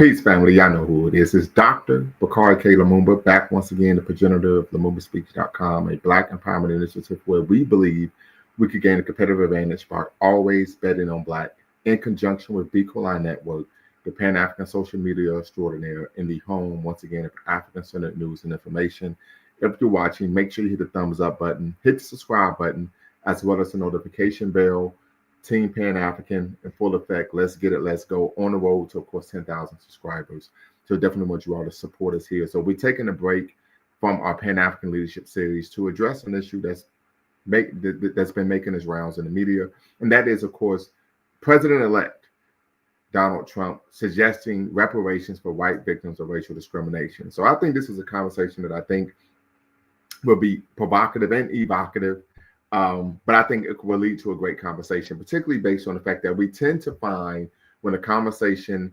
Peace, family. Y'all know who it is. It's Dr. Bakari K. Lumumba, back once again, the progenitor of LumumbaSpeaks.com, a Black empowerment initiative where we believe we could gain a competitive advantage by always betting on Black, in conjunction with B. Coli Network, the Pan-African social media extraordinaire, in the home, once again, of African-centered news and information. If you're watching, make sure you hit the thumbs up button, hit the subscribe button, as well as the notification bell. Team Pan-African in full effect. Let's get it. Let's go on the road to, of course, 10,000 subscribers. So definitely want you all to support us here. So we're taking a break from our Pan-African leadership series to address an issue that's been making its rounds in the media. And that is, of course, President-elect Donald Trump suggesting reparations for white victims of racial discrimination. So I think this is a conversation that I think will be provocative and evocative. But I think it will lead to a great conversation, particularly based on the fact that we tend to find when a conversation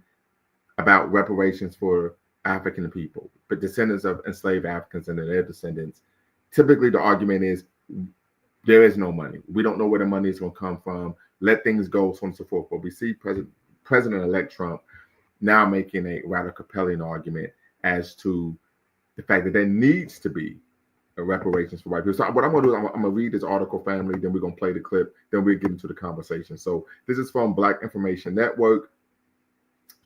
about reparations for African people, but descendants of enslaved Africans and their descendants, typically the argument is there is no money. We don't know where the money is going to come from. Let things go, so on and so forth. But we see President-elect Trump now making a rather compelling argument as to the fact that there needs to be reparations for white people. So what I'm going to do is I'm going to read this article, family, then we're going to play the clip, then we'll get into the conversation. So this is from Black Information Network.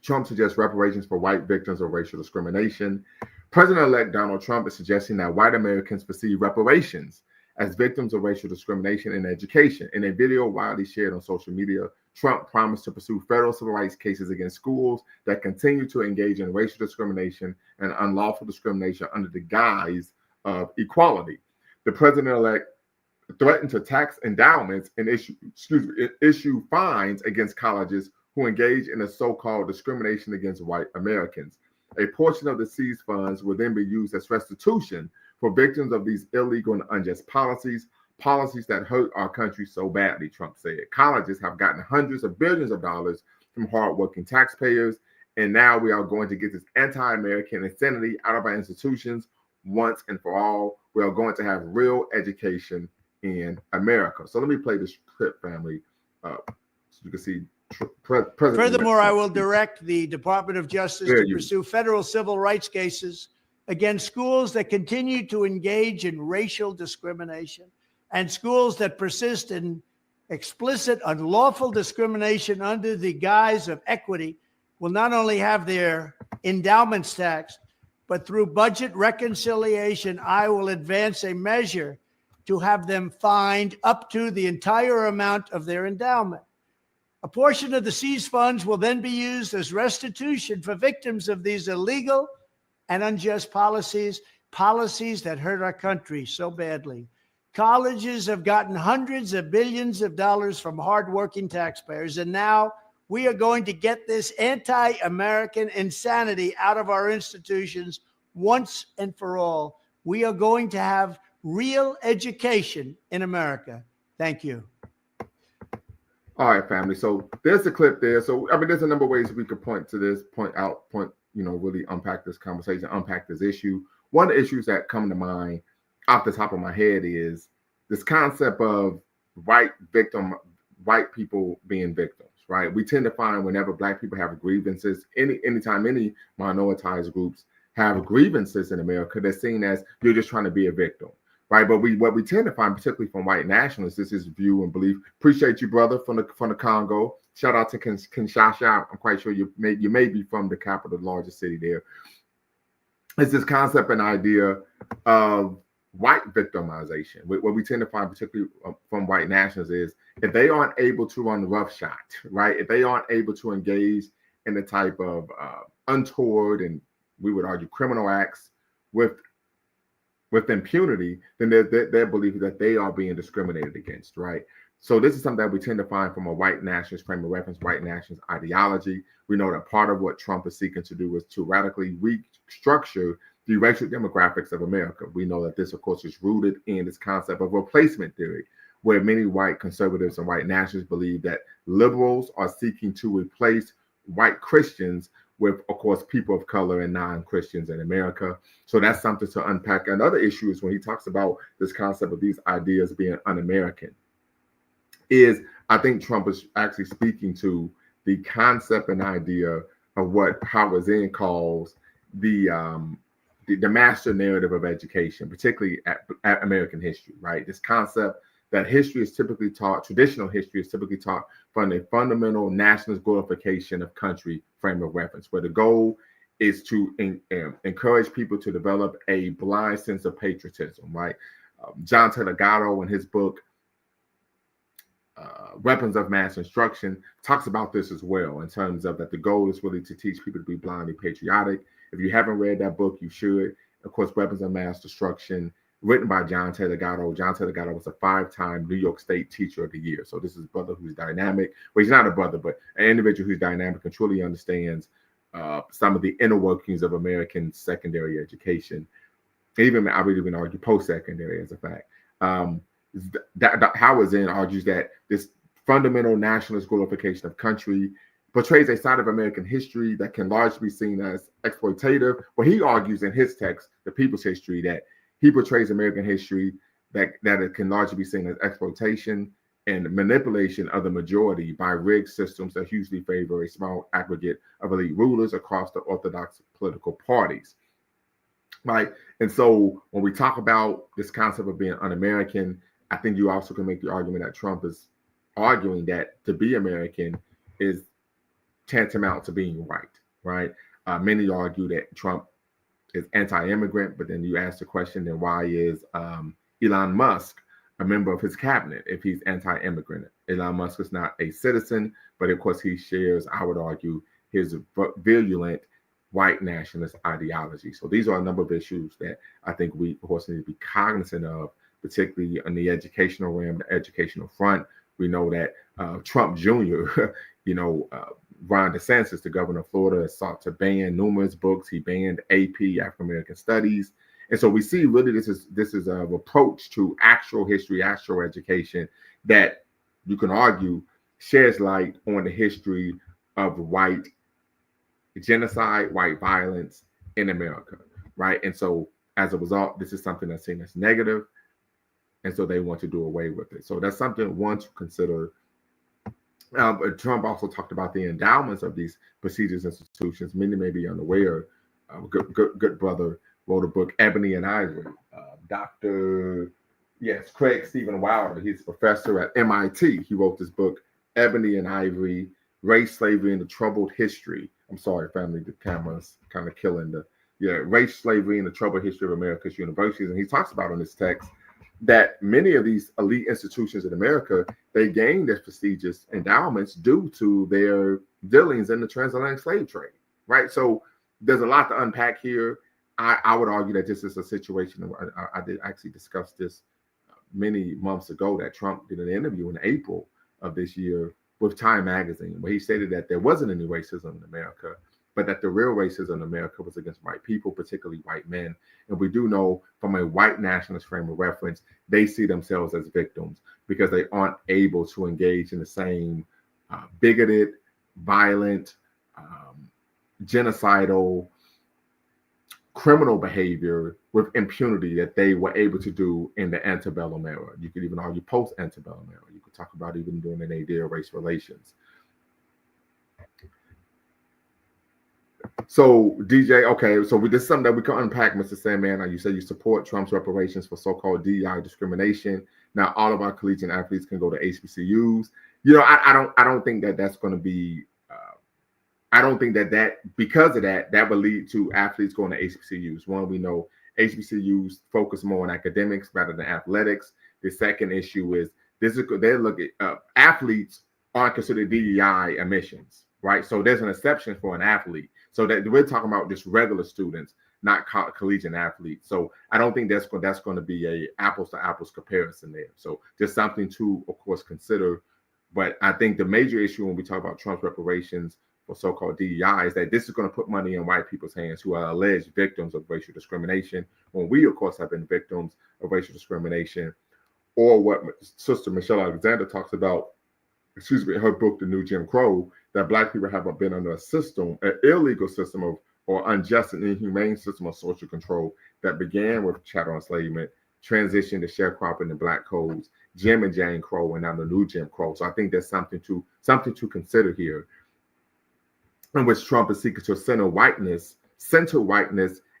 Trump suggests reparations for white victims of racial discrimination. President-elect Donald Trump is suggesting that white Americans receive reparations as victims of racial discrimination in education. In a video widely shared on social media, Trump promised to pursue federal civil rights cases against schools that continue to engage in racial discrimination and unlawful discrimination under the guise of equality. The president-elect threatened to tax endowments and issue fines against colleges who engage in a so-called discrimination against white Americans. A portion of the seized funds will then be used as restitution for victims of these illegal and unjust policies that hurt our country so badly, Trump said. Colleges have gotten hundreds of billions of dollars from hardworking taxpayers, and now we are going to get this anti-American insanity out of our institutions once and for all. We are going to have real education in America. So let me play this clip, family, so you can see. Furthermore, I will direct the Department of Justice to pursue federal civil rights cases against schools that continue to engage in racial discrimination and schools that persist in explicit unlawful discrimination under the guise of equity will not only have their endowments taxed, but through budget reconciliation, I will advance a measure to have them fined up to the entire amount of their endowment. A portion of the seized funds will then be used as restitution for victims of these illegal and unjust policies that hurt our country so badly. Colleges have gotten hundreds of billions of dollars from hardworking taxpayers, and now we are going to get this anti-American insanity out of our institutions once and for all. We are going to have real education in America. Thank you. All right, family. So there's the clip there. So, I mean, there's a number of ways we could point to this, really unpack this conversation, unpack this issue. One of the issues that come to mind off the top of my head is this concept of white people being victims, right? We tend to find whenever Black people have grievances, anytime any minoritized groups have grievances in America, they're seen as you're just trying to be a victim. Right, but what we tend to find, particularly from white nationalists, is this view and belief. Appreciate you, brother, from the Congo. Shout out to Kinshasa. I'm quite sure you may be from the capital, the largest city there. It's this concept and idea of white victimization. What we tend to find, particularly from white nationalists, is if they aren't able to run roughshod, right? If they aren't able to engage in the type of untoward and we would argue criminal acts with impunity, then their belief is that they are being discriminated against, right? So this is something that we tend to find from a white nationalist frame of reference, white nationalist ideology. We know that part of what Trump is seeking to do is to radically restructure the racial demographics of America. We know that this, of course, is rooted in this concept of replacement theory, where many white conservatives and white nationalists believe that liberals are seeking to replace white Christians with, of course, people of color and non-Christians in America. So that's something to unpack. Another issue is when he talks about this concept of these ideas being un-American, is I think Trump is actually speaking to the concept and idea of what Howard Zinn calls the master narrative of education, particularly at American history, right? This concept that history is typically taught, traditional history is typically taught from a fundamental nationalist glorification of country frame of reference, where the goal is to encourage people to develop a blind sense of patriotism, right? John Taylor Gatto, in his book, Weapons of Mass Instruction, talks about this as well, in terms of that the goal is really to teach people to be blindly patriotic. If you haven't read that book, you should. Of course, Weapons of Mass Destruction, written by John Taylor Gatto. John Taylor Gatto was a 5-time New York State Teacher of the Year. So this is a brother who's dynamic. Well, he's not a brother, but an individual who's dynamic and truly understands some of the inner workings of American secondary education. Even, I would even argue, post-secondary, as a fact. Howard Zinn argues that this fundamental nationalist glorification of country portrays a side of American history that can largely be seen as exploitative. But he argues in his text, The People's History, that he portrays American history that it can largely be seen as exploitation and manipulation of the majority by rigged systems that hugely favor a small aggregate of elite rulers across the orthodox political parties. Right. And so when we talk about this concept of being un-American, I think you also can make the argument that Trump is arguing that to be American is tantamount to being white, right? Many argue that Trump is anti-immigrant, but then you ask the question, then why is Elon Musk a member of his cabinet if he's anti-immigrant? Elon Musk is not a citizen, but of course he shares, I would argue, his virulent white nationalist ideology. So these are a number of issues that I think we, of course, need to be cognizant of, particularly on the educational realm, the educational front. We know that Trump Jr., Ron DeSantis, the governor of Florida, has sought to ban numerous books. He banned AP, African American Studies. And so we see really this is an approach to actual history, actual education that you can argue sheds light on the history of white genocide, white violence in America, right? And so as a result, this is something that's seen as negative. And so they want to do away with it. So that's something one to consider. Trump also talked about the endowments of these prestigious institutions. Many may be unaware. Good brother wrote a book, Ebony and Ivory. Craig Stephen Wilder. He's a professor at MIT. He wrote this book, Ebony and Ivory, Race, Slavery, and the Troubled History. I'm sorry, family, the camera's kind of killing race, slavery, and the troubled history of America's universities. And he talks about in this text that many of these elite institutions in America, they gained their prestigious endowments due to their dealings in the transatlantic slave trade, right? So there's a lot to unpack here. I would argue that this is a situation, I did actually discuss this many months ago, that Trump did an interview in April of this year with Time Magazine, where he stated that there wasn't any racism in America, but that the real racism in America was against white people, particularly white men. And we do know from a white nationalist frame of reference, they see themselves as victims because they aren't able to engage in the same bigoted, violent, genocidal, criminal behavior with impunity that they were able to do in the antebellum era. You could even argue post-antebellum era. You could talk about even doing an idea of race relations. So DJ, okay, so this is something that we can unpack, Mr. Sandman. You say you support Trump's reparations for so-called DEI discrimination. Now all of our collegiate athletes can go to HBCUs. I don't think that that's going to be. I don't think that because of that would lead to athletes going to HBCUs. One, we know HBCUs focus more on academics rather than athletics. The second issue is they're looking athletes aren't considered DEI admissions, right? So there's an exception for an athlete. So that we're talking about just regular students, not collegiate athletes. So I don't think that's going to be a apples to apples comparison there. So just something to, of course, consider. But I think the major issue when we talk about Trump's reparations for so-called DEI is that this is going to put money in white people's hands who are alleged victims of racial discrimination, when we, of course, have been victims of racial discrimination, or what Sister Michelle Alexander talks about, her book, The New Jim Crow, that Black people have been under a system, an illegal system of, or unjust and inhumane system of social control that began with chattel enslavement, transitioned to sharecropping and Black codes, Jim and Jane Crow, and now the new Jim Crow. So I think that's something to consider here. in which Trump is seeking to center whiteness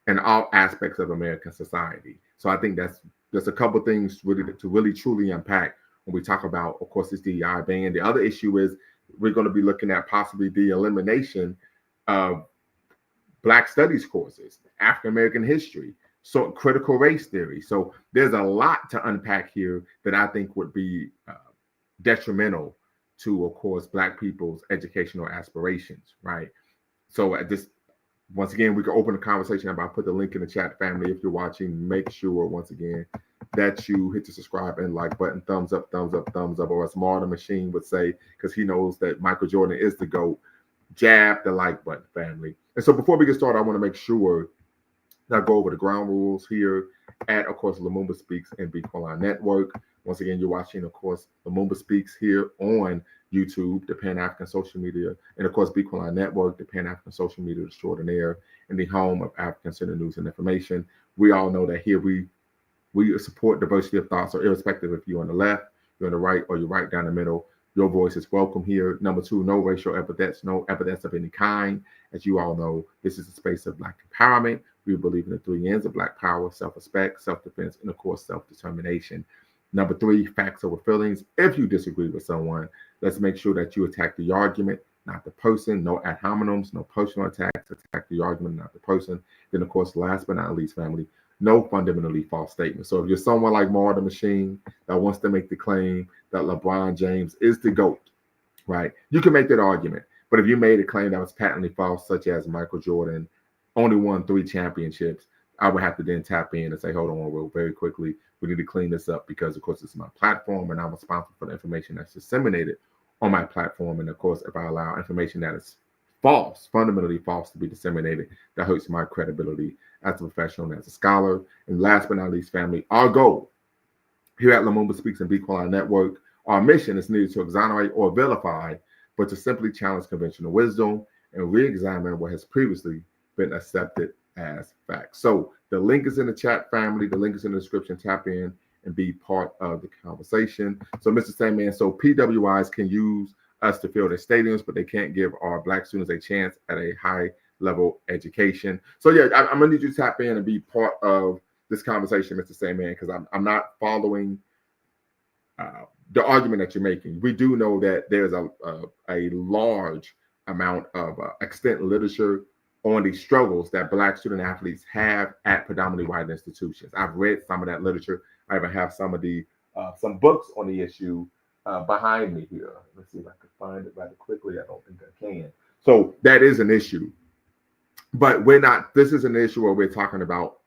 in all aspects of American society. So I think there's a couple things to really truly unpack when we talk about, of course, this DEI ban. The other issue is we're going to be looking at possibly the elimination of Black studies courses, African American history, so critical race theory. So there's a lot to unpack here that I think would be detrimental to, of course, Black people's educational aspirations, right? So at this, once again, we can open a conversation about, put the link in the chat, family. If you're watching, make sure, once again, that you hit the subscribe and like button, thumbs up, thumbs up, thumbs up, or as Martin Machine would say, because he knows that Michael Jordan is the GOAT, jab the like button, family. And so before we get started, I want to make sure that I go over the ground rules here at, of course, Lumumba Speaks and Be Qualified Network. Once again, you're watching, of course, Lumumba Speaks here on YouTube, the Pan-African social media, and of course, Be Qualified Network, the Pan-African social media extraordinaire, and the home of African-centered news and information. We all know that here we support diversity of thought, so irrespective if you're on the left, you're on the right, or you're right down the middle, your voice is welcome here. Number two, no racial epithets, no epithets of any kind. As you all know, this is a space of Black empowerment. We believe in the 3 N's of Black power: self-respect, self-defense, and of course, self-determination. Number three, facts over feelings. If you disagree with someone, let's make sure that you attack the argument, not the person. No ad hominems, no personal attacks. Attack the argument, not the person. Then, of course, last but not least, family, no fundamentally false statements. So if you're someone like Martin Machine that wants to make the claim that LeBron James is the GOAT, right, you can make that argument. But if you made a claim that was patently false, such as Michael Jordan only won 3 championships, I would have to then tap in and say, hold on, real very quickly, we need to clean this up because, of course, it's my platform and I'm responsible for the information that's disseminated on my platform. And of course, if I allow information that is false, fundamentally false, to be disseminated, that hurts my credibility as a professional and as a scholar. And last but not least, family, our goal here at Lumumba Speaks and Be Qualified Network, our mission is neither to exonerate or vilify, but to simply challenge conventional wisdom and re-examine what has previously been accepted as fact. So the link is in the chat, family. The link is in the description. Tap in and be part of the conversation. So, Mr. Sandman, so PWIs can use us to fill their stadiums, but they can't give our Black students a chance at a high level education. So yeah, I'm gonna need you to tap in and be part of this conversation, Mr. Sandman, because I'm not following the argument that you're making. We do know that there's a large amount of extant literature on the struggles that Black student athletes have at predominantly white institutions. I've read some of that literature. I even have some of the some books on the issue behind me here. Let's see if I can find it rather quickly. I don't think I can. So that is an issue, but we're not. This is an issue where we're talking about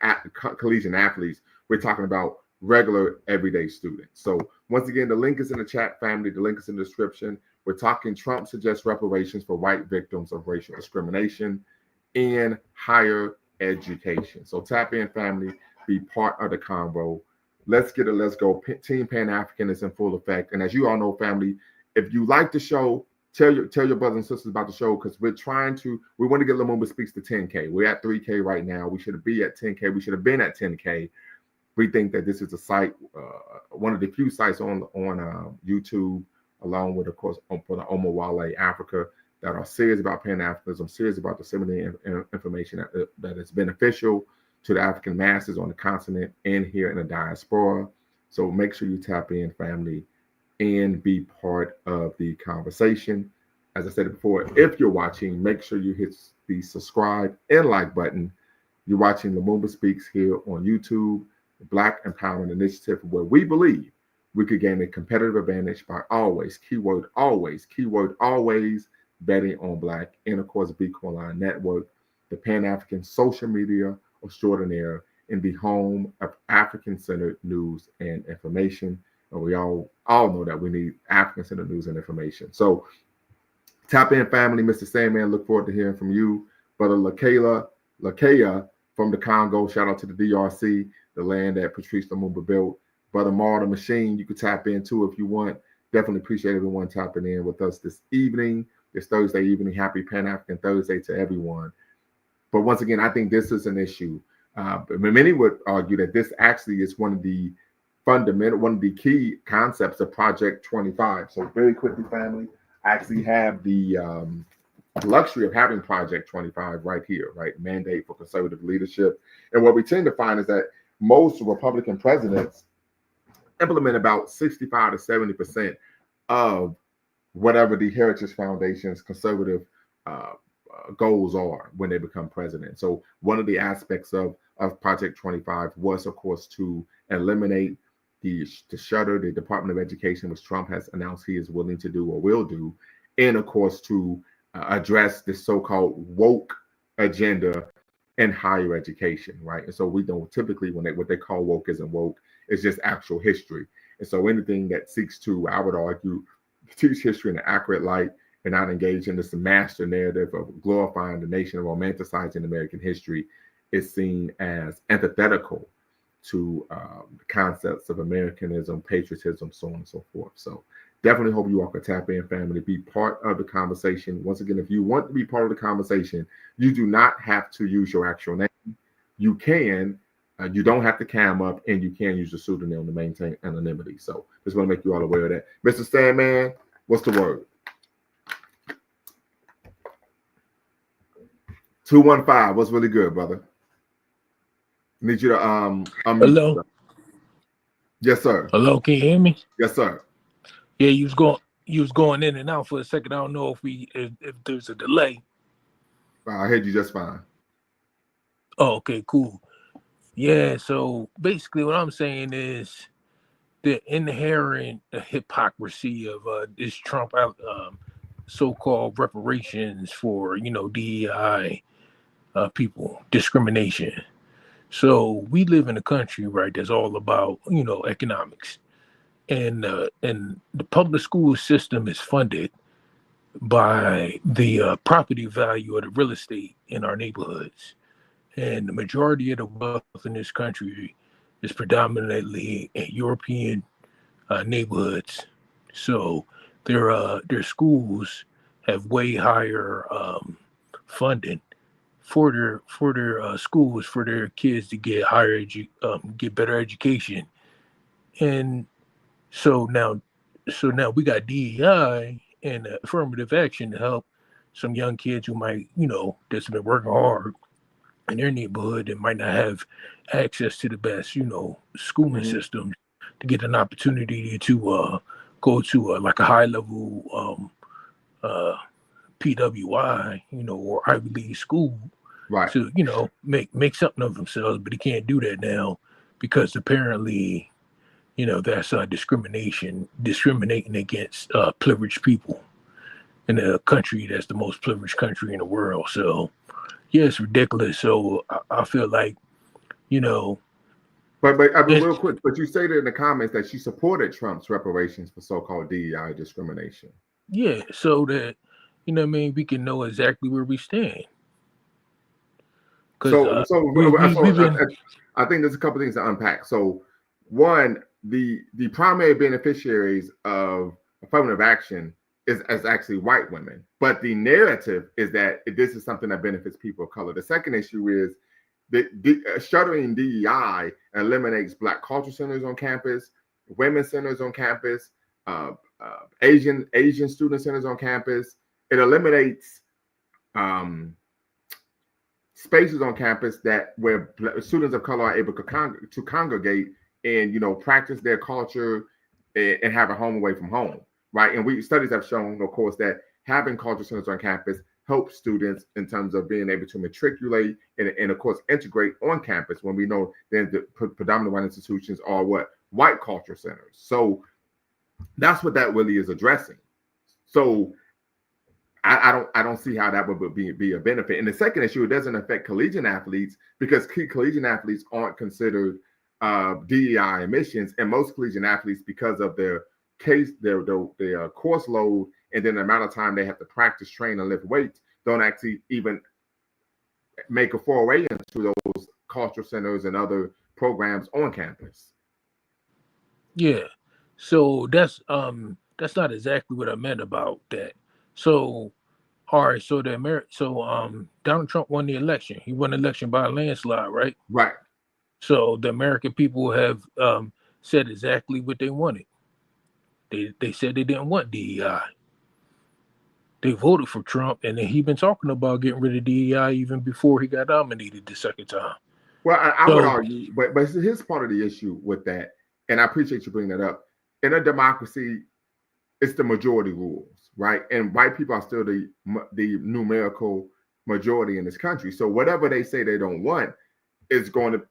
collegiate athletes. We're talking about regular everyday students. So once again, the link is in the chat, family. The link is in the description. We're talking Trump suggests reparations for white victims of racial discrimination in higher education. So tap in, family, be part of the convo. Let's get it. Let's go. Team Pan-African is in full effect. And as you all know, family, if you like the show, tell your brothers and sisters about the show, because we want to get Lumumba Speaks to 10K. We're at 3K right now. We should be at 10K. We should have been at 10K. We think that this is a site, one of the few sites on YouTube, along with, of course, for the Omawale Africa, that are serious about Pan-Africanism, serious about disseminating information that is beneficial to the African masses on the continent and here in the diaspora. So make sure you tap in, family, and be part of the conversation. As I said before, if you're watching, make sure you hit the subscribe and like button. You're watching Lumumba Speaks here on YouTube, the Black Empowerment Initiative, where we believe we could gain a competitive advantage by always, keyword always, betting on Black, and of course, Be Qualified Network, the Pan-African social media extraordinaire, and the home of African-centered news and information. And we all know that we need African-centered news and information. So tap in, family. Mr. Sandman, look forward to hearing from you. Brother Lakea from the Congo, shout out to the DRC, the land that Patrice Lumumba built. Brother Martin Machine, you can tap in too if you want. Definitely appreciate everyone tapping in with us this evening. This Thursday evening. Happy Pan-African Thursday to everyone. But once again, I think this is an issue. Many would argue that this actually is one of the key concepts of Project 25. So very quickly, family, I actually have the luxury of having Project 25 right here, right? Mandate for conservative leadership. And what we tend to find is that most Republican presidents implement about 65 to 70% of whatever the Heritage Foundation's conservative goals are when they become president. So one of the aspects of Project 25 was, of course, to eliminate to shutter the Department of Education, which Trump has announced he is willing to do or will do, and of course to address the so-called woke agenda in higher education, right? And so we don't typically what they call woke isn't woke, it's just actual history. And so anything that seeks to, I would argue, teach history in an accurate light and not engage in this master narrative of glorifying the nation and romanticizing American history is seen as antithetical to the concepts of Americanism, patriotism, so on and so forth. So definitely hope you all can tap in, family, be part of the conversation. Once again, if you want to be part of the conversation, you do not have to use your actual name. You can, you don't have to cam up, and you can use a pseudonym to maintain anonymity. So just want to make you all aware of that. Mr. Sandman, what's the word? 215. What's really good, brother? Need you to Hello. Yourself. Yes, sir. Hello, can you hear me? Yes, sir. Yeah, you was going in and out for a second. I don't know if there's a delay. I heard you just fine. Oh, okay, cool. Yeah, so basically what I'm saying is the inherent hypocrisy of this Trump so-called reparations for, DEI people, discrimination. So we live in a country, right, that's all about, economics. And the public school system is funded by the property value of the real estate in our neighborhoods. And the majority of the wealth in this country is predominantly in European neighborhoods. So their schools have way higher funding for their schools for their kids to get get better education. And so now we got DEI and affirmative action to help some young kids who might, that's been working hard in their neighborhood and might not have access to the best, schooling systems to get an opportunity to go to like a high level PWI, or Ivy League school, right, to, make something of themselves. But he can't do that now because apparently, that's discriminating against privileged people in a country that's the most privileged country in the world. So, yeah, it's ridiculous. So I feel like, But I mean, real quick, but you stated in the comments that she supported Trump's reparations for so-called DEI discrimination. Yeah, so that, we can know exactly where we stand. So I think there's a couple things to unpack. So one, the primary beneficiaries of affirmative action is actually white women, but the narrative is that this is something that benefits people of color. The second issue is that shuttering DEI eliminates Black culture centers on campus, women's centers on campus, Asian student centers on campus. It eliminates spaces on campus where students of color are able to congregate and practice their culture and have a home away from home, right? And studies have shown, of course, that having culture centers on campus helps students in terms of being able to matriculate and of course integrate on campus, when we know that the predominant white institutions are white culture centers. So that's what that really is addressing. So I don't see how that would be a benefit. And the second issue, it doesn't affect collegiate athletes because collegiate athletes aren't considered DEI emissions, and most collegiate athletes, because of their course load and then the amount of time they have to practice, train, and lift weights, don't actually even make a foray into those cultural centers and other programs on campus. Yeah, so that's not exactly what I meant about that. So, all right, so Donald Trump won the election. He won the election by a landslide, right? Right. So the American people have said exactly what they wanted. They said they didn't want DEI. they voted for Trump, and then he been talking about getting rid of DEI even before he got nominated the second time. Well, I would argue, but here's part of the issue with that, and I appreciate you bringing that up. In a democracy, it's the majority rules, right? And white people are still the numerical majority in this country. So whatever they say they don't want is going to,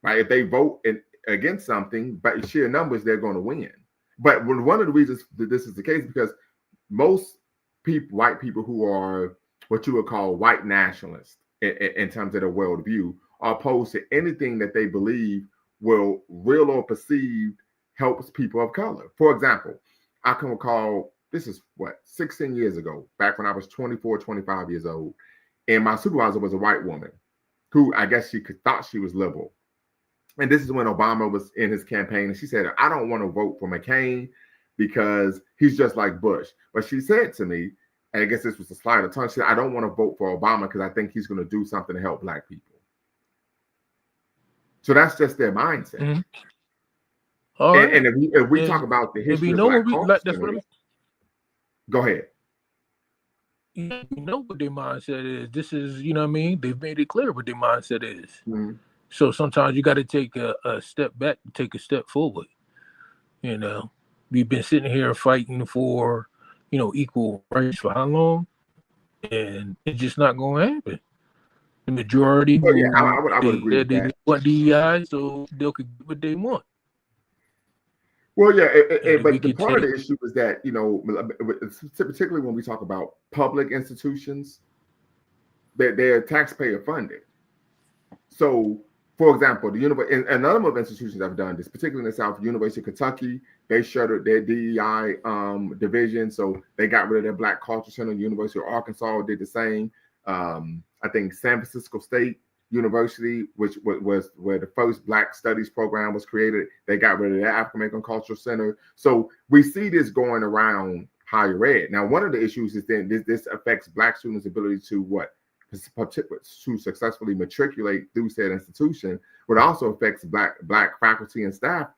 right? If they vote against something, by sheer numbers, they're going to win. But one of the reasons that this is the case, because most people, white people who are what you would call white nationalists in terms of their worldview, are opposed to anything that they believe will, real or perceived, helps people of color. For example, I can recall, this is 16 years ago, back when I was 24, 25 years old. And my supervisor was a white woman who I guess thought she was liberal. And this is when Obama was in his campaign. And she said, I don't want to vote for McCain because he's just like Bush. But she said to me, and I guess this was a slide of tongue, she said, I don't want to vote for Obama because I think he's going to do something to help Black people. So that's just their mindset. Mm-hmm. And if we talk about the history of Black culture, go ahead. You know what their mindset is. This is, you know what I mean? They've made it clear what their mindset is. Mm-hmm. So sometimes you got to take a step back, take a step forward. You know, we've been sitting here fighting for, equal rights for how long? And it's just not going to happen. The majority, I would agree with that. They want DEI so they can get what they want. Well, yeah, but the part of the issue is that, particularly when we talk about public institutions, that they're taxpayer funded. So, for example, and a number of institutions have done this, particularly in the South. University of Kentucky, they shuttered their DEI division, so they got rid of their Black Culture Center. University of Arkansas did the same. I think San Francisco State University, which was where the first Black Studies program was created, they got rid of their African American Cultural Center. So we see this going around higher ed. Now, one of the issues is then this affects Black students' ability to successfully matriculate through said institution, but also affects Black faculty and staff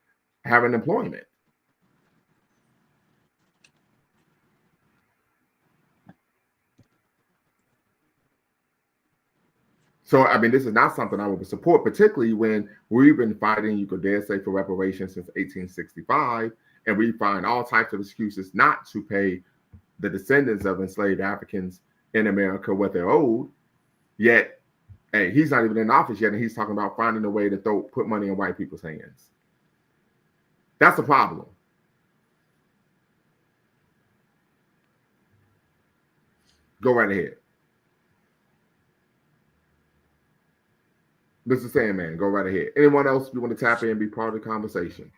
having employment. So, I mean, this is not something I would support, particularly when we've been fighting, you could dare say, for reparations since 1865, and we find all types of excuses not to pay the descendants of enslaved Africans in America what they're owed. Yet, hey, he's not even in office yet, and he's talking about finding a way to put money in white people's hands. That's a problem. Go right ahead. Mr. Sandman, go right ahead. Anyone else you want to tap in and be part of the conversation?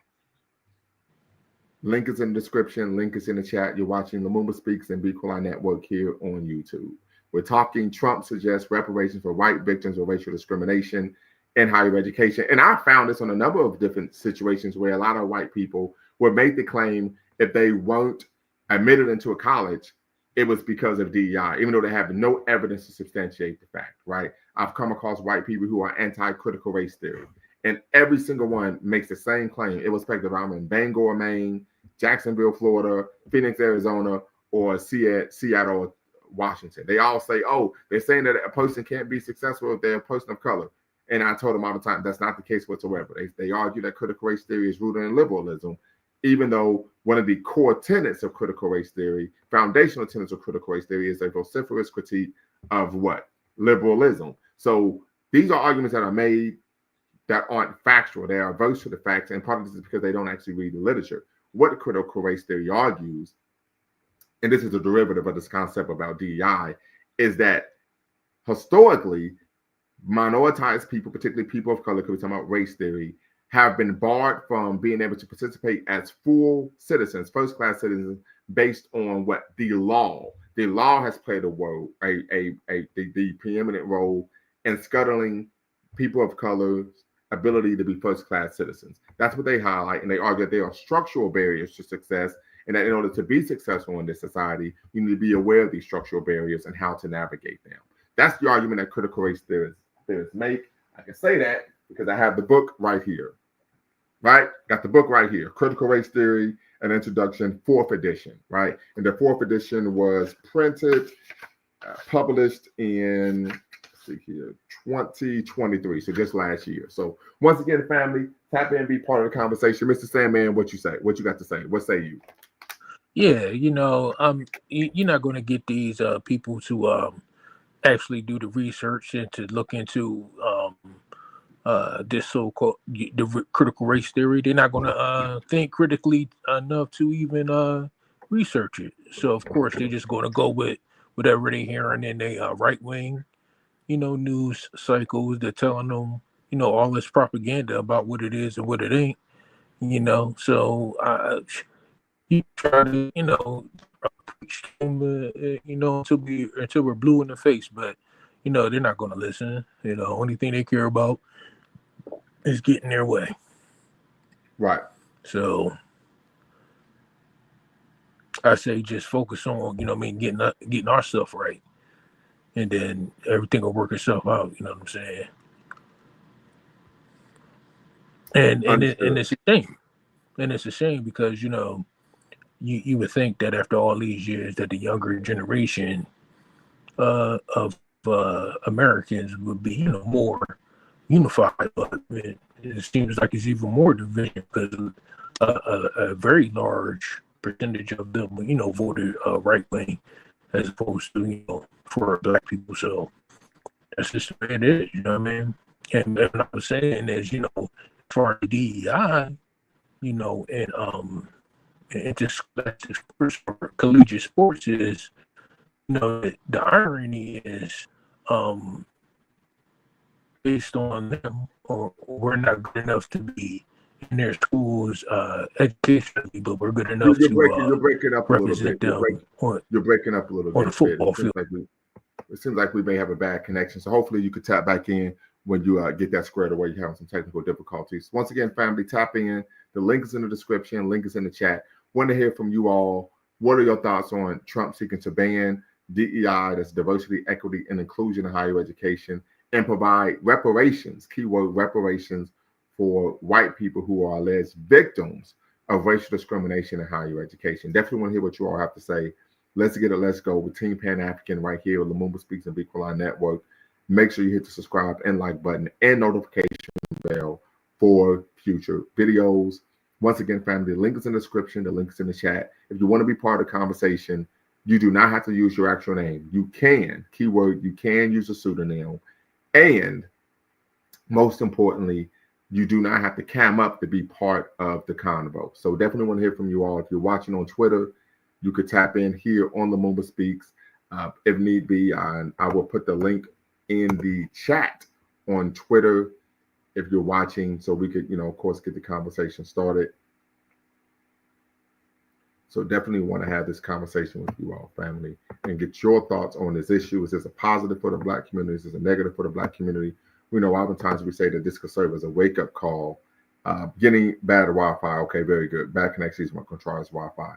Link is in the description. Link is in the chat. You're watching Lumumba Speaks and Be Equal Network here on YouTube. We're talking Trump suggests reparations for white victims of racial discrimination in higher education. And I found this on a number of different situations where a lot of white people would make the claim if they weren't admitted into a college, it was because of DEI, even though they have no evidence to substantiate the fact, right? I've come across white people who are anti-critical race theory, and every single one makes the same claim, irrespective of I'm in Bangor, Maine, Jacksonville, Florida, Phoenix, Arizona, or Seattle, Washington. They all say, oh, they're saying that a person can't be successful if they're a person of color. And I told them all the time, that's not the case whatsoever. They argue that critical race theory is rooted in liberalism, even though one of the core tenets of critical race theory, foundational tenets of critical race theory, is a vociferous critique of what? Liberalism. So these are arguments that are made that aren't factual. They are averse to the facts, and part of this is because they don't actually read the literature. What critical race theory argues, and this is a derivative of this concept about DEI, is that historically, minoritized people, particularly people of color, because we're talking about race theory, have been barred from being able to participate as full citizens, first-class citizens, based on what the law has played a role, the preeminent role in scuttling people of color's ability to be first-class citizens. That's what they highlight, and they argue that there are structural barriers to success, and that in order to be successful in this society, you need to be aware of these structural barriers and how to navigate them. That's the argument that critical race theorists make. I can say that because I have the book right here, right? Got the book right here, Critical Race Theory. an introduction, 4th edition, right? And the 4th edition was printed, published in, let's see here, 2023, so just last year. So once again, family, tap in, be part of the conversation. Mr. Sandman, what you say? What you got to say? What say you? Yeah, you're not going to get these people to actually do the research and to look into this so-called the critical race theory. They're not going to think critically enough to even research it. So of course they're just going to go with whatever they're hearing in their right-wing, news cycles. They're telling them, all this propaganda about what it is and what it ain't. So you try to, preach them, until we're blue in the face, but they're not going to listen. Only thing they care about is getting their way. Right. So I say just focus on, getting our stuff right, and then everything will work itself out. You know what I'm saying? And it's a shame, because you would think that after all these years that the younger generation of Americans would be, more unified, but it seems like it's even more division because a very large percentage of them, voted right wing as opposed to, for black people. So that's just the way it is, you know what I mean? And what I was saying is, for DEI, and just for collegiate sports is, the irony is, based on them, or we're not good enough to be in their schools educationally, but we're good enough you're breaking up a little bit. You're breaking up a little bit on the football field. It seems like we may have a bad connection. So hopefully you could tap back in when you get that squared away. You're having some technical difficulties. Once again, family, tap in. The link is in the description. Link is in the chat. Want to hear from you all. What are your thoughts on Trump seeking to ban DEI, that's diversity, equity, and inclusion in higher education, and provide reparations, keyword reparations, for white people who are alleged victims of racial discrimination in higher education? Definitely want to hear what you all have to say. Let's get it. Let's go with Team Pan-African right here on the Lumumba Speaks and Equaline Network. Make sure you hit the subscribe and like button and notification bell for future videos. Once again, family, the link is in the description. The link is in the chat. If you want to be part of the conversation, you do not have to use your actual name. You can, keyword, you can use a pseudonym. And most importantly, you do not have to cam up to be part of the convo. So definitely want to hear from you all. If you're watching on Twitter, you could tap in here on Lumumba Speaks. If need be, I will put the link in the chat on Twitter if you're watching, so we could, of course, get the conversation started. So definitely want to have this conversation with you all, family, and get your thoughts on this issue. Is this a positive for the Black community? Is this a negative for the Black community? We know oftentimes we say that this could serve as a wake-up call. Getting bad Wi-Fi, okay, very good. Bad connection is what controls Wi-Fi.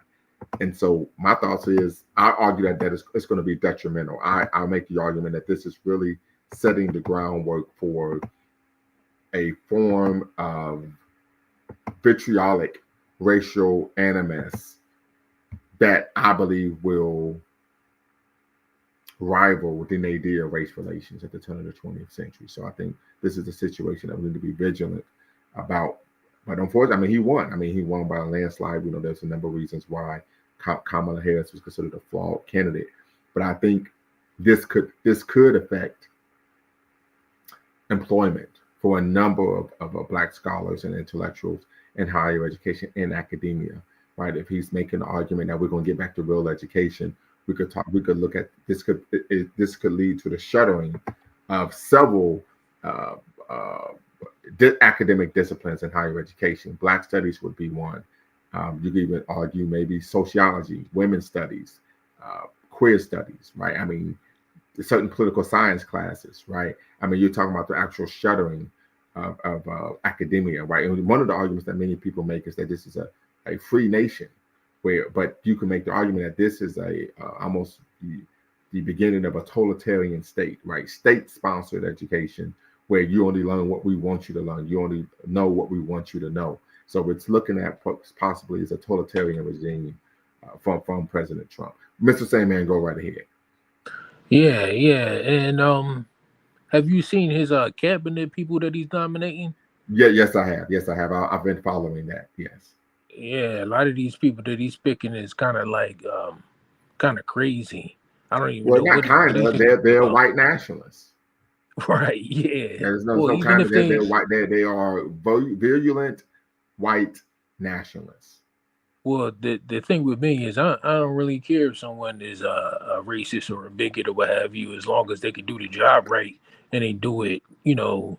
And so my thoughts is, I argue that it's going to be detrimental. I'll make the argument that this is really setting the groundwork for a form of vitriolic racial animus that I believe will rival the nadir of race relations at the turn of the 20th century. So I think this is a situation that we need to be vigilant about. But unfortunately, he won. He won by a landslide. We know there's a number of reasons why Kamala Harris was considered a flawed candidate. But I think this could affect employment for a number of Black scholars and intellectuals in higher education and academia, right? If he's making the argument that we're going to get back to real education, we could look at this. This could lead to the shuttering of several academic disciplines in higher education. Black studies would be one. You could even argue maybe sociology, women's studies, queer studies, right? Certain political science classes, right? You're talking about the actual shuttering of academia, right? And one of the arguments that many people make is that this is a free nation, but you can make the argument that this is almost the beginning of a totalitarian state, right? State-sponsored education, where you only learn what we want you to learn. You only know what we want you to know. So it's looking at possibly as a totalitarian regime from President Trump. Mr. Sandman, go right ahead. Yeah, and have you seen his cabinet people that he's nominating? Yeah, yes, I have. Yes, I have. I've been following that. Yes. Yeah, a lot of these people that he's picking is kind of like kind of crazy. I don't even Well, know not kind what he of. thinks They're about. white nationalists. Right? Yeah. There's Well, no even kind if of they're white. They are virulent white nationalists. well, the thing with me is I don't really care if someone is a racist or a bigot or what have you, as long as they can do the job right and they do it, in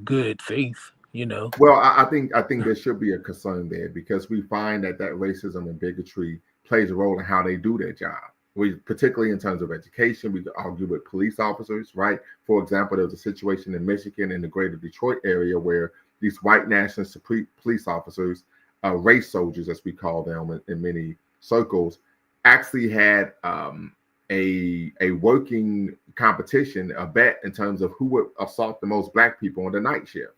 good faith. Well, I think there should be a concern there because we find that racism and bigotry plays a role in how they do their job. We particularly in terms of education, we could argue with police officers, right? For example, there was a situation in Michigan in the greater Detroit area where these white nationalist police officers, race soldiers as we call them in many circles, actually had a working competition, a bet in terms of who would assault the most black people on the night shift.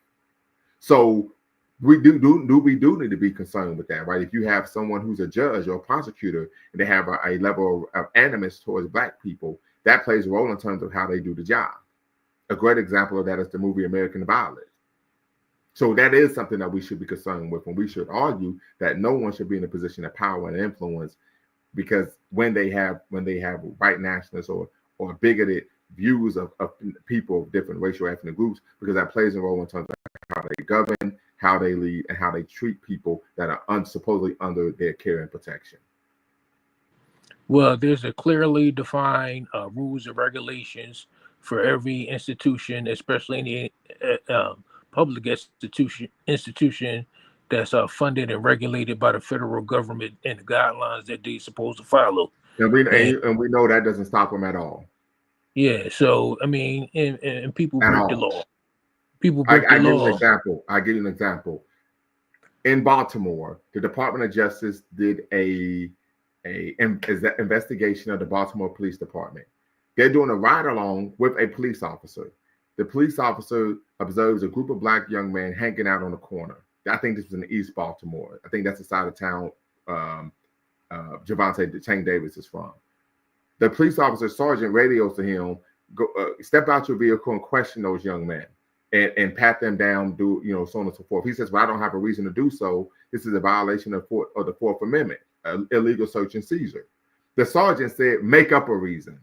So we do need to be concerned with that, right? If you have someone who's a judge or a prosecutor and they have a level of animus towards black people, that plays a role in terms of how they do the job. A great example of that is the movie American Violet. So that is something that we should be concerned with, and we should argue that no one should be in a position of power and influence, because when they have white nationalists or bigoted views of people of different racial ethnic groups, because that plays a role in terms of how they govern, how they lead, and how they treat people that are supposedly under their care and protection. Well, there's a clearly defined rules and regulations for every institution, especially any public institution that's funded and regulated by the federal government and the guidelines that they're supposed to follow. And we know that doesn't stop them at all. Yeah, so I mean, and people At break the all. law. People break the I give you law. an example. I give you an example. In Baltimore, the Department of Justice did a investigation of the Baltimore Police Department. They're doing a ride along with a police officer. The police officer observes a group of black young men hanging out on the corner. I think this was in East Baltimore. I think that's the side of town Javante Chang Davis is from. The police officer sergeant radios to him, "Go step out your vehicle and question those young men and pat them down, do so on and so forth." He says, "Well, I don't have a reason to do so. This is a violation of the Fourth Amendment, illegal search and seizure." The sergeant said, "Make up a reason."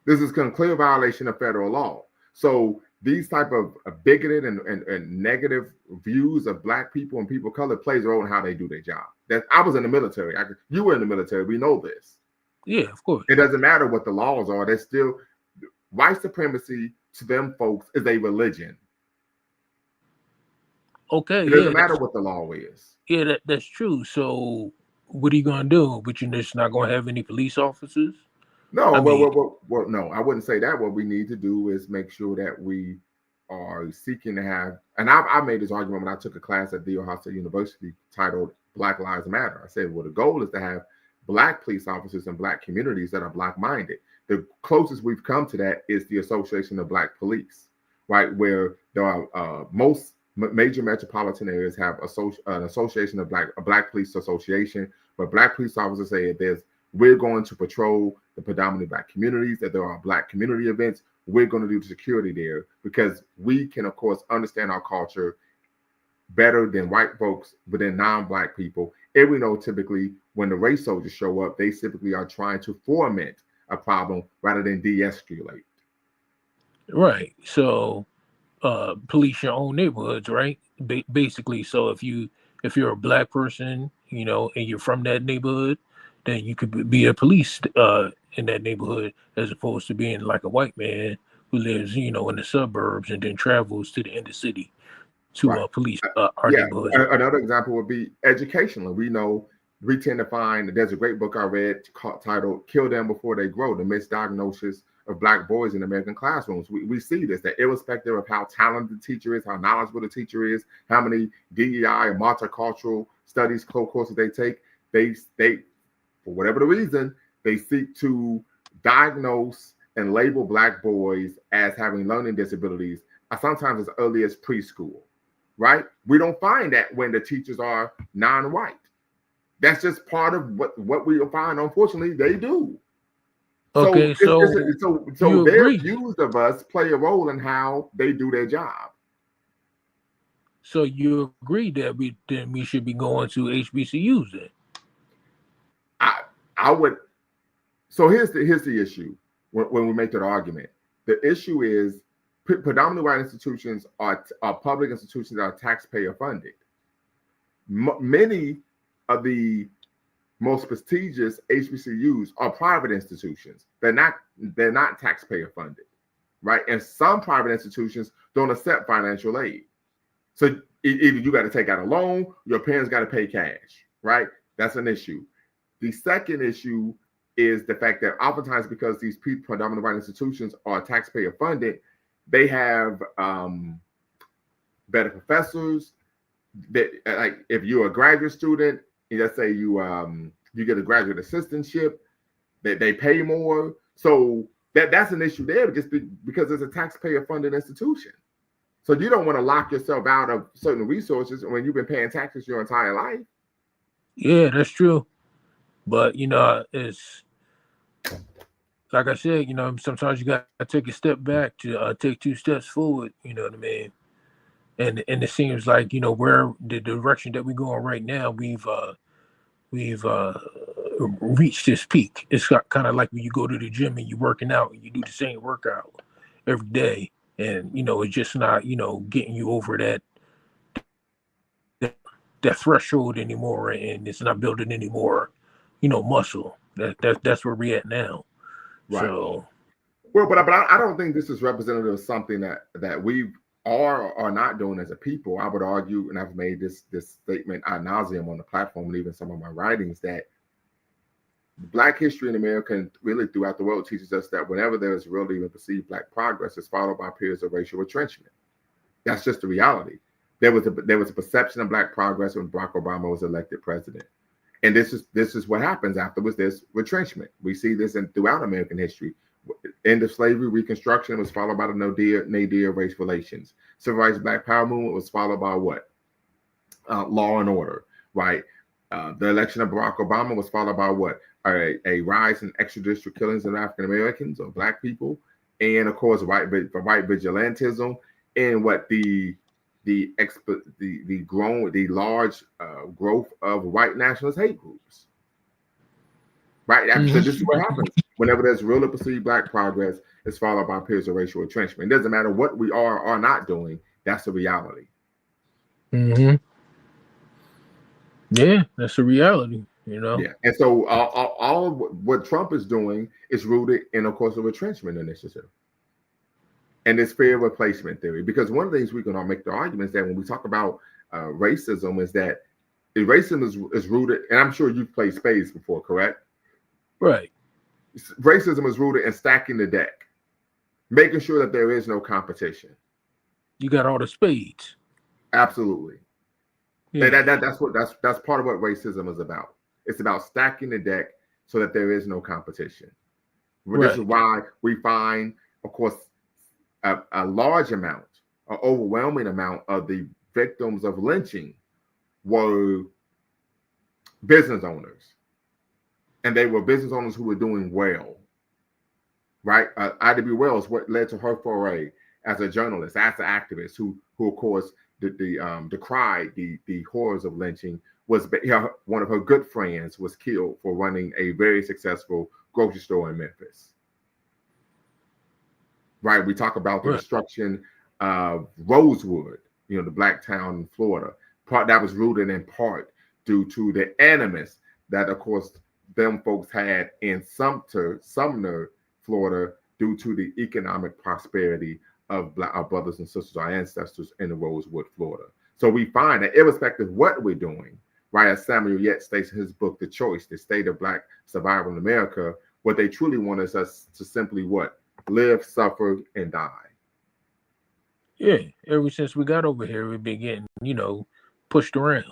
This is a clear violation of federal law. So these type of bigoted and negative views of black people and people of color plays a role in how they do their job. That I was in the military. You were in the military. We know this. Yeah, of course. It doesn't matter what the laws are. There's still white supremacy to them folks is a religion. Okay. It doesn't matter what the law is. Yeah, that's true. So what are you gonna do? But you're just not gonna have any police officers? No, well, no, I wouldn't say that. What we need to do is make sure that we are seeking to have, and I made this argument when I took a class at The Ohio State University titled Black Lives Matter. I said, well, the goal is to have black police officers in black communities that are black-minded. The closest we've come to that is the Association of Black Police, right? Where there are most major metropolitan areas have an association of black police association, but black police officers say we're going to patrol the predominantly black communities, that there are black community events. We're going to do the security there because we can, of course, understand our culture better than white folks, but then non-black people. And we know typically when the race soldiers show up, they typically are trying to foment a problem rather than de-escalate. Right. So police your own neighborhoods, right? Basically, so if you're a black person, and you're from that neighborhood, then you could be a police in that neighborhood, as opposed to being like a white man who lives, in the suburbs and then travels to the inner city to police our neighborhood. Another example would be educational. We tend to find that there's a great book I read titled "Kill Them Before They Grow: The Misdiagnosis of Black Boys in American Classrooms." We see this, that irrespective of how talented the teacher is, how knowledgeable the teacher is, how many DEI or multicultural studies courses they take, they for whatever the reason, they seek to diagnose and label black boys as having learning disabilities, sometimes as early as preschool, right? We don't find that when the teachers are non-white. That's just part of what we find. Unfortunately, they do. Okay, So you their agree? views of us play a role in how they do their job. So you agree that we should be going to HBCUs then? I would. So here's the issue when we make that argument. The issue is predominantly white institutions are public institutions that are taxpayer funded. Many of the most prestigious HBCUs are private institutions. They're not taxpayer funded, right? And some private institutions don't accept financial aid. So either you got to take out a loan, your parents got to pay cash, right? That's an issue. The second issue is the fact that oftentimes, because these predominant white institutions are taxpayer funded, they have better professors. That, like, if you're a graduate student, let's say you get a graduate assistantship, they pay more. So that's an issue there, just because it's a taxpayer funded institution. So you don't want to lock yourself out of certain resources when you've been paying taxes your entire life. Yeah, that's true. But it's like I said, sometimes you got to take a step back to take 2 steps forward. You know what I mean? And it seems like where the direction that we're going right now, we've reached this peak. It's kind of like when you go to the gym and you're working out and you do the same workout every day, and it's just not getting you over that threshold anymore, and it's not building any more muscle. That's where we're at now. Right. So, well, but I don't think this is representative of something that we are not doing as a people. I would argue, and I've made this statement ad nauseum on the platform and even some of my writings, that Black history in America and really throughout the world teaches us that whenever there is real even perceived Black progress, it's followed by periods of racial retrenchment. That's just the reality. There was a perception of Black progress when Barack Obama was elected president, and this is what happens afterwards. There's retrenchment. We see this throughout American history. End of slavery, Reconstruction was followed by the nadir of race relations. Civil rights, Black Power movement was followed by what? Law and order, right? The election of Barack Obama was followed by what? A rise in extrajudicial killings of African Americans or Black people, and of course, white vigilantism, and what the large growth of white nationalist hate groups. Right. So this is what happens whenever there's real or perceived Black progress. It's followed by periods of racial retrenchment. It doesn't matter what we are not doing. That's the reality. Mm-hmm. Yeah, that's a reality. Yeah. And so all what Trump is doing is rooted in, of course, a retrenchment initiative and this fair replacement theory. Because one of the things we can all make the argument is that when we talk about racism, is that racism is rooted, and I'm sure you've played spades before, correct? Right. Racism is rooted in stacking the deck, making sure that there is no competition. You got all the spades. Absolutely. Yeah. That's part of what racism is about. It's about stacking the deck so that there is no competition. Right. This is why we find, of course, a large amount, an overwhelming amount of the victims of lynching were business owners. And they were business owners who were doing well, right? Ida B. Wells, what led to her foray as a journalist, as an activist, who of course decried the horrors of lynching, was one of her good friends was killed for running a very successful grocery store in Memphis. Right? We talk about the destruction of Rosewood, the Black town in Florida. That was rooted in part due to the animus that, of course, them folks had in Sumner, Florida, due to the economic prosperity of our brothers and sisters, our ancestors in Rosewood, Florida. So we find that irrespective of what we're doing, right, as Samuel Yet states in his book, The Choice, The State of Black Survival in America, what they truly want is us to simply what? Live, suffer, and die. Yeah, ever since we got over here, we've been getting, pushed around.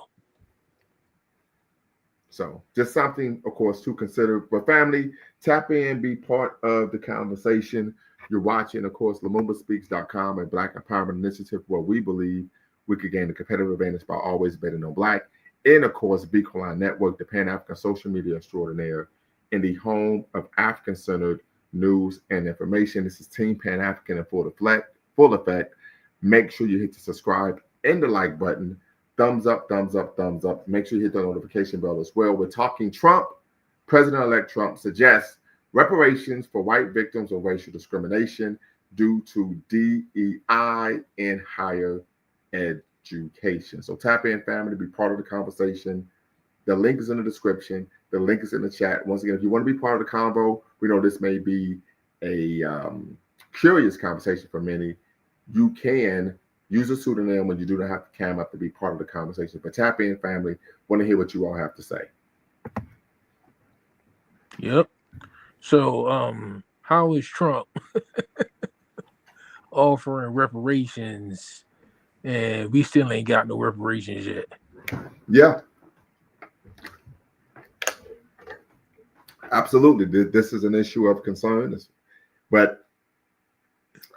So just something, of course, to consider. But family, tap in, be part of the conversation. You're watching, of course, LumumbaSpeaks.com, a Black empowerment initiative where we believe we could gain a competitive advantage by always betting on Black. And of course, Beacon Line Network, the Pan-African social media extraordinaire, and the home of African-centered news and information. This is Team Pan-African in full effect. Make sure you hit the subscribe and the like button. Thumbs up, thumbs up, thumbs up. Make sure you hit the notification bell as well. We're talking Trump. President-elect Trump suggests reparations for white victims of racial discrimination due to DEI in higher education. So tap in, family, be part of the conversation. The link is in the description. The link is in the chat. Once again, if you want to be part of the convo, we know this may be a curious conversation for many. You can use a pseudonym when you do not have to cam up to be part of the conversation. But tap in, family. Want to hear what you all have to say. Yep. So, how is Trump offering reparations, and we still ain't got no reparations yet? Yeah. Absolutely. This is an issue of concern. But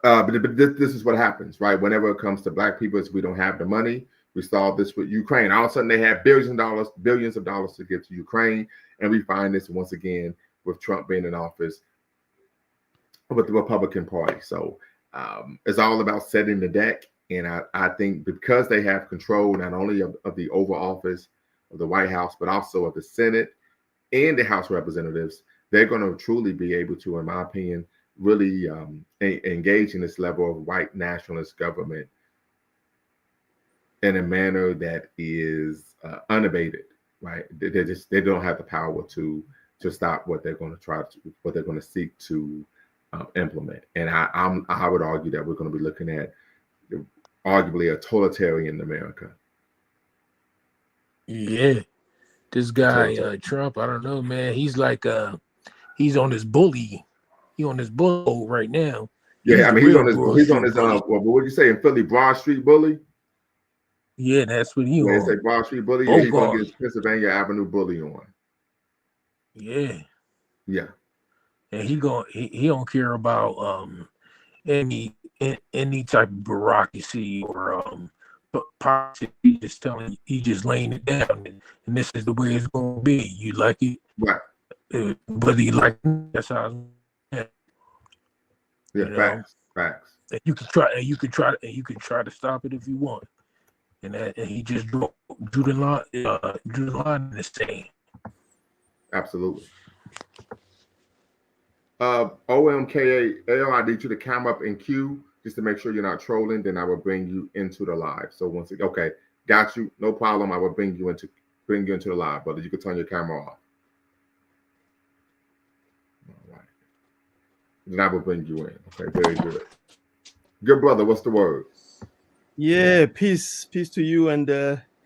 this is what happens, right? Whenever it comes to Black people, we don't have the money. We saw this with Ukraine. All of a sudden, they have billions of dollars to give to Ukraine. And we find this once again with Trump being in office with the Republican Party. So it's all about setting the deck. And I think because they have control not only of the Oval Office of the White House, but also of the Senate and the House of Representatives, they're going to truly be able to, in my opinion, really engage in this level of white nationalist government in a manner that is unabated, right? They don't have the power to stop what they're going to seek to implement. And I would argue that we're going to be looking at arguably a totalitarian America. Yeah, this guy Trump, I don't know, man. He's like he's on his bully. He on his bull right now. Yeah, I mean he's on his what would you say in Philly, Broad Street bully? Yeah, that's what he on. They say Broad Street bully. Yeah, he's gonna get his Pennsylvania Avenue bully on. Yeah. Yeah. And he don't care about any type of bureaucracy or politics. He's just laying it down, and this is the way it's gonna be. You like it, right? Whether you like it, that's how. Yeah, facts. And you can try to stop it if you want. And he just drew the line in the sand. Absolutely. OMKA, I need you to come up in queue just to make sure you're not trolling. Then I will bring you into the live. So once again, okay, got you, no problem. I will bring you into the live, brother. You can turn your camera off. All right. Then I will bring you in. Okay, very good. Good brother, what's the word? Yeah, peace to you, and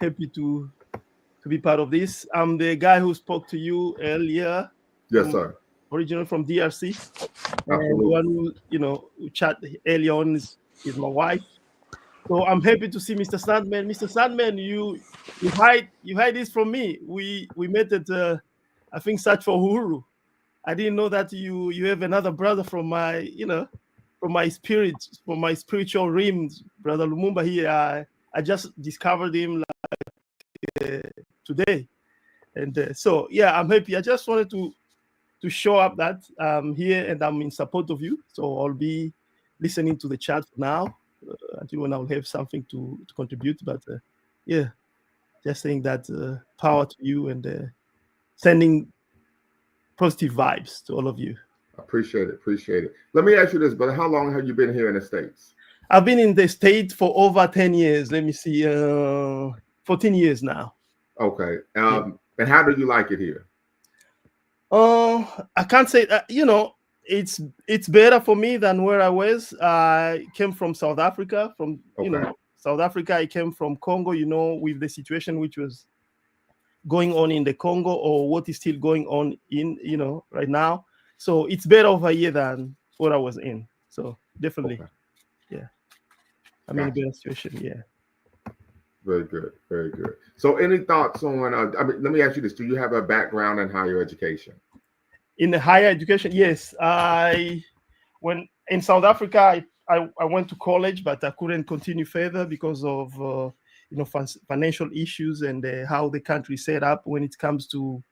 happy to be part of this. I'm the guy who spoke to you earlier. Yes, sir. Originally from DRC. Absolutely. And the one who chat earlier on is my wife. So I'm happy to see Mr. Sandman. Mr. Sandman, you hide this from me. We met at I think Search for Uhuru. I didn't know that you have another brother from my spiritual realms, Brother Lumumba here. I just discovered him today, and so yeah, I'm happy. I just wanted to show up that I'm here and I'm in support of you. So I'll be listening to the chat now until when I'll have something to contribute. But yeah, just saying that power to you and sending positive vibes to all of you. Appreciate it. Let me ask you this, brother. How long have you been here in the States? I've been in the States for over 10 years. Let me see, 14 years now. Okay. And how do you like it here? I can't say it's better for me than where I was. I came from South Africa. South Africa. I came from Congo. With the situation which was going on in the Congo, or what is still going on in right now. So it's better over here than what I was in. So definitely, yeah. I'm in a better situation. Yeah. Very good. So any thoughts on, let me ask you this. Do you have a background in higher education? In the higher education, yes. When in South Africa, I went to college, but I couldn't continue further because of financial issues and how the country set up when it comes to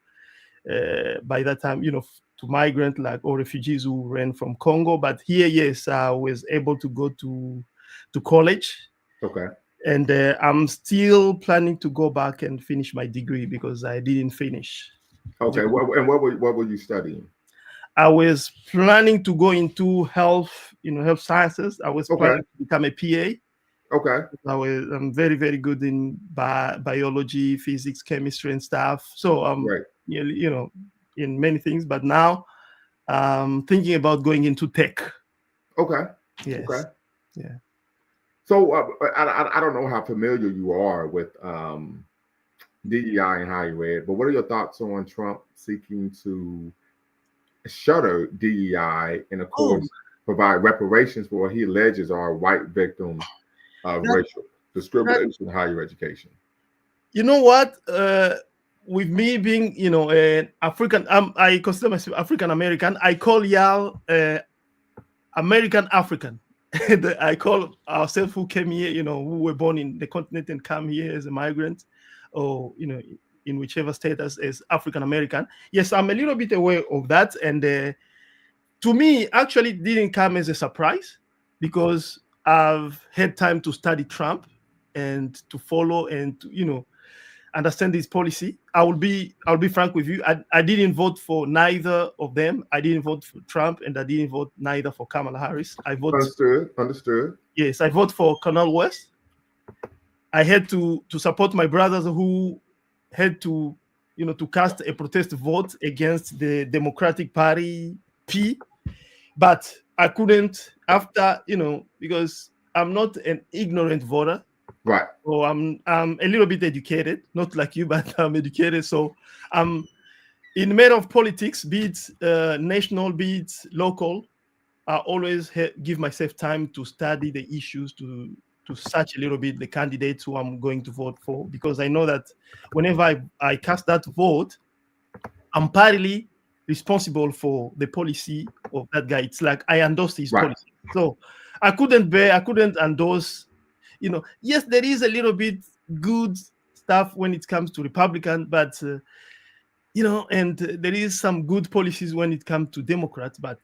by that time to migrant or refugees who ran from Congo. But here, yes, I was able to go to college. Okay. And I'm still planning to go back and finish my degree because I didn't finish. Okay. And what were you studying? I was planning to go into health sciences. I was planning to become a PA. Okay. I'm very, very good in biology, physics, chemistry, and stuff. So right. In many things. But now I'm thinking about going into tech. Okay. Yes. Okay. Yeah. So I don't know how familiar you are with DEI and higher ed, but what are your thoughts on Trump seeking to shutter DEI and, of course, provide reparations for what he alleges are white victims of racial discrimination in higher education? You know what? With me being, an African, I consider myself African American. I call y'all American African. I call ourselves who came here, who were born in the continent and come here as a migrant, or in whichever status as African American. Yes, I'm a little bit aware of that, and to me, actually, it didn't come as a surprise because I've had time to study Trump and to follow and to, understand his policy. I'll be frank with you. I didn't vote for neither of them. I didn't vote for Trump, and I didn't vote neither for Kamala Harris. I voted. Understood. Yes, I voted for Cornel West. I had to support my brothers who had to cast a protest vote against the Democratic Party P, but I couldn't after because I'm not an ignorant voter. Right. So I'm a little bit educated, not like you, but I'm educated. So I'm in matter of politics, be it national, be it local. I always give myself time to study the issues, to search a little bit the candidates who I'm going to vote for, because I know that whenever I cast that vote, I'm partly responsible for the policy of that guy. It's like I endorsed his policy. So I couldn't endorse. Yes, there is a little bit good stuff when it comes to Republican, but and there is some good policies when it comes to Democrats, but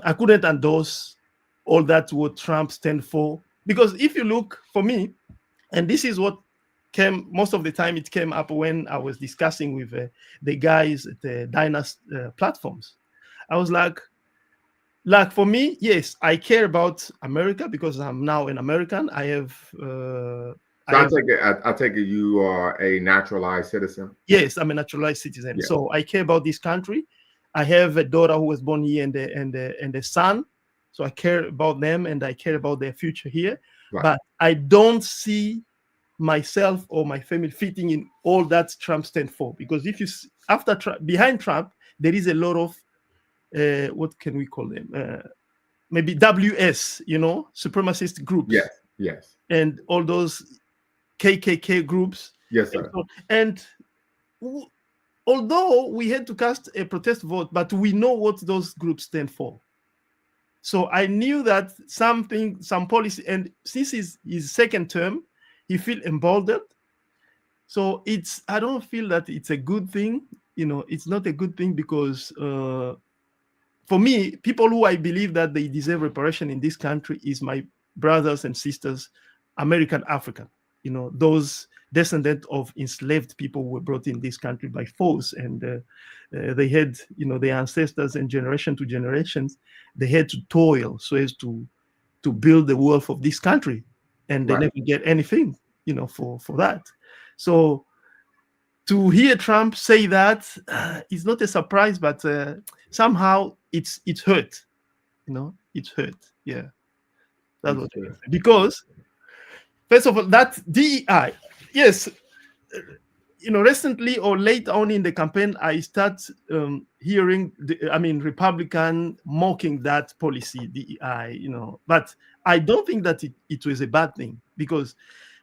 I couldn't endorse all that what Trump stands for. Because if you look for me, and this is what came most of the time, it came up when I was discussing with the guys at the Dynas platforms. I was like for me, yes, I care about America because I'm now an American. I have. I take it you are a naturalized citizen. Yes, I'm a naturalized citizen. Yeah. So I care about this country. I have a daughter who was born here and a son. So I care about them and I care about their future here. Right. But I don't see myself or my family fitting in all that Trump stands for. Because if you behind Trump, there is a lot of what can we call them? Maybe WS, supremacist groups. Yes. And all those KKK groups. Yes, sir. And although we had to cast a protest vote, but we know what those groups stand for. So I knew that some policy, and since his second term, he feel emboldened. So I don't feel that it's a good thing. It's not a good thing because for me, people who I believe that they deserve reparation in this country is my brothers and sisters, American African. Those descendants of enslaved people who were brought in this country by force, and they had, their ancestors and generation to generations, they had to toil so as to build the wealth of this country, and they never get anything, for that. So to hear Trump say that is not a surprise, but somehow it hurt, it hurt. Yeah, that's what it is. Because first of all, that DEI, yes, recently or late on in the campaign, I start hearing Republican mocking that policy, DEI, but I don't think that it was a bad thing, because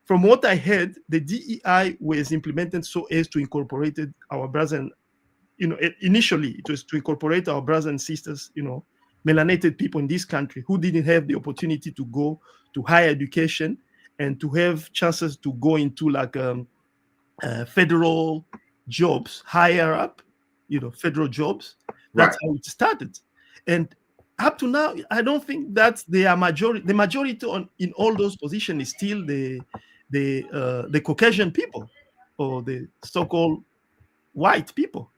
from what I heard, the DEI was implemented so as to incorporate our brothers and, initially it was to incorporate our brothers and sisters, melanated people in this country who didn't have the opportunity to go to higher education and to have chances to go into like federal jobs higher up, federal jobs. That's how it started. And up to now, I don't think that the majority in all those positions is still the Caucasian people or the so-called white people.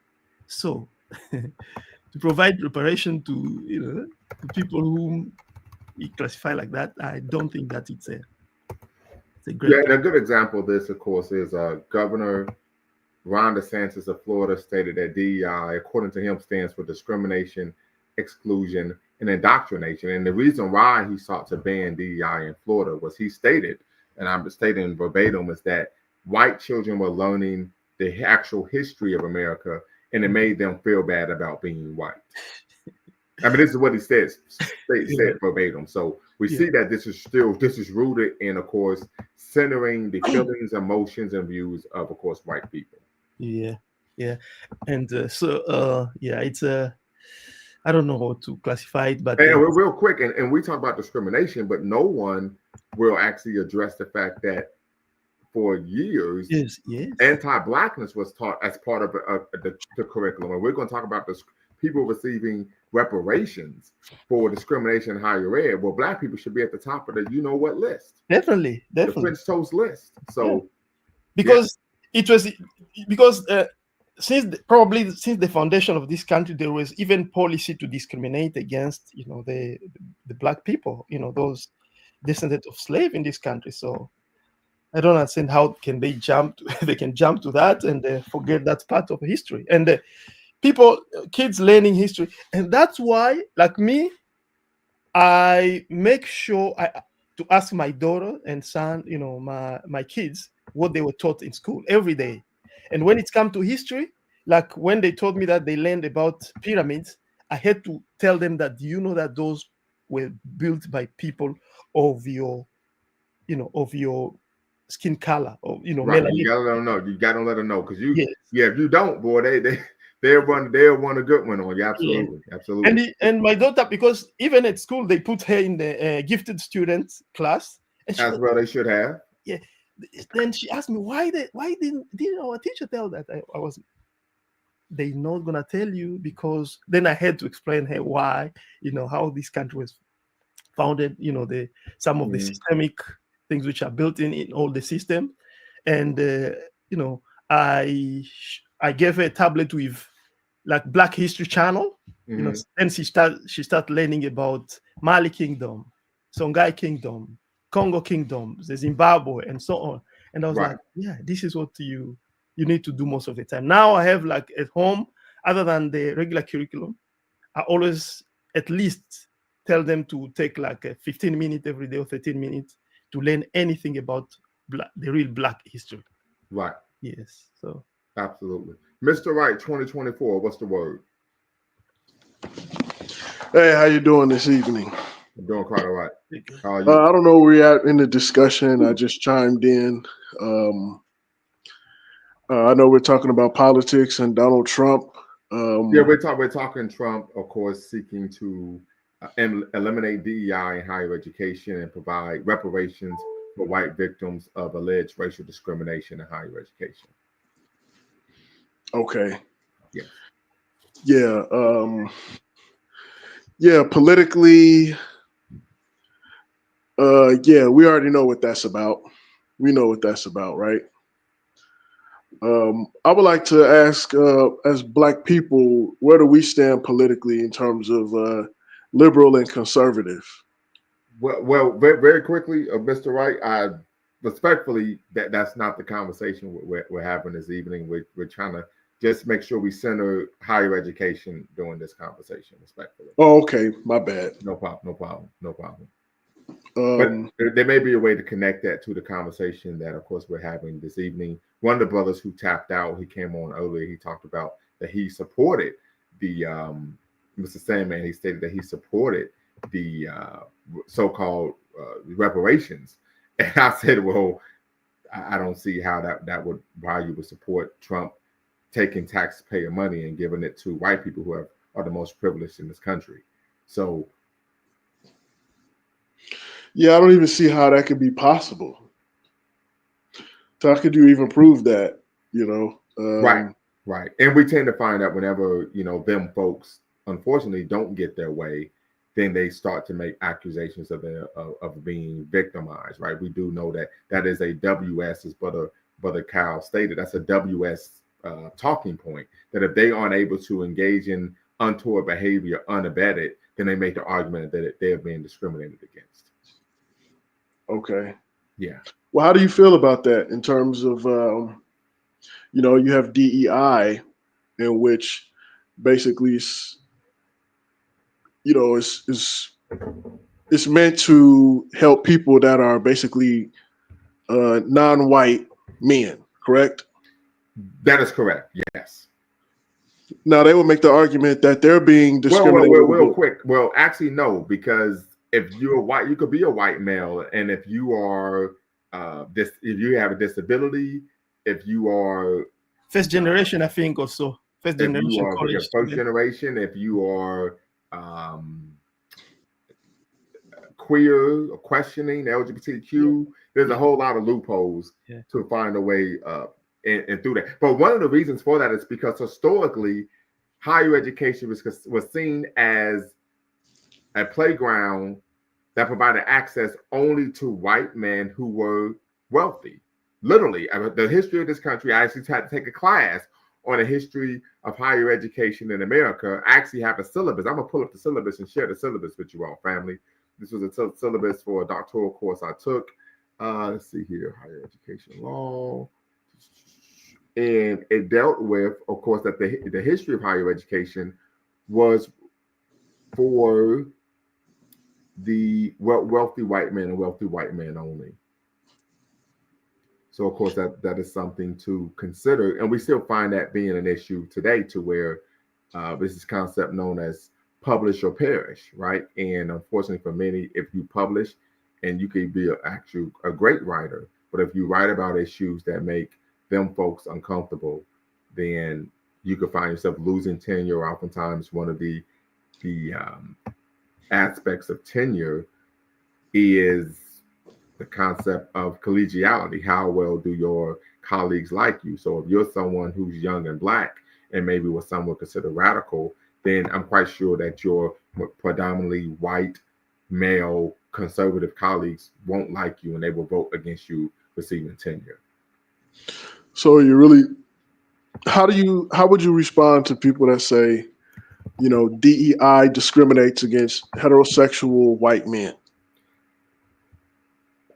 So to provide reparation to people whom we classify like that, I don't think that it's a great. Yeah, and a good example of this, of course, is Governor Ron DeSantis of Florida stated that DEI, according to him, stands for discrimination, exclusion, and indoctrination. And the reason why he sought to ban DEI in Florida was he stated, and I'm stating verbatim, is that white children were learning the actual history of America, and it made them feel bad about being white. I mean, this is what he said verbatim. So we see that this is rooted in, of course, centering the feelings, emotions, and views of course, white people. Yeah. And it's I don't know how to classify it, but real quick, and we talk about discrimination, but no one will actually address the fact that for years, yes. anti-blackness was taught as part of the curriculum. And we're going to talk about this, people receiving reparations for discrimination in higher ed. Well, black people should be at the top of the list. Definitely. The French toast list. So because since the foundation of this country, there was even policy to discriminate against the black people, those descendants of slave in this country. So I don't understand how can they jump to that and forget that part of history. And kids learning history, and that's why, like me, I make sure to ask my daughter and son, my kids, what they were taught in school every day. And when it comes to history, like when they told me that they learned about pyramids, I had to tell them that, that those were built by people of your skin color, or right. melanin. You gotta let them know. You gotta let them know, because if you don't, boy, they'll run a good one on you. Absolutely. And my daughter, because even at school they put her in the gifted students class, and as well they should have. Yeah. Then she asked me why didn't our teacher tell that? I was. They're not gonna tell you, because then I had to explain her why, how this country was founded, some of the systemic things which are built in all the system. And I gave her a tablet with like Black History Channel, and she start learning about Mali Kingdom, Songhai Kingdom, Congo Kingdom, the Zimbabwe, and so on. And I was like, yeah, this is what you need to do most of the time. Now I have, like, at home, other than the regular curriculum, I always at least tell them to take like a 15 minutes every day or 13 minutes to learn anything about the real Black history. Right. Yes. So absolutely. Mr. Wright, 2024, what's the word? Hey, how you doing this evening? I'm doing quite all right. How are I you? don't know where we're at in the discussion. I just chimed in. I know we're talking about politics and Donald Trump. We're talking Trump, of course, seeking to eliminate DEI in higher education and provide reparations for white victims of alleged racial discrimination in higher education. Okay. Yeah. Yeah. Politically, we already know what that's about. We know what that's about, right? I would like to ask, as Black people, where do we stand politically in terms of liberal and conservative? Well, very, very quickly, Mr. Wright, I respectfully, that's not the conversation we're having this evening. We're trying to just make sure we center higher education during this conversation, respectfully. Oh, okay. My bad. No problem. But there may be a way to connect that to the conversation that, of course, we're having this evening. One of the brothers who tapped out, he came on earlier, he talked about that he supported the, Mr. Sandman, he stated that he supported the so-called reparations. And I said, well, I don't see how why you would support Trump taking taxpayer money and giving it to white people who are the most privileged in this country. So, yeah, I don't even see how that could be possible. So how could you even prove that? You know, right. And we tend to find that whenever, you know, them folks unfortunately don't get their way, then they start to make accusations of being victimized, right? We do know that that is a WS, as Brother Kyle stated, that's a WS talking point, that if they aren't able to engage in untoward behavior unabetted, then they make the argument that they're being discriminated against. Okay. Yeah. Well, how do you feel about that in terms of, you know, you have DEI, in which basically, you know, it's meant to help people that are basically non-white men, correct? That is correct. Yes. Now they would make the argument that they're being discriminated. Real quick. Well, actually, no, because if you're white, you could be a white male, and if you are if you have a disability, if you are first generation, I think, also first generation college first generation, if you are queer or questioning LGBTQ, there's a whole lot of loopholes to find a way and through that. But one of the reasons for that is because historically, higher education was seen as a playground that provided access only to white men who were wealthy. Literally, the history of this country, I actually had to take a class on the history of higher education in America. I actually have a syllabus. I'm going to pull up the syllabus and share the syllabus with you all, family. This was a syllabus for a doctoral course I took. Let's see here, higher education law. And it dealt with, of course, that the history of higher education was for the wealthy white men and wealthy white men only. So, of course, that is something to consider. And we still find that being an issue today, to where this is concept known as publish or perish, right? And unfortunately for many, if you publish, and you could be a great writer, but if you write about issues that make them folks uncomfortable, then you could find yourself losing tenure. Oftentimes, one of the aspects of tenure is the concept of collegiality. How well do your colleagues like you? So if you're someone who's young and black and maybe what some would consider radical, then I'm quite sure that your predominantly white male conservative colleagues won't like you and they will vote against you receiving tenure. So you really, how would you respond to people that say, you know, DEI discriminates against heterosexual white men?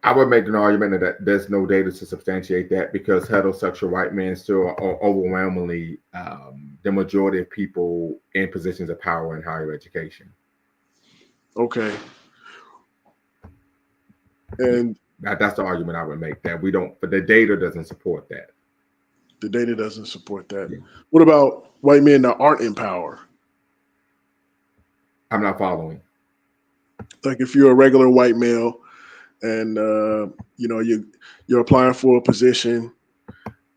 I would make an argument that there's no data to substantiate that, because heterosexual white men still are overwhelmingly the majority of people in positions of power in higher education. Okay. And that's the argument I would make, that we don't, but the data doesn't support that. The data doesn't support that. Yeah. What about white men that aren't in power? I'm not following. Like if you're a regular white male and you know, you're applying for a position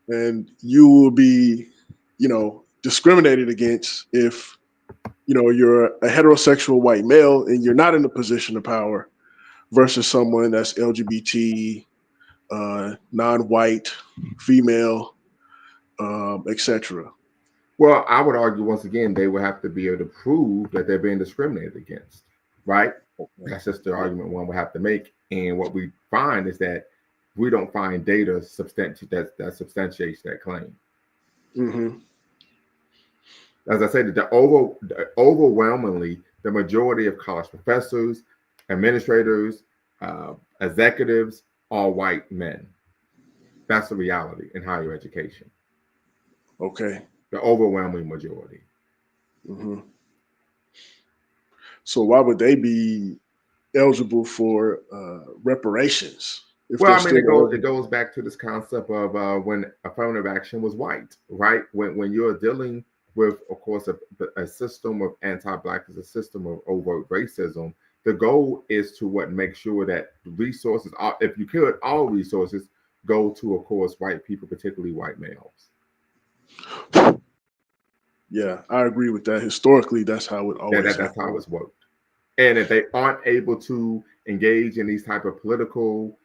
and you will be, you know, discriminated against if, you know, you're a heterosexual white male and you're not in a position of power versus someone that's LGBT, non-white, female, etc. Well, I would argue once again, they would have to be able to prove that they're being discriminated against, right? That's just the argument one would have to make. And what we find is that we don't find data that substantiates that claim. Mm-hmm. As I said, overwhelmingly, the majority of college professors, administrators, executives are white men. That's the reality in higher education. Okay. The overwhelming majority. Mm-hmm. So why would they be eligible for reparations? Well, I mean, it goes back to this concept of when affirmative action was white, right? When you're dealing with, of course, a system of anti-blackness, a system of overt racism, the goal is to make sure that resources, if you could, all resources go to, of course, white people, particularly white males. Yeah, I agree with that. Historically, that's how it always that's how it's worked. And if they aren't able to engage in these type of political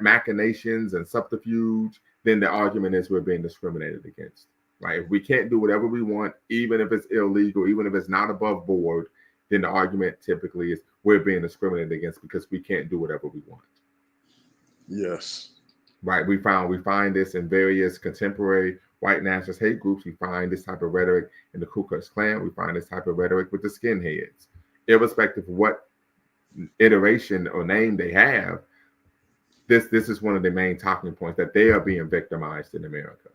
machinations and subterfuge, then the argument is we're being discriminated against, right? If we can't do whatever we want, even if it's illegal, even if it's not above board, then the argument typically is we're being discriminated against because we can't do whatever we want. Yes. Right. We find this in various contemporary white nationalist hate groups. We find this type of rhetoric in the Ku Klux Klan. We find this type of rhetoric with the skinheads. Irrespective of what iteration or name they have, this is one of the main talking points, that they are being victimized in America.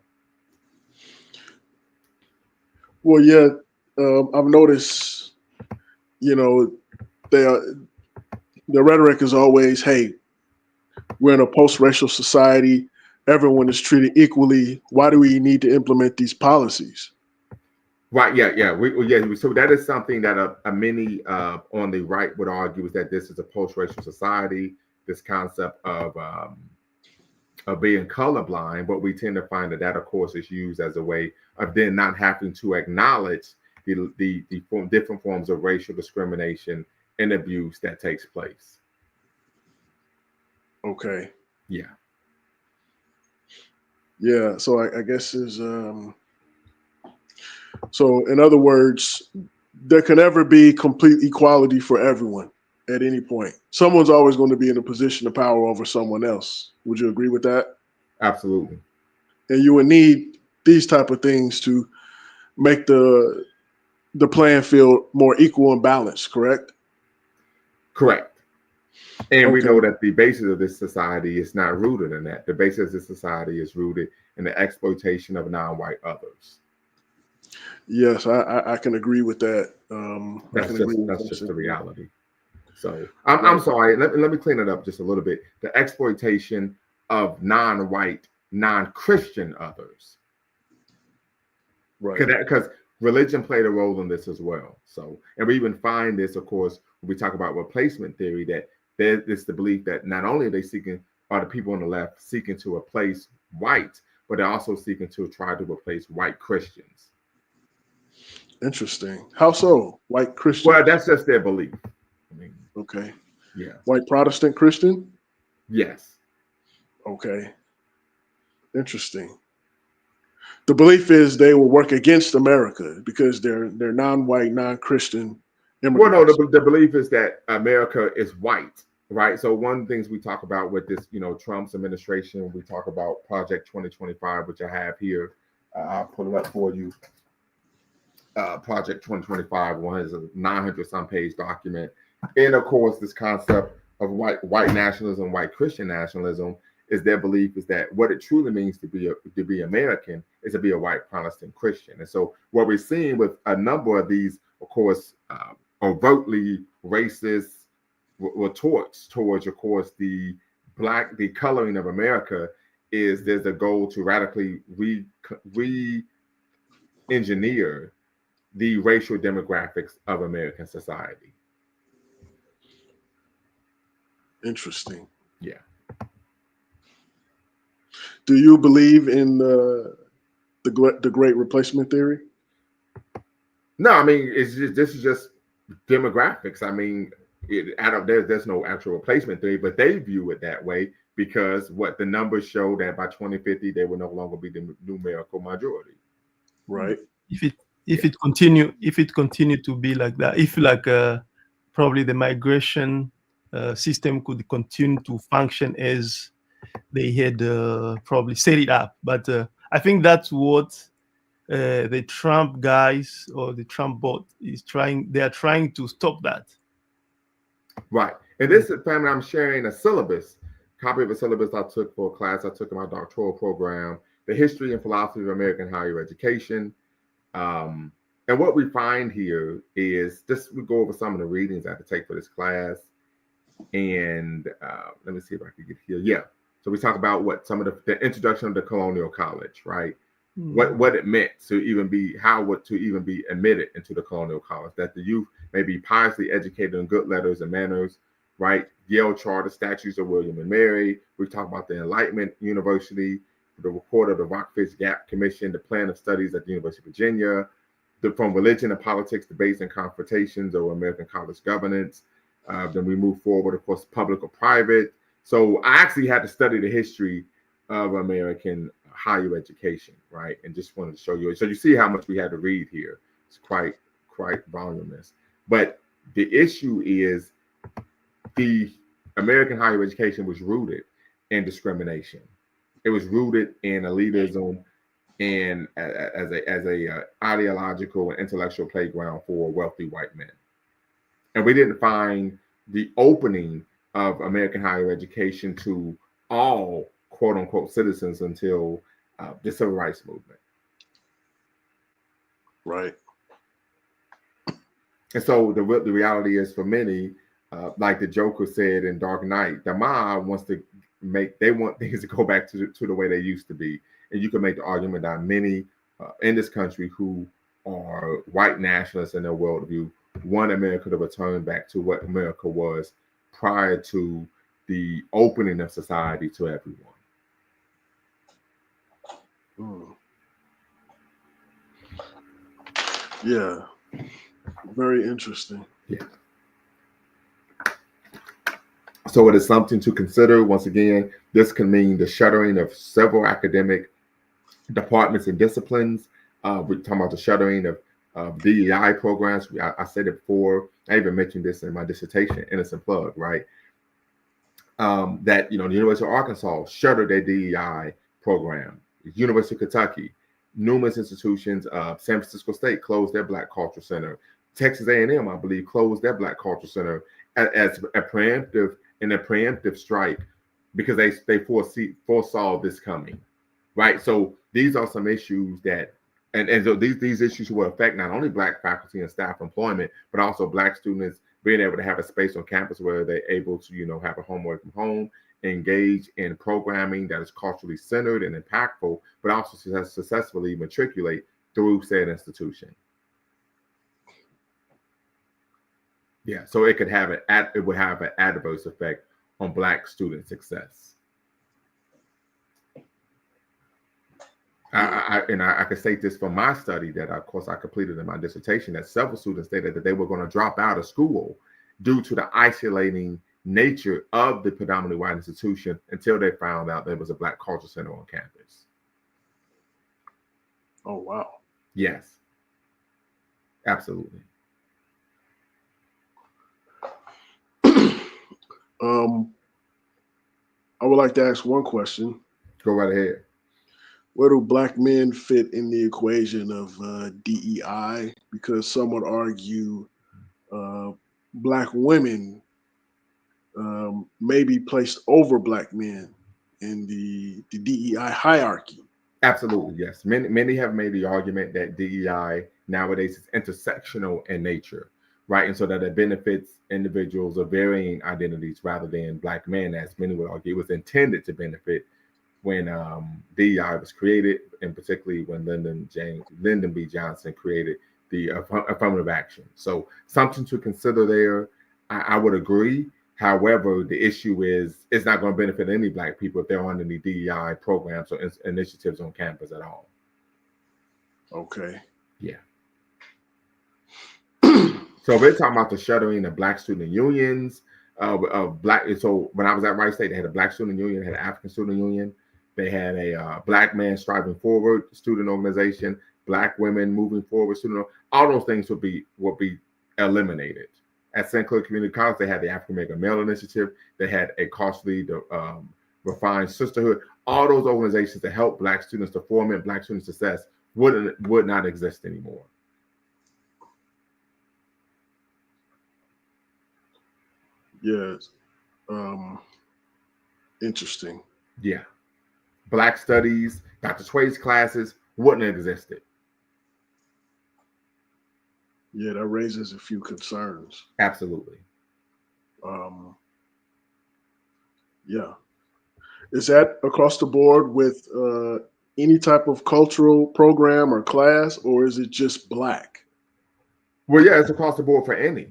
Well, yeah, I've noticed, the rhetoric is always, hey, we're in a post-racial society. Everyone is treated equally. Why do we need to implement these policies? Right. Yeah. So that is something that many on the right would argue, is that this is a post-racial society. This concept of being colorblind, but we tend to find that of course is used as a way of then not having to acknowledge the different forms of racial discrimination and abuse that takes place. Okay. Yeah. Yeah. So I guess is so in other words, there can never be complete equality for everyone at any point. Someone's always going to be in a position of power over someone else. Would you agree with that? Absolutely. And you would need these type of things to make the playing field more equal and balanced, correct? Correct. And we Okay. know that the basis of this society is not rooted in that. The basis of this society is rooted in the exploitation of non-white others. Yes, I can agree with that. That's just the reality. So I'm sorry. Let me clean it up just a little bit. The exploitation of non-white, non-Christian others. Right. Because religion played a role in this as well. So, and we even find this, of course, when we talk about replacement theory, that there's the belief that not only are the people on the left seeking to replace white, but they're also seeking to try to replace white Christians. Interesting. How so? White Christian? Well, that's just their belief. I mean, okay. Yeah. White Protestant Christian? Yes. Okay. Interesting. The belief is they will work against America because they're non-white, non-Christian immigrants. Well, no, the belief is that America is white, right? So one of the things we talk about with this, Trump's administration, we talk about Project 2025, which I have here. I'll pull it up for you. Project 2025 one is a 900-some page document. And of course, this concept of white nationalism, white Christian nationalism, is their belief is that what it truly means to be American is to be a white Protestant Christian. And so what we're seeing with a number of these, of course, overtly racist retorts towards, of course, the coloring of America, is there's a goal to radically re-engineer the racial demographics of American society. Interesting. Yeah. Do you believe in the great replacement theory? No, I mean, this is just demographics. I mean, there's no actual replacement theory, but they view it that way because the numbers show that by 2050 they will no longer be the numerical majority. Right. If it continue to be like that, if probably the migration system could continue to function as they had probably set it up, but I think that's what the Trump guys or the Trump bot is trying. They are trying to stop that. Right. And this is, family, I'm sharing a copy of a syllabus I took for a class I took in my doctoral program, The History and Philosophy of American Higher Education. And what we find here is we go over some of the readings I had to take for this class. And let me see if I can get here. Yeah. So we talk about some of the introduction of the colonial college, right? What it meant to even be admitted into the colonial college, that the youth may be piously educated in good letters and manners, right? Yale Charter, Statutes of William and Mary. We talk about the Enlightenment University, the report of the Rockfish Gap Commission, the plan of studies at the University of Virginia, from religion and politics, debates and confrontations over American college governance. Then we move forward, of course, public or private. So I actually had to study the history of American higher education, right? And just wanted to show you. So you see how much we had to read here. It's quite voluminous. But the issue is the American higher education was rooted in discrimination. It was rooted in elitism and as a ideological and intellectual playground for wealthy white men. And we didn't find the opening of American higher education to all quote unquote citizens until the civil rights movement. Right. And so the reality is for many, like the Joker said in Dark Knight, the mob wants to they want things to go back to the way they used to be. And you can make the argument that many in this country who are white nationalists in their worldview want America to return back to what America was prior to the opening of society to everyone. Yeah, very interesting. Yeah. So it is something to consider. Once again, this can mean the shuttering of several academic departments and disciplines. We're talking about the shuttering of DEI programs. I said it before. I even mentioned this in my dissertation, Innocent Plug, right? That, the University of Arkansas shuttered their DEI program. University of Kentucky, numerous institutions. San Francisco State closed their Black Culture Center. Texas A&M, I believe, closed their Black Culture Center as a preemptive strike because they foresaw this coming, right? So these are some issues that, and so these issues will affect not only Black faculty and staff employment, but also Black students being able to have a space on campus where they're able to, have a home away from home, engage in programming that is culturally centered and impactful, but also successfully matriculate through said institution. Yeah, so it would have an adverse effect on Black student success. I can state this from my study that, of course, I completed in my dissertation, that several students stated that they were going to drop out of school due to the isolating nature of the predominantly white institution until they found out there was a Black Culture Center on campus. Oh, wow. Yes, absolutely. I would like to ask one question. Go right ahead. Where do Black men fit in the equation of DEI? Because some would argue Black women may be placed over Black men in the DEI hierarchy. Absolutely, yes. Many have made the argument that DEI nowadays is intersectional in nature, right? And so that it benefits individuals of varying identities rather than Black men, as many would argue. It was intended to benefit when DEI was created, and particularly when Lyndon B. Johnson created the affirmative action. So something to consider there. I would agree. However, the issue is it's not going to benefit any Black people if they're on any DEI programs or initiatives on campus at all. Okay. Yeah. So we're talking about the shuttering of Black student unions, of Black. So when I was at Wright State, they had a Black student union, they had an African student union, they had a Black man striving forward student organization, Black women moving forward student. All those things would be eliminated. At St. Clair Community College, they had the African American Male Initiative. They had a costly, refined sisterhood. All those organizations that help Black students to foment Black student success would not exist anymore. Yes. Interesting. Yeah. Black studies, Dr. Sway's classes wouldn't have existed. Yeah, that raises a few concerns. Absolutely. Yeah. Is that across the board with any type of cultural program or class, or is it just Black? Well, yeah, it's across the board for any.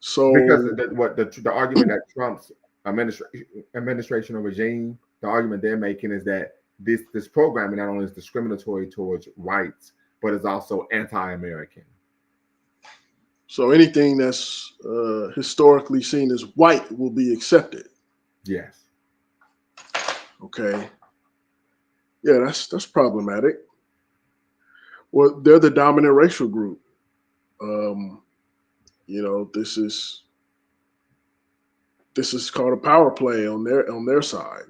So because the argument that Trump's administration or regime, the argument they're making is that this programming not only is discriminatory towards whites, but it's also anti-American. So anything that's historically seen as white will be accepted. Yes. Okay. Yeah, that's problematic. Well, they're the dominant racial group. This is called a power play on their side.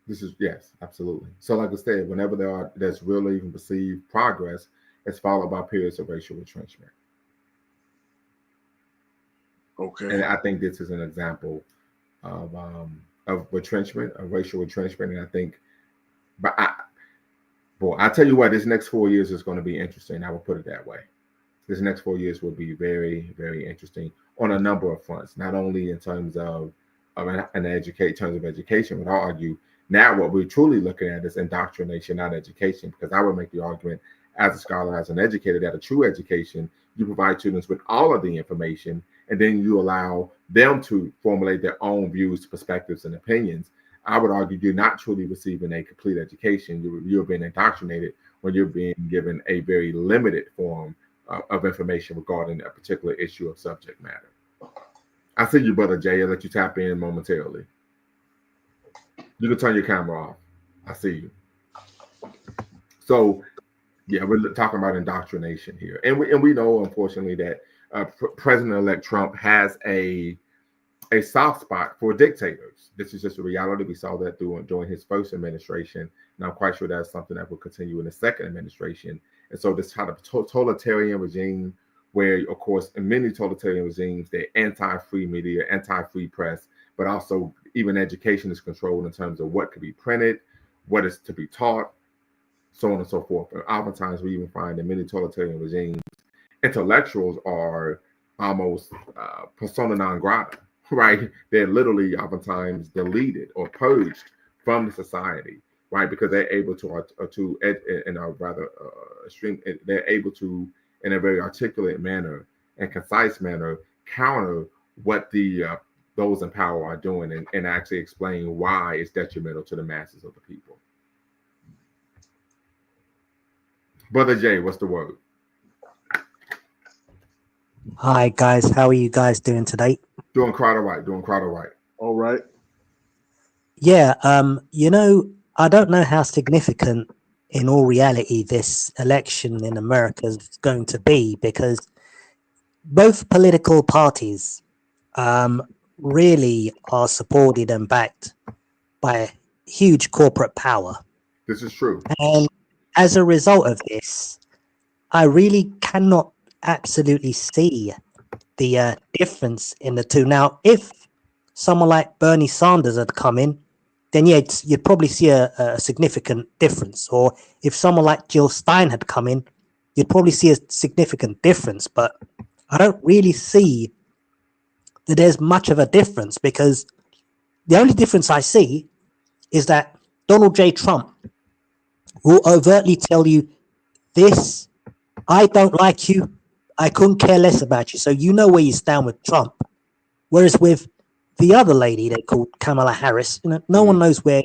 This is, yes, absolutely. So like I said, whenever there's real or even perceived progress, it's followed by periods of racial retrenchment. Okay. And I think this is an example of retrenchment, of racial retrenchment. And I think, I tell you what, this next 4 years is going to be interesting. I will put it that way. This next 4 years will be very, very interesting on a number of fronts, not only in terms of education, but I'll argue now what we're truly looking at is indoctrination, not education, because I would make the argument as a scholar, as an educator, that a true education, you provide students with all of the information, and then you allow them to formulate their own views, perspectives, and opinions. I would argue you're not truly receiving a complete education. You're being indoctrinated when you're being given a very limited form of information regarding a particular issue of subject matter. I see you, Brother Jay. I'll let you tap in momentarily. You can turn your camera off. I see you. So, yeah, we're talking about indoctrination here. And we know, unfortunately, that President-elect Trump has a soft spot for dictators. This is just a reality. We saw that during his first administration, and I'm quite sure that's something that will continue in the second administration. And so this kind of totalitarian regime, where, of course, in many totalitarian regimes, they're anti-free media, anti-free press, but also even education is controlled in terms of what could be printed, what is to be taught, so on and so forth. And oftentimes we even find in many totalitarian regimes, intellectuals are almost persona non grata, right? They're literally oftentimes deleted or purged from the society, right? Because they're able they're able to, in a very articulate manner and concise manner, counter what those in power are doing, and actually explain why it's detrimental to the masses of the people. Brother Jay, what's the word? Hi guys, how are you guys doing today? Doing quite all right. All right. Yeah, I don't know how significant in all reality this election in America is going to be, because both political parties really are supported and backed by huge corporate power. This is true. And as a result of this, I really cannot absolutely see the difference in the two. Now, if someone like Bernie Sanders had come in, then yeah, you'd probably see a significant difference. Or if someone like Jill Stein had come in, you'd probably see a significant difference. But I don't really see that there's much of a difference, because the only difference I see is that Donald J. Trump will overtly tell you, this, I don't like you, I couldn't care less about you. So you know where you stand with Trump. Whereas with the other lady they called Kamala Harris, no one knows where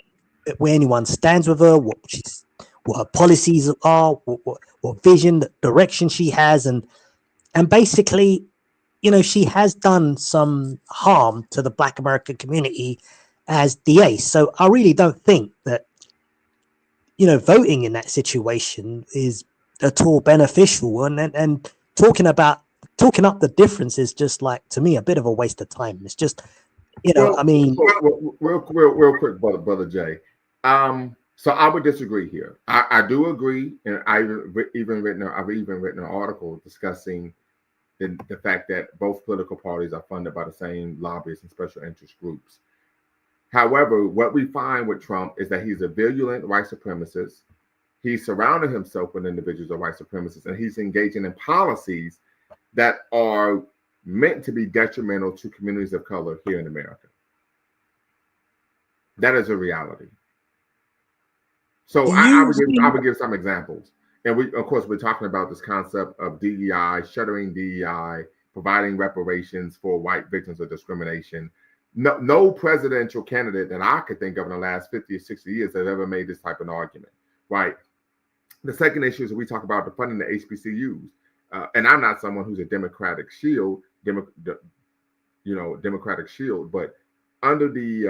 anyone stands with her, what her policies are, what vision, direction she has, and basically, she has done some harm to the Black American community as DA. So I really don't think that voting in that situation is at all beneficial, and talking up the difference is just, like, to me, a bit of a waste of time. It's just, I mean, real quick, brother Jay. So I would disagree here. I do agree, and I've even written an article discussing the fact that both political parties are funded by the same lobbyists and special interest groups. However, what we find with Trump is that he's a virulent white supremacist. He's surrounded himself with individuals of white supremacists, and he's engaging in policies that are meant to be detrimental to communities of color here in America. That is a reality. So I would give some examples. And we're talking about this concept of DEI, shuttering DEI, providing reparations for white victims of discrimination. No presidential candidate that I could think of in the last 50 or 60 years has ever made this type of argument, right? The second issue is we talk about the funding the HBCUs. And I'm not someone who's a Democratic shield, Democratic shield, but under the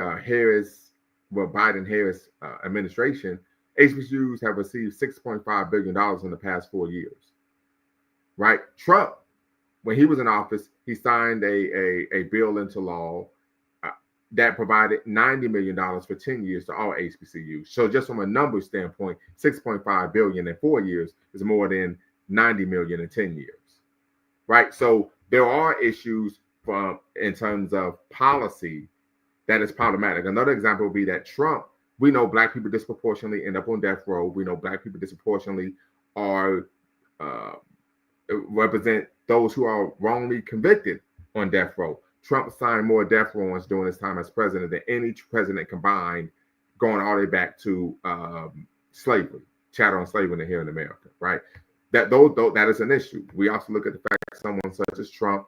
Biden-Harris administration, HBCUs have received $6.5 billion in the past 4 years. Right? Trump, when he was in office, he signed a bill into law that provided $90 million for 10 years to all HBCUs. So just from a number standpoint, $6.5 billion in 4 years is more than $90 million in 10 years. Right? So there are issues in terms of policy that is problematic. Another example would be that Trump, we know Black people disproportionately end up on death row. We know Black people disproportionately are represent those who are wrongly convicted on death row. Trump signed more death warrants during his time as president than any president combined, going all the way back to slavery, chattel and slavery here in America, right? That is an issue. We also look at the fact that someone such as Trump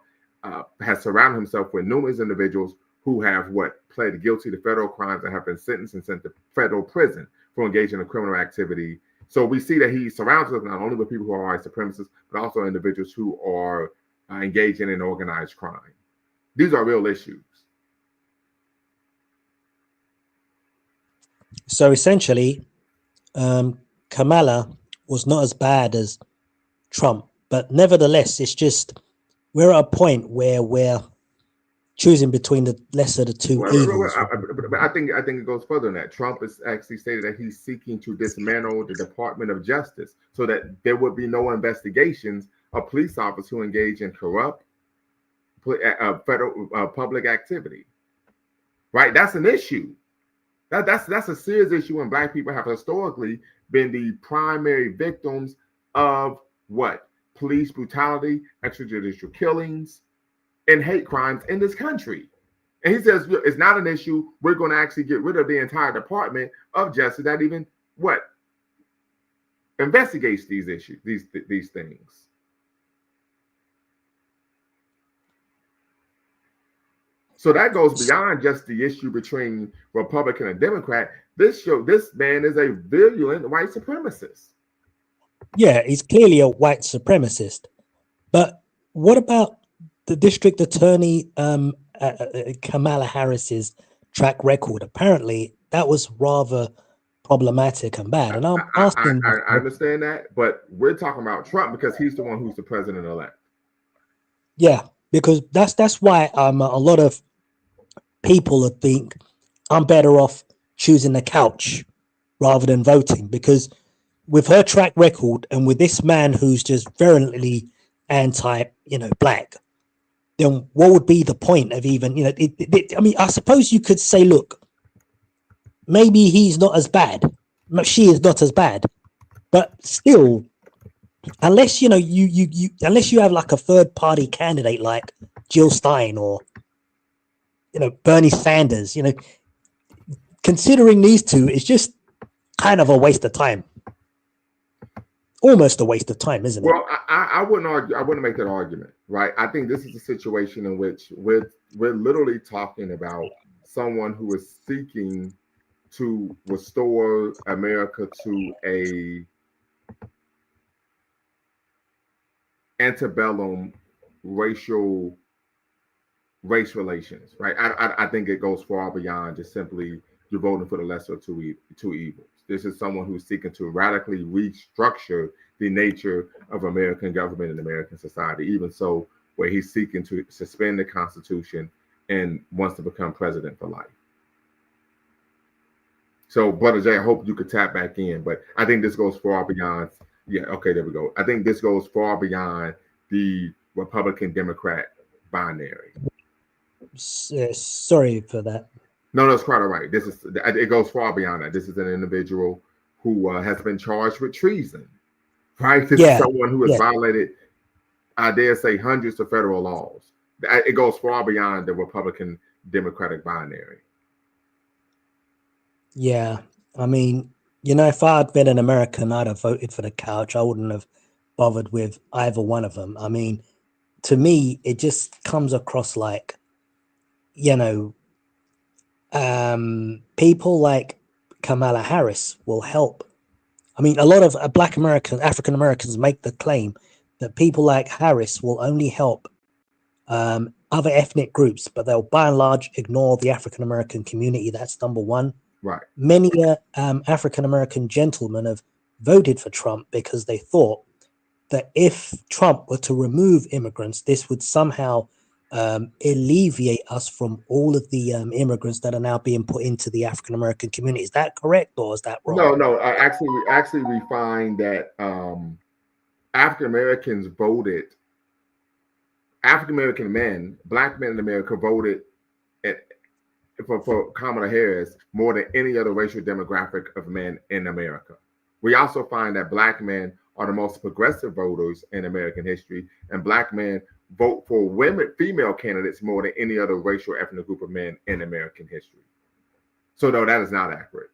has surrounded himself with numerous individuals who have pled guilty to federal crimes and have been sentenced and sent to federal prison for engaging in criminal activity. So we see that he surrounds himself not only with people who are white supremacists, but also individuals who are engaging in organized crime. These are real issues. So essentially, Kamala was not as bad as Trump, but nevertheless, it's just we're at a point where we're choosing between the lesser of the two evils. But I think it goes further than that. Trump has actually stated that he's seeking to dismantle the Department of Justice so that there would be no investigations of police officers who engage in corrupt federal public activity. Right? That's an issue. That's a serious issue, and Black people have historically been the primary victims of what? Police brutality, extrajudicial killings, and hate crimes in this country. And he says it's not an issue. We're going to actually get rid of the entire Department of Justice that even investigates these issues, these things. So that goes beyond just the issue between Republican and Democrat. This man is a virulent white supremacist. Yeah, he's clearly a white supremacist. But what about the district attorney, Kamala Harris's track record? Apparently, that was rather problematic and bad. And I'm asking. I understand that, but we're talking about Trump because he's the one who's the president-elect. Yeah, because that's why a lot of people think I'm better off choosing the couch rather than voting, because with her track record and with this man who's just virulently anti-Black, then what would be the point of even, I mean, I suppose you could say, look, maybe he's not as bad. She is not as bad, but still, unless, unless you have like a third party candidate like Jill Stein or, Bernie Sanders, considering these two is just kind of a waste of time. Almost a waste of time, isn't it? Well, I wouldn't argue. I wouldn't make that argument, right? I think this is a situation in which we're literally talking about someone who is seeking to restore America to a antebellum race relations, right? I think it goes far beyond just simply you're voting for the lesser of two evils. This is someone who's seeking to radically restructure the nature of American government and American society, even so where he's seeking to suspend the Constitution and wants to become president for life. So, Brother Jay, I hope you could tap back in, but I think this goes far beyond. Yeah, okay, there we go. I think this goes far beyond the Republican-Democrat binary. Sorry for that. No, it's quite all right. It goes far beyond that. This is an individual who has been charged with treason, right? This is someone who has violated, I dare say, hundreds of federal laws. It goes far beyond the Republican-Democratic binary. Yeah, I mean, if I had been an American, I'd have voted for the couch. I wouldn't have bothered with either one of them. I mean, to me, it just comes across like, people like Kamala Harris will help I mean, a lot of African Americans make the claim that people like Harris will only help other ethnic groups, but they'll by and large ignore the African American community. That's number one. Right. Many African American gentlemen have voted for Trump because they thought that if Trump were to remove immigrants, this would somehow alleviate us from all of the immigrants that are now being put into the African American community. Is that correct, or is that wrong? No. Actually, we find that African Americans voted. African American men, black men in America, voted for Kamala Harris more than any other racial demographic of men in America. We also find that black men are the most progressive voters in American history, and black men vote for female candidates more than any other racial ethnic group of men in American history. So no, that is not accurate.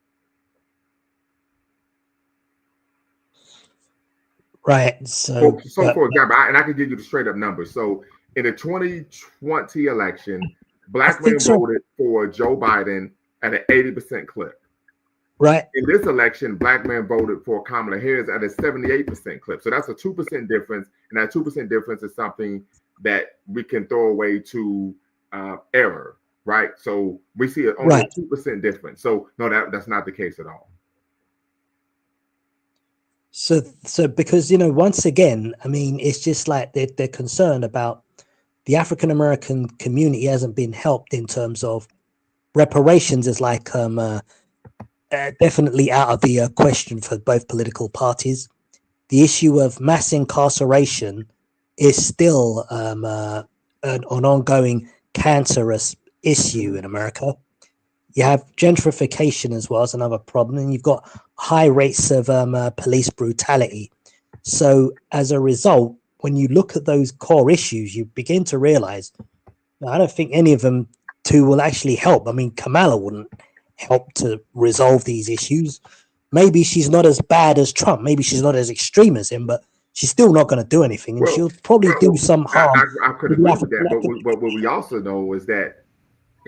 Right. So for example, I can give you the straight up numbers. So in the 2020 election, black men voted for Joe Biden at an 80% clip. Right. In this election, black men voted for Kamala Harris at a 78% clip. So that's a 2% difference. And that 2% difference is something that we can throw away to error, right? So we see only a 2% difference. So no, that's not the case at all. So because, once again, I mean, it's just like they're concerned about the African American community hasn't been helped in terms of reparations is like definitely out of the question for both political parties. The issue of mass incarceration is still an ongoing cancerous issue in America. You have gentrification as well as another problem, and you've got high rates of police brutality. So as a result, when you look at those core issues, you begin to realize, I don't think any of them two will actually help. I mean, Kamala wouldn't help to resolve these issues. Maybe she's not as bad as Trump. Maybe she's not as extreme as him, but she's still not going to do anything, and she'll probably do some harm. I could agree with that, but what we also know is that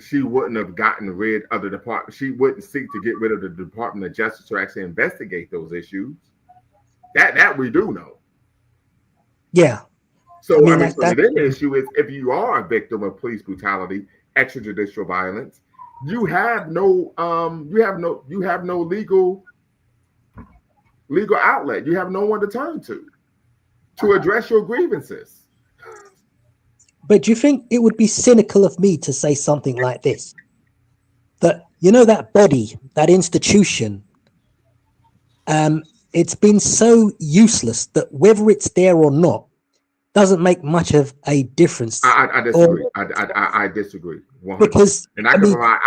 she wouldn't have gotten rid of the department. She wouldn't seek to get rid of the Department of Justice to actually investigate those issues. That we do know. Yeah. So I mean, so the issue is, if you are a victim of police brutality, extrajudicial violence, you have no legal outlet. You have no one to turn to address your grievances. But do you think it would be cynical of me to say something like this? That, that body, that institution, it's been so useless that whether it's there or not doesn't make much of a difference. I disagree. I disagree. 100%. Because I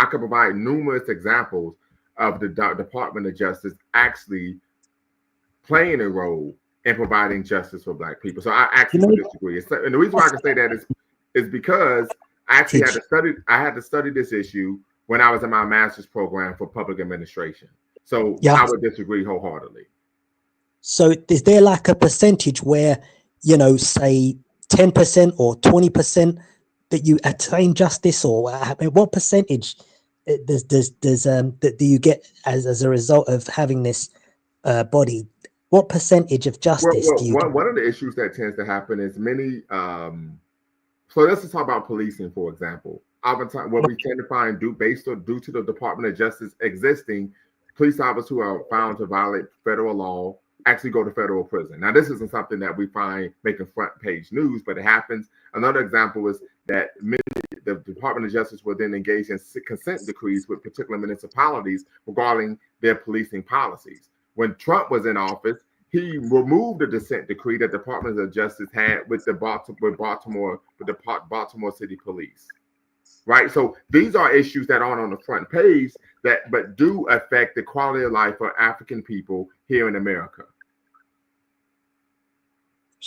could provide numerous examples of the Department of Justice actually playing a role in providing justice for Black people. So I actually disagree. And the reason why I can say that is because I actually had to study this issue when I was in my master's program for public administration. So I would disagree wholeheartedly. So is there like a percentage where, say 10% or 20% that you attain justice, or what percentage do you get as a result of having this body? What percentage of justice do you get? One of the issues that tends to happen is many so let's just talk about policing, for example. Oftentimes, what we tend to find due to the Department of Justice existing, police officers who are found to violate federal law actually go to federal prison. Now, this isn't something that we find making front page news, but it happens. Another example is that the Department of Justice will then engage in consent decrees with particular municipalities regarding their policing policies. When Trump was in office, he removed the consent decree that the Department of Justice had with the Baltimore City Police. Right, so these are issues that aren't on the front page but do affect the quality of life for African people here in America.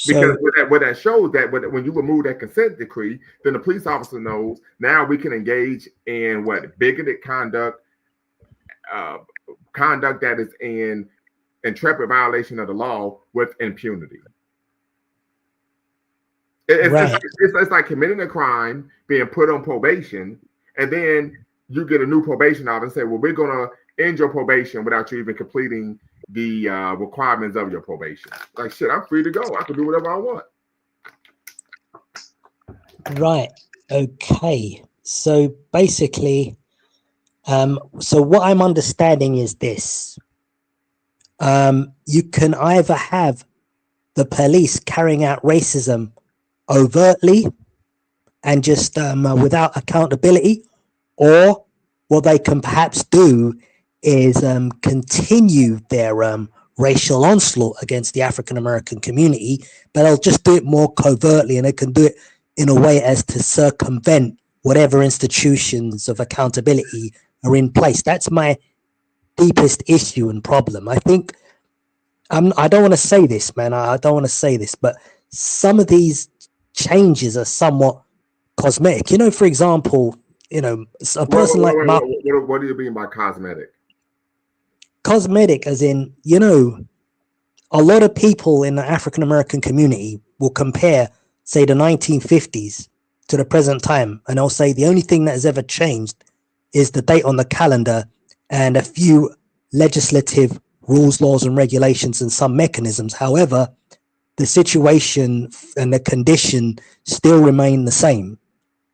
Because what that shows that when you remove that consent decree, then the police officer knows now we can engage in bigoted conduct, conduct that is in intrepid violation of the law with impunity. It's like committing a crime, being put on probation, and then you get a new probation officer and say, well, we're going to end your probation without you even completing the requirements of your probation. Like, shit, I'm free to go. I can do whatever I want. Right. Okay. So basically, so what I'm understanding is this. You can either have the police carrying out racism overtly and just without accountability, or what they can perhaps do is continue their racial onslaught against the African American community, but they'll just do it more covertly, and they can do it in a way as to circumvent whatever institutions of accountability are in place. That's my deepest issue and problem. I think I don't want to say this, man. I don't want to say this, but some of these changes are somewhat cosmetic. You know, for example, you know, a person like Mark. What do you mean by cosmetic? Cosmetic, as in, you know, a lot of people in the African American community will compare, say, the 1950s to the present time, and they'll say the only thing that has ever changed is the date on the calendar and a few legislative rules, laws, and regulations and some mechanisms. However, the situation and the condition still remain the same.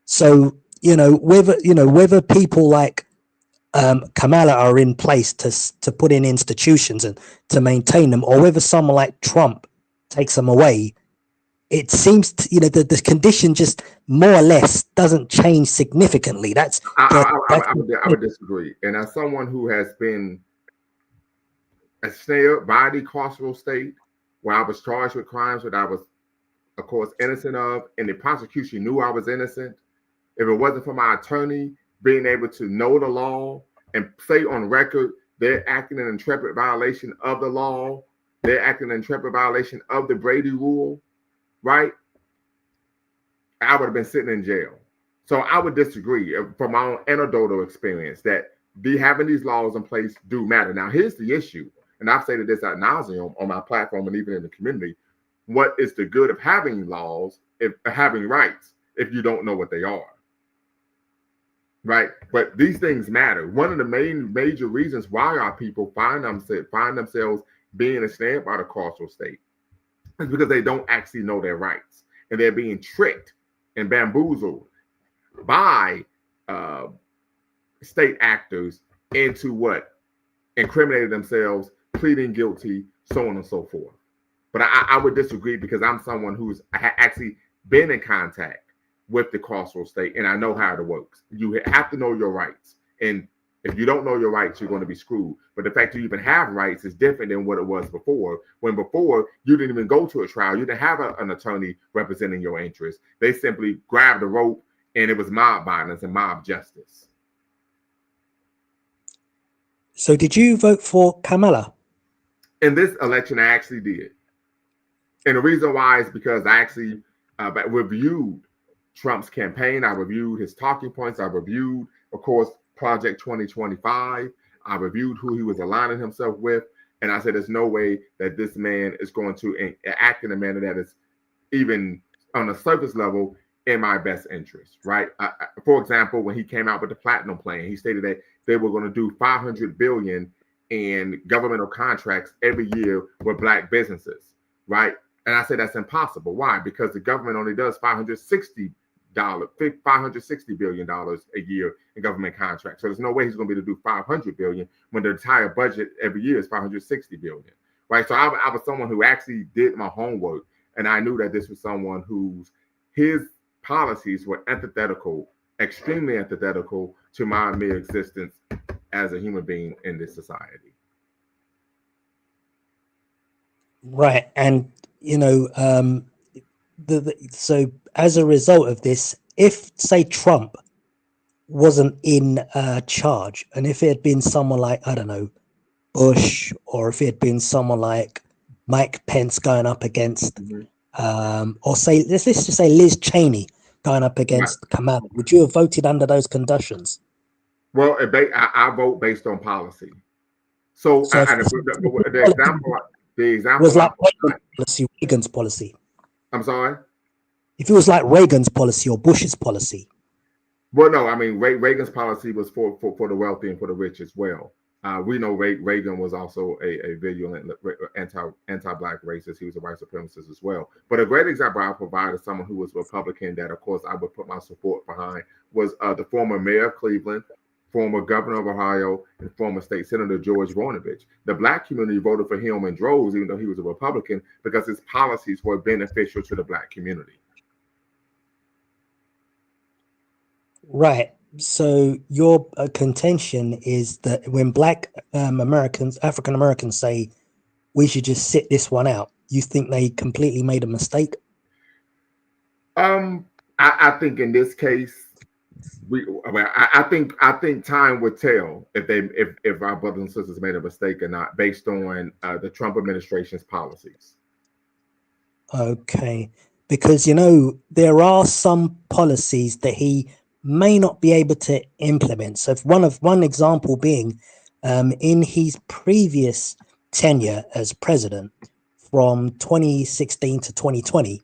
So, whether people like Kamala are in place to put in institutions and to maintain them, or whether someone like Trump takes them away, it seems the condition just more or less doesn't change significantly. I would disagree. And as someone who has been ensnared by the carceral state, where I was charged with crimes that I was, of course, innocent of, and the prosecution knew I was innocent, if it wasn't for my attorney being able to know the law and say on record they're acting in intrepid violation of the law, they're acting in intrepid violation of the Brady Rule, right? I would have been sitting in jail. So I would disagree from my own anecdotal experience that having these laws in place do matter. Now, here's the issue, and I've stated this ad nauseum on my platform and even in the community. What is the good of having laws, having rights, if you don't know what they are? Right? But these things matter. One of the major reasons why our people find themselves being ensnared by the carceral state is because they don't actually know their rights, and they're being tricked and bamboozled by state actors into incriminating themselves, pleading guilty, so on and so forth. But I would disagree, because I'm someone who's actually been in contact with the carceral state, and I know how it works. You have to know your rights, and if you don't know your rights, you're going to be screwed. But the fact that you even have rights is different than what it was before. When before you didn't even go to a trial, you didn't have an attorney representing your interests. They simply grabbed the rope, and it was mob violence and mob justice. So, did you vote for Kamala? In this election, I actually did, and the reason why is because I actually reviewed Trump's campaign. I reviewed his talking points. I reviewed, of course, Project 2025. I reviewed who he was aligning himself with. And I said, there's no way that this man is going to act in a manner that is even on a surface level in my best interest, right? For example, when he came out with the Platinum Plan, he stated that they were going to do $500 billion in governmental contracts every year with Black businesses, right? And I said, that's impossible. Why? Because the government only does $560 billion a year in government contracts. So there's no way he's going to be able to do $500 billion when the entire budget every year is $560 billion, right? So I was someone who actually did my homework, and I knew that this was someone his policies were antithetical, extremely antithetical to my mere existence as a human being in this society. Right, and so as a result of this, if, say, Trump wasn't in charge, and if it had been someone like, I don't know, Bush, or if it had been someone like Mike Pence going up against, or say, let's just say Liz Cheney going up against Kamala, would you have voted under those conditions? Well, I vote based on policy. So the example was like Reagan's policy. I'm sorry? If it was like Reagan's policy or Bush's policy. Well, no, I mean, Reagan's policy was for the wealthy and for the rich as well. We know Reagan was also a virulent anti-black racist. He was a white supremacist as well. But a great example I'll provide is someone who was Republican that, of course, I would put my support behind was the former mayor of Cleveland, former governor of Ohio, and former state senator George Voinovich. The black community voted for him in droves, even though he was a Republican, because his policies were beneficial to the black community. Right. So your contention is that when black African Americans say we should just sit this one out, you think they completely made a mistake? I think in this case, I think time would tell if our brothers and sisters made a mistake or not, based on the Trump administration's policies. Okay, because there are some policies that he may not be able to implement. So one example being in his previous tenure as president from 2016 to 2020,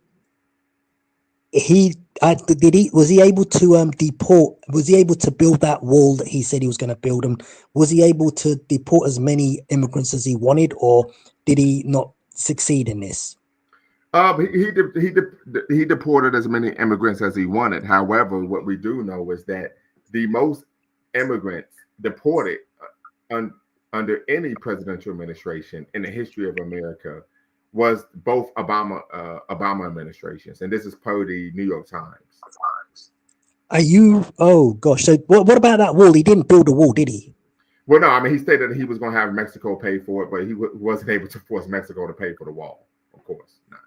was he able to deport? Was he able to build that wall that he said he was going to build? And was he able to deport as many immigrants as he wanted, or did he not succeed in this? He deported as many immigrants as he wanted. However, what we do know is that the most immigrants deported under any presidential administration in the history of America was both Obama administrations, and this is per the New York Times. Oh gosh! So what about that wall? He didn't build a wall, did he? Well, no. I mean, he stated that he was going to have Mexico pay for it, but he wasn't able to force Mexico to pay for the wall. Of course not.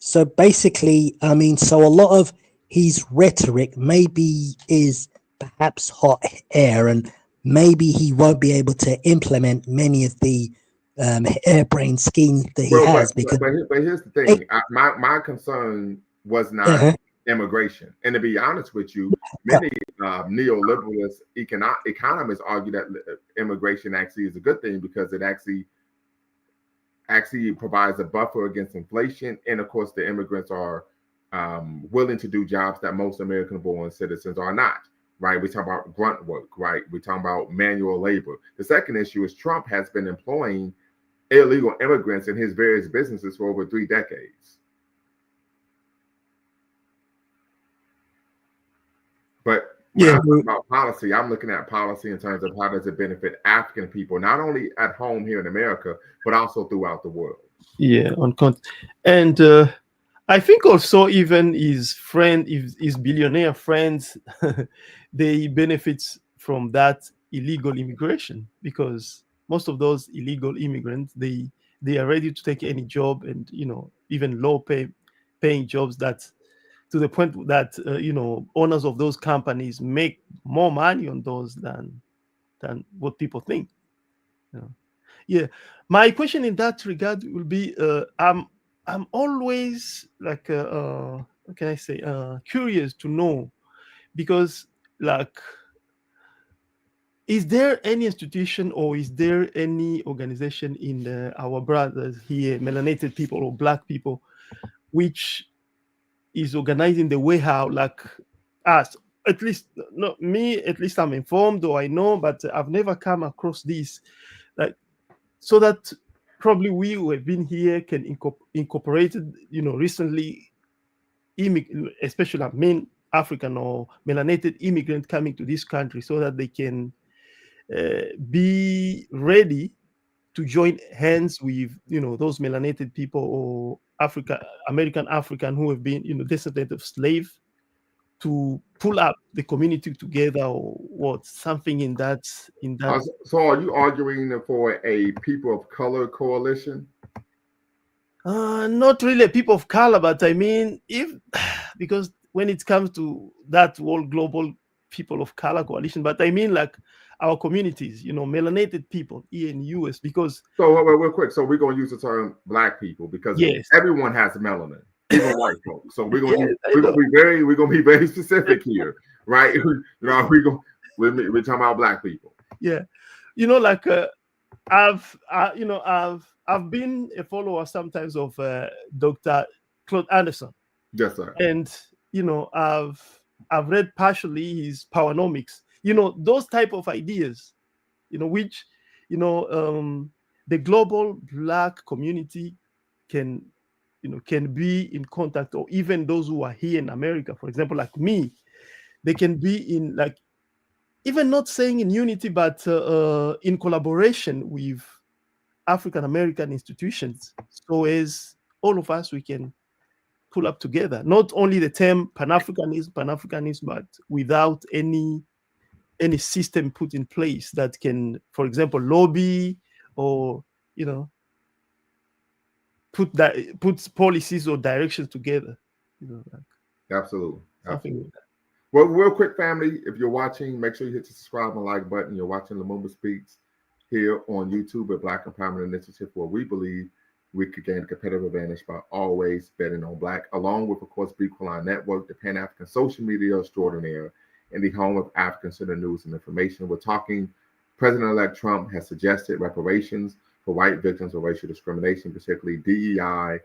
So basically, I mean, so a lot of his rhetoric maybe is perhaps hot air, and maybe he won't be able to implement many of the airbrain schemes that he has. But here's the thing: my concern was not immigration, and to be honest with you, many neoliberalist economists argue that immigration actually is a good thing because it actually provides a buffer against inflation, and of course, the immigrants are willing to do jobs that most American-born citizens are not. Right? We talk about grunt work. Right? We talk about manual labor. The second issue is Trump has been employing illegal immigrants in his various businesses for over 3 decades. But when I'm talking about policy, I'm looking at policy in terms of how does it benefit African people, not only at home here in America, but also throughout the world. Yeah, and I think also even his billionaire friends, they benefit from that illegal immigration, because most of those illegal immigrants, they are ready to take any job, and even low paying jobs, that to the point that owners of those companies make more money on those than what people think. Yeah, my question in that regard will be, I'm always like what can I say, curious to know, because like, is there any institution or is there any organization in our brothers here, melanated people or black people, which is organizing the way how, like us, at least not me, at least I'm informed or I know, but I've never come across this, like, so that probably we who have been here can incorporate recently, especially main African or melanated immigrant coming to this country, so that they can be ready to join hands with those melanated people or American African who have been descendants of slave, to pull up the community together, or what, something in that. So are you arguing for a people of color coalition? Not really a people of color, but I mean, because when it comes to that whole global people of color coalition, but I mean like our communities, melanated people here in the US, because real quick, so we're going to use the term black people, because everyone has melanin, even white folks. So we're going to be very specific here, right? We're talking about black people. Yeah, like I've been a follower sometimes of Dr. Claude Anderson. Yes, sir. And I've read partially his Powernomics. Those type of ideas, which the global Black community can be in contact, or even those who are here in America, for example, like me, they can be in, like, even not saying in unity, but in collaboration with African American institutions, so as all of us, we can pull up together. Not only the term Pan-Africanism, but without any system put in place that can, for example, lobby or put policies or directions together. Absolutely. Something like that. Well, real quick, family, if you're watching, make sure you hit the subscribe and like button. You're watching Lumumba Speaks here on YouTube at Black Empowerment Initiative, where we believe we could gain a competitive advantage by always betting on Black, along with, of course, Bequaline Network, the Pan-African social media extraordinaire, and the home of African-centered news and information. We're talking President-elect Trump has suggested reparations for white victims of racial discrimination, particularly DEI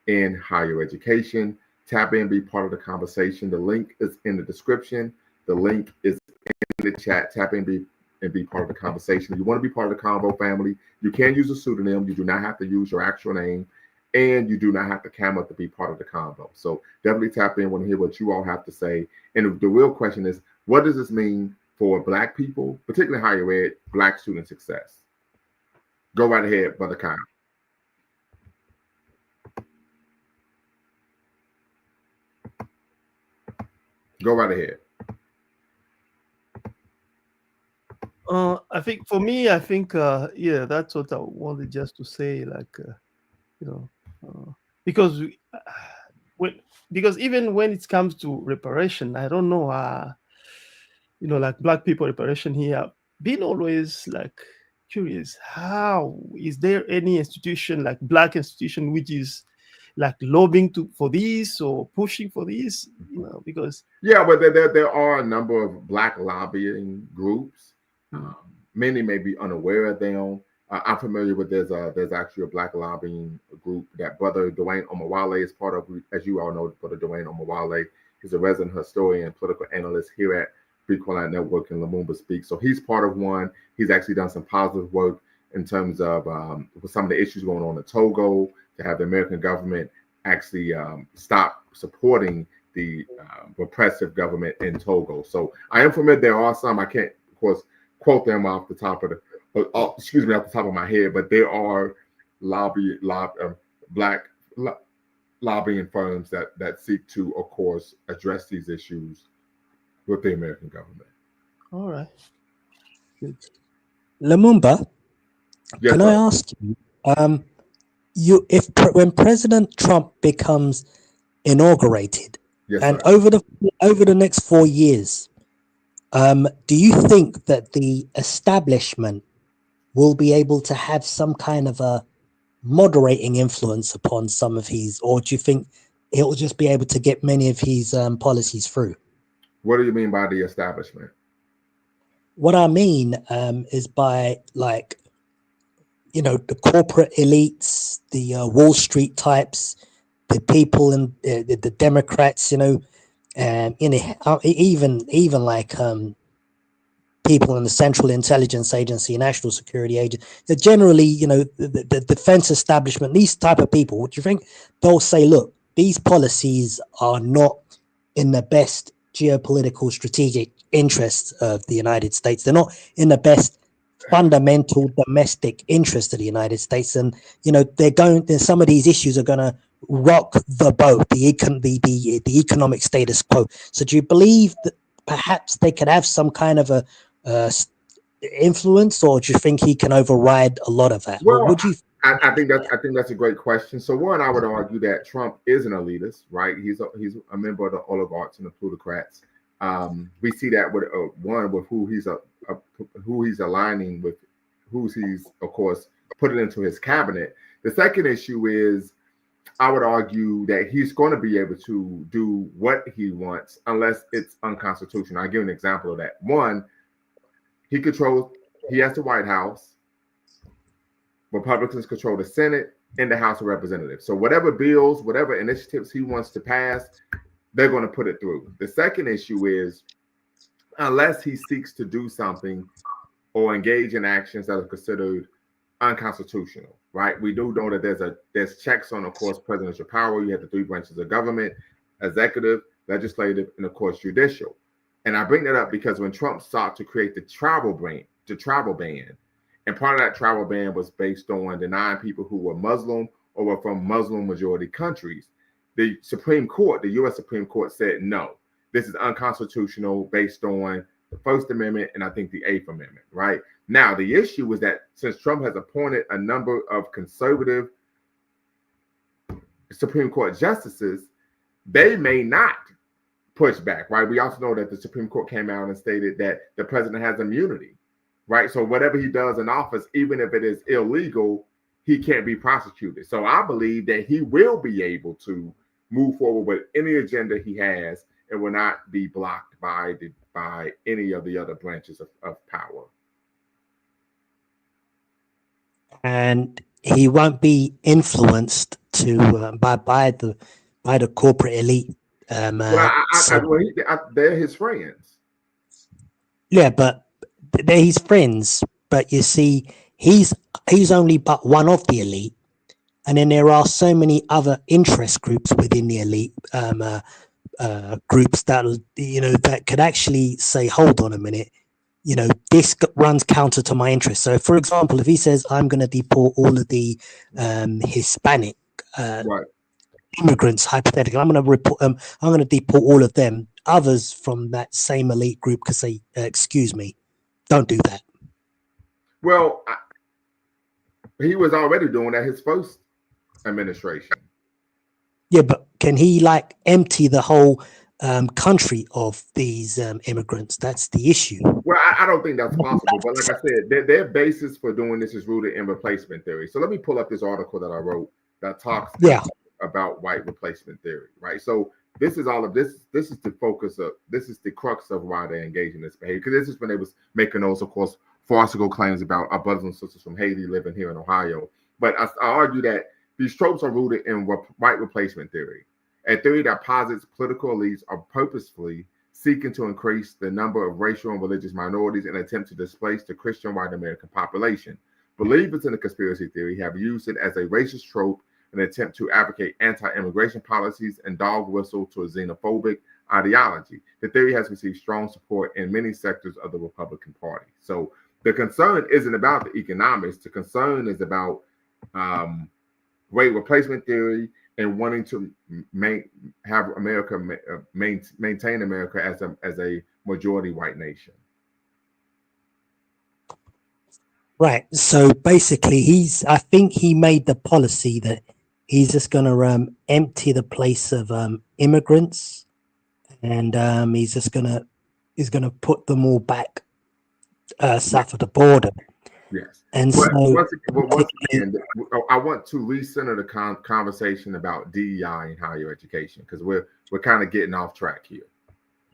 in higher education. Tap in, be part of the conversation. The link is in the description. The link is in the chat. Tap in, be part of the conversation. If you want to be part of the convo, family, you can use a pseudonym. You do not have to use your actual name, and you do not have to come up to be part of the convo. So definitely tap in, want to hear what you all have to say. And the real question is, what does this mean for Black people, particularly higher ed, Black student success? Go right ahead, Brother Kyle. Go right ahead. I think for me, yeah, that's what I wanted just to say, like, because even when it comes to reparation, I don't know, like Black people reparation here, been always like curious, how is there any institution, like Black institution, which is like lobbying for this or pushing for this, because but there are a number of Black lobbying groups. Many may be unaware of them. I'm familiar with there's actually a Black lobbying group that Brother Dwayne Omawale is part of. As you all know, Brother Dwayne Omawale is a resident historian and political analyst here at Bequaline Network and Lumumba Speaks. So he's part of one. He's actually done some positive work in terms of with some of the issues going on in Togo, to have the American government actually stop supporting the repressive government in Togo. So I am familiar. There are some, I can't, of course, quote them off the top of off the top of my head, but there are Black lobbying firms that seek to, of course, address these issues with the American government. All right. Good. Lumumba, Yes, can I ask you, when President Trump becomes inaugurated, and over the next 4 years, do you think that the establishment will be able to have some kind of a moderating influence upon some of his, or do you think he'll just be able to get many of his policies through? What do you mean by the establishment? What I mean is by, like, the corporate elites, the Wall Street types, the people and the Democrats, even like people in the Central Intelligence Agency, National Security Agency, generally, the defense establishment, these type of people, what do you think? They'll say, look, these policies are not in the best geopolitical strategic interests of the United States. They're not in the best fundamental domestic interest of the United States. And, some of these issues are going to rock the boat, the economic status quo. So do you believe that perhaps they could have some kind of a influence, or do you think he can override a lot of that? Well, would you? I think that's a great question. So one, I would argue that Trump is an elitist, right? He's a member of the oligarchs and the plutocrats. We see that with with who he's aligning with, he's, of course, putting into his cabinet. The second issue is, I would argue that he's going to be able to do what he wants unless it's unconstitutional. I'll give an example of that. One, he has the White House. Republicans control the Senate and the House of Representatives. So whatever bills, whatever initiatives he wants to pass, they're going to put it through. The second issue is, unless he seeks to do something or engage in actions that are considered unconstitutional, right? We do know that there's checks on, of course, presidential power. You have the three branches of government: executive, legislative, and of course, judicial. And I bring that up because when Trump sought to create the travel ban, and part of that travel ban was based on denying people who were Muslim or were from Muslim majority countries, the Supreme Court, the U.S. Supreme Court said, no, this is unconstitutional based on the First Amendment and I think the Eighth Amendment, right? Now, the issue is that since Trump has appointed a number of conservative Supreme Court justices, they may not push back, right? We also know that the Supreme Court came out and stated that the president has immunity, right? So whatever he does in office, even if it is illegal, he can't be prosecuted. So I believe that he will be able to move forward with any agenda he has and will not be blocked by any of the other branches of power. And he won't be influenced by the corporate elite. They're his friends. Yeah, but they're his friends. But you see, he's only but one of the elite, and then there are so many other interest groups within the elite groups that could actually say, hold on a minute, this runs counter to my interest. So, for example, if he says, I'm going to deport all of the Hispanic immigrants, hypothetically, I'm going to deport all of them. Others from that same elite group could say, excuse me, don't do that. Well, he was already doing that his first administration. Yeah, but can he empty the whole country of these immigrants? That's the issue. Well, I don't think that's possible. But like I said, their basis for doing this is rooted in replacement theory. So let me pull up this article that I wrote that talks about white replacement theory, right? So this is all of this. This is the focus of, this is the crux of why they engage in this behavior. Because this is when they was making those, of course, farcical claims about our brothers and sisters from Haiti living here in Ohio. But I argue that these tropes are rooted in white replacement theory, a theory that posits political elites are purposefully seeking to increase the number of racial and religious minorities in an attempt to displace the Christian white American population. Believers in the conspiracy theory have used it as a racist trope in an attempt to advocate anti-immigration policies and dog whistle to a xenophobic ideology. The theory has received strong support in many sectors of the Republican Party. So the concern isn't about the economics. The concern is about white replacement theory and wanting to have America maintain America as a majority white nation. Right. So basically, I think he made the policy that he's just going to empty the place of immigrants, and he's going to put them all back south of the border. Yes. And once again, I want to recenter the conversation about DEI in higher education, because we're kind of getting off track here.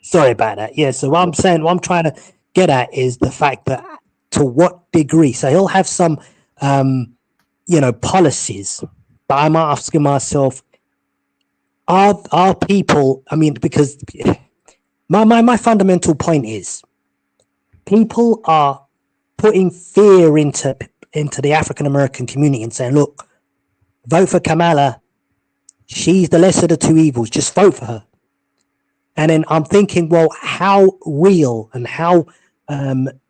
Sorry about that. Yeah. So what I'm trying to get at is the fact that to what degree. So he'll have some, policies, but I'm asking myself, are people? I mean, because my fundamental point is, people are putting fear into the African American community and saying, look, vote for Kamala. She's the lesser of the two evils. Just vote for her. And then I'm thinking, well, how real and how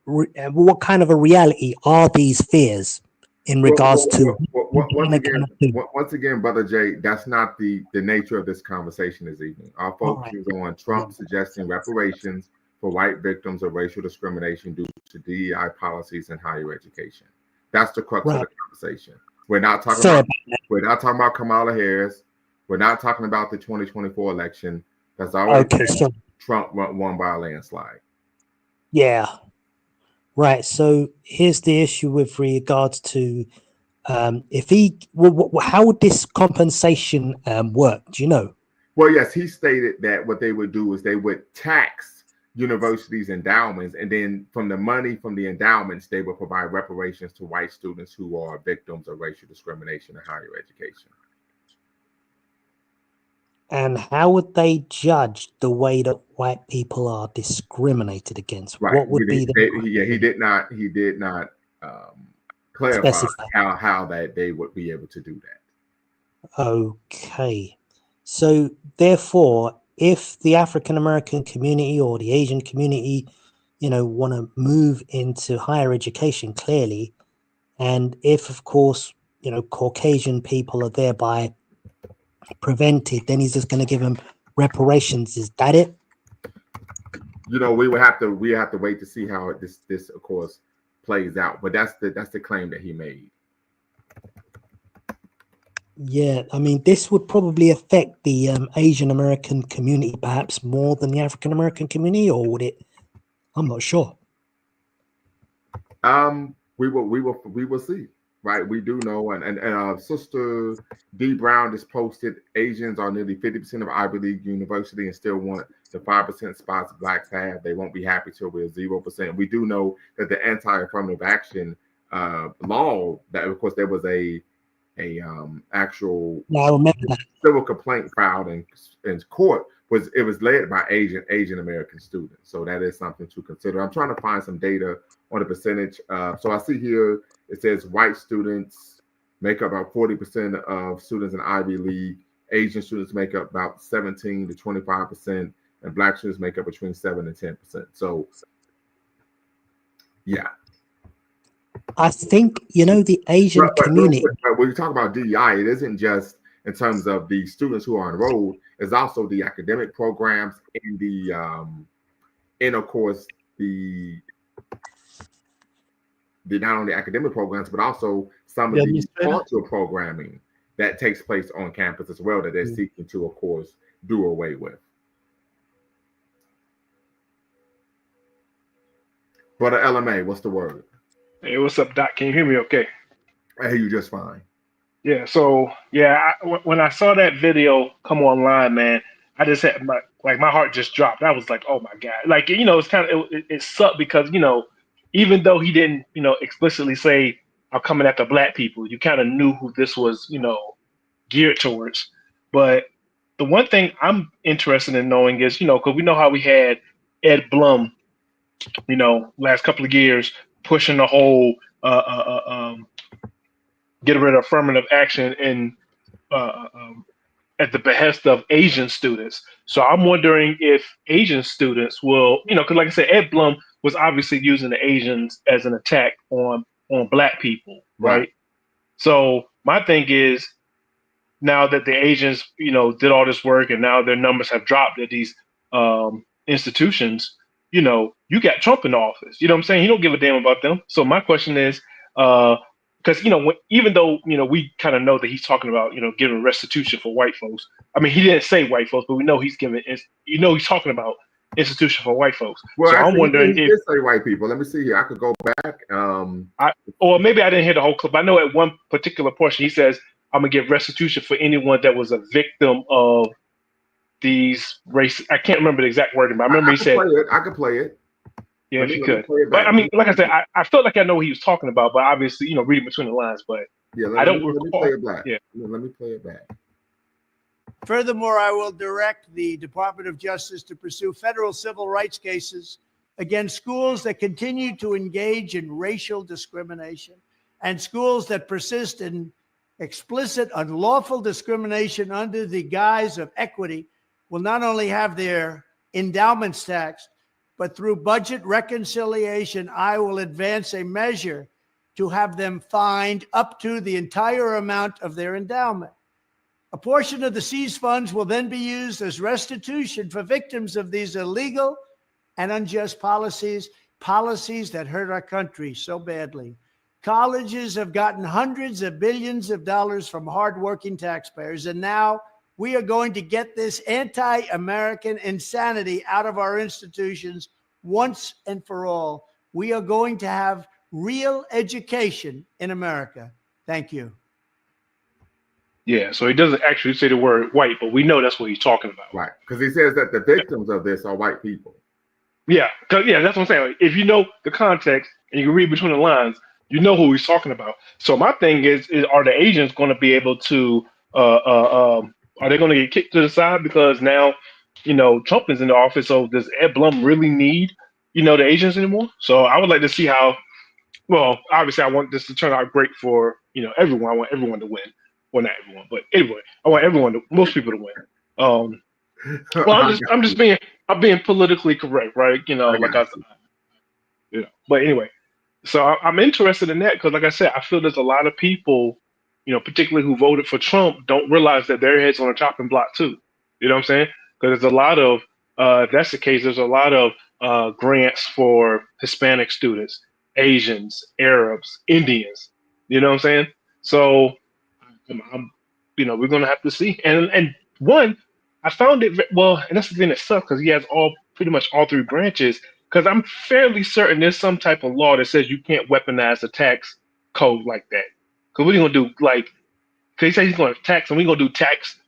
what kind of a reality are these fears in regards to? Once again, Brother Jay, that's not the nature of this conversation this evening. Our focus is on Trump suggesting reparations for white victims of racial discrimination due to DEI policies in higher education. That's the crux of the conversation. We're not talking about Kamala Harris. We're not talking about the 2024 election. That's already Trump won by a landslide. Yeah. Right. So here's the issue with regards to how would this compensation work? Do you know? Well, yes, he stated that what they would do is they would tax universities' endowments, and then from the money from the endowments, they will provide reparations to white students who are victims of racial discrimination in higher education. And how would they judge the way that white people are discriminated against? Right. What would be the He did not clarify specify? how that they would be able to do that. Okay. So therefore, if the African American community or the Asian community, want to move into higher education, clearly, and if, of course, Caucasian people are thereby prevented, then he's just going to give them reparations. Is that it? We have to wait to see how this of course plays out. But that's the claim that he made. Yeah, I mean, this would probably affect the Asian American community perhaps more than the African American community, or would it? I'm not sure. We will see. Right, we do know, and Sister D. Brown just posted, Asians are nearly 50% of Ivy League university and still want the 5% spots blacks have. They won't be happy till we're 0%. We do know that the anti-affirmative action law, that of course there was a actual civil complaint filed in court, was led by Asian American students. So that is something to consider. I'm trying to find some data on the percentage. So I see here it says white students make up about 40% of students in Ivy League. Asian students make up about 17 to 25%, and black students make up between 7 and 10%. So, yeah. I think, the Asian community. But when you talk about DEI, it isn't just in terms of the students who are enrolled, it's also the academic programs and of course, the not only academic programs, but also some of the cultural programming that takes place on campus as well, that they're seeking to, of course, do away with. Brother LMA, what's the word? Hey, what's up, Doc? Can you hear me okay? I hear you just fine. Yeah, so, when I saw that video come online, man, I just had my heart just dropped. I was like, oh, my God. Like, it's kind of, it sucked because, even though he didn't, explicitly say, I'm coming after black people, you kind of knew who this was, geared towards. But the one thing I'm interested in knowing is, because we know how we had Ed Blum, last couple of years pushing the whole get rid of affirmative action in at the behest of Asian students. So I'm wondering if Asian students will, because like I said, Ed Blum was obviously using the Asians as an attack on black people, right? So my thing is, now that the Asians, did all this work and now their numbers have dropped at these institutions, you got Trump in office. You know what I'm saying? He don't give a damn about them. So my question is, because even though we kind of know that he's talking about giving restitution for white folks. I mean, he didn't say white folks, but we know he's giving. He's talking about institution for white folks. Well, so I'm wondering he did say white people. Let me see here. I could go back. Or maybe I didn't hear the whole clip. I know at one particular portion he says, "I'm gonna give restitution for anyone that was a victim of these race." I can't remember the exact wording, but I remember he said, "I could play it." Yeah, if you could. But I mean, like I said, I felt like I know what he was talking about, but obviously, reading between the lines. But I don't recall. Let me play it back. Yeah. Let me play it back. Furthermore, I will direct the Department of Justice to pursue federal civil rights cases against schools that continue to engage in racial discrimination and schools that persist in explicit unlawful discrimination under the guise of equity will not only have their endowments taxed, but through budget reconciliation, I will advance a measure to have them fined up to the entire amount of their endowment. A portion of the seized funds will then be used as restitution for victims of these illegal and unjust policies that hurt our country so badly. Colleges have gotten hundreds of billions of dollars from hardworking taxpayers, and now we are going to get this anti-American insanity out of our institutions once and for all. We are going to have real education in America. Thank you. Yeah, so he doesn't actually say the word white, but we know that's what he's talking about. Right, because he says that the victims of this are white people. Yeah, that's what I'm saying. If you know the context and you can read between the lines, you know who he's talking about. So my thing is are the agents going to be able to Are they going to get kicked to the side because now, Trump is in the office? So does Ed Blum really need, the Asians anymore? So I would like to see how. Well, obviously, I want this to turn out great for everyone. I want everyone to win. Well, not everyone, but anyway, I want most people to win. Well, I'm being politically correct, right? But anyway, so I'm interested in that because, like I said, I feel there's a lot of people, particularly who voted for Trump, don't realize that their head's on a chopping block too. You know what I'm saying? Because there's a lot of, if that's the case, there's a lot of grants for Hispanic students, Asians, Arabs, Indians. You know what I'm saying? So, we're gonna have to see. And one, I found it well, and that's the thing that sucks because he has pretty much all three branches. Because I'm fairly certain there's some type of law that says you can't weaponize a tax code like that. Because what are you gonna do? Like, cause he said he's gonna tax, and we're gonna do tax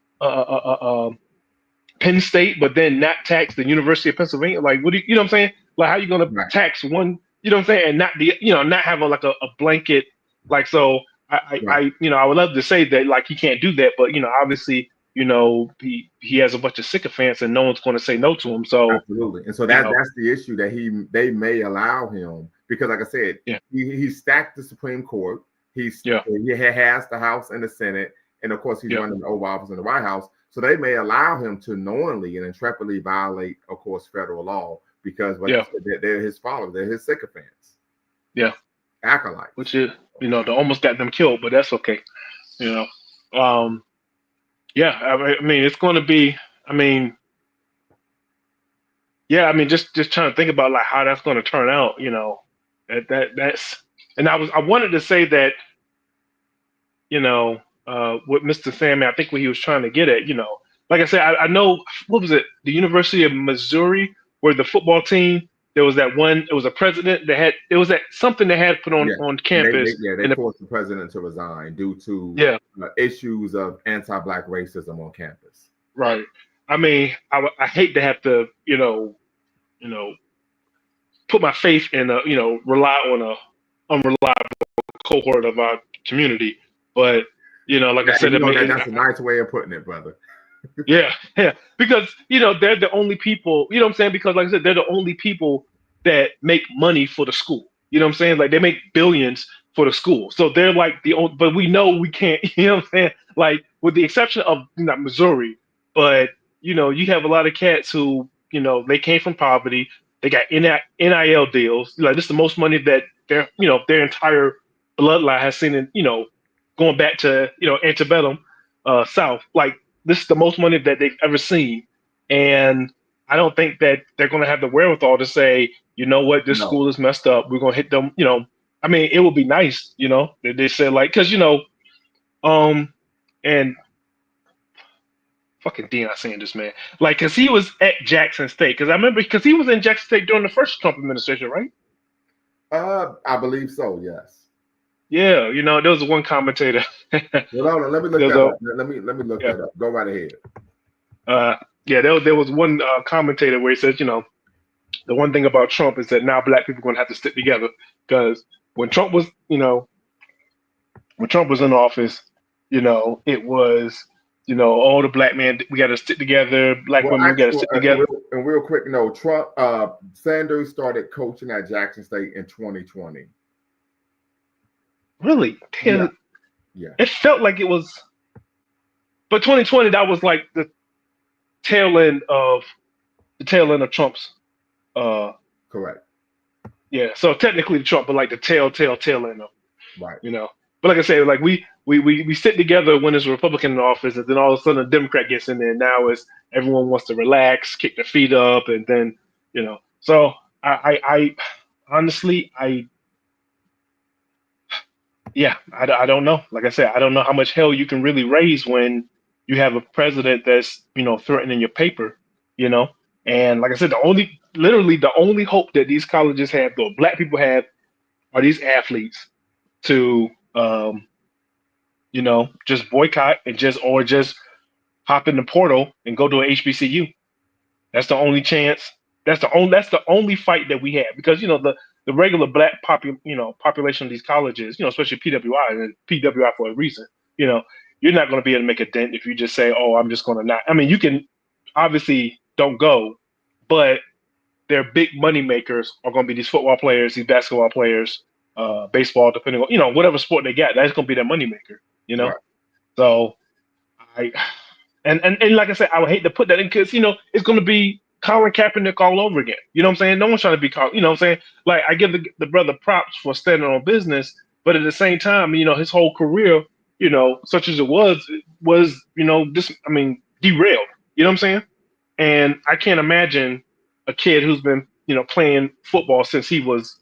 Penn State, but then not tax the University of Pennsylvania. Like, what do you know what I'm saying? Like, how you gonna tax one? You know what I'm saying? And not not have a blanket. Like, so I would love to say that like he can't do that, but obviously. He has a bunch of sycophants and no one's going to say no to him. So absolutely, and so that's the issue that they may allow him because, like I said, he stacked the Supreme Court. He has the House and the Senate, and of course he's running the Oval Office in the White House. So they may allow him to knowingly and intrepidly violate, of course, federal law because they're his followers, they're his sycophants. Yeah, acolytes. Which is they almost got them killed, but that's okay. Yeah, I mean, it's going to be. Just trying to think about like how that's going to turn out. That's. And I wanted to say that. With Mr. Sandman, I think what he was trying to get at. Like I said, I know what was it? The University of Missouri, where the football team. There was that one. It was a president that had. It was that something they had put on campus. They forced the president to resign due to issues of anti-black racism on campus. Right. I mean, I hate to have to put my faith in rely on a unreliable cohort of our community, but like I said, that's a nice way of putting it, brother. Yeah, because they're the only people. You know what I'm saying? Because like I said, they're the only people that make money for the school. You know what I'm saying? Like they make billions for the school, so they're like the only. But we know we can't. You know what I'm saying? Like with the exception of not Missouri, but you have a lot of cats who they came from poverty. They got NIL deals. Like this is the most money that their entire bloodline has seen in going back to antebellum South. Like this is the most money that they've ever seen, and I don't think that they're going to have the wherewithal to say, this school is messed up. We're going to hit them. I mean, it would be nice, that they said like, because and fucking Deion Sanders, man, like, because he was at Jackson State. Because I remember, because he was in Jackson State during the first Trump administration, right? I believe so. Yes. Yeah, there was one commentator. Well, hold on, let me look that up. Let me look that up. Go right ahead. There was one commentator where he says, the one thing about Trump is that now black people are going to have to stick together because when Trump was, in office, it was, all the black men, we got to stick together. Black women, we got to stick together. And real quick, Trump, Sanders started coaching at Jackson State in 2020. Really? Yeah. It felt like it was, but 2020, that was like the tail end of Trump's. Correct. Yeah. So technically Trump, but like the tail end of. Right. But like I say, like we sit together when there's a Republican in office, and then all of a sudden a Democrat gets in there. Now it's everyone wants to relax, kick their feet up, and then So I honestly I don't know. Like I said, I don't know how much hell you can really raise when you have a president that's threatening your paper. And like I said, literally the only hope that these colleges have, or black people have, are these athletes to just boycott and just hop in the portal and go to an HBCU. That's the only chance. That's the only fight that we have, because the regular black population of these colleges, especially PWI, and PWI for a reason, you're not going to be able to make a dent if you just say, oh, I'm just going to not. I mean, you can obviously don't go, but their big money makers are going to be these football players, these basketball players, baseball, depending on, whatever sport they got, that's going to be their money maker, Right. So and like I said, I would hate to put that in because, it's going to be Colin Kaepernick all over again. You know what I'm saying? No one's trying to be Colin, you know what I'm saying? Like, I give the brother props for standing on business, but at the same time, his whole career, such as it was, derailed. You know what I'm saying? And I can't imagine a kid who's been, playing football since he was,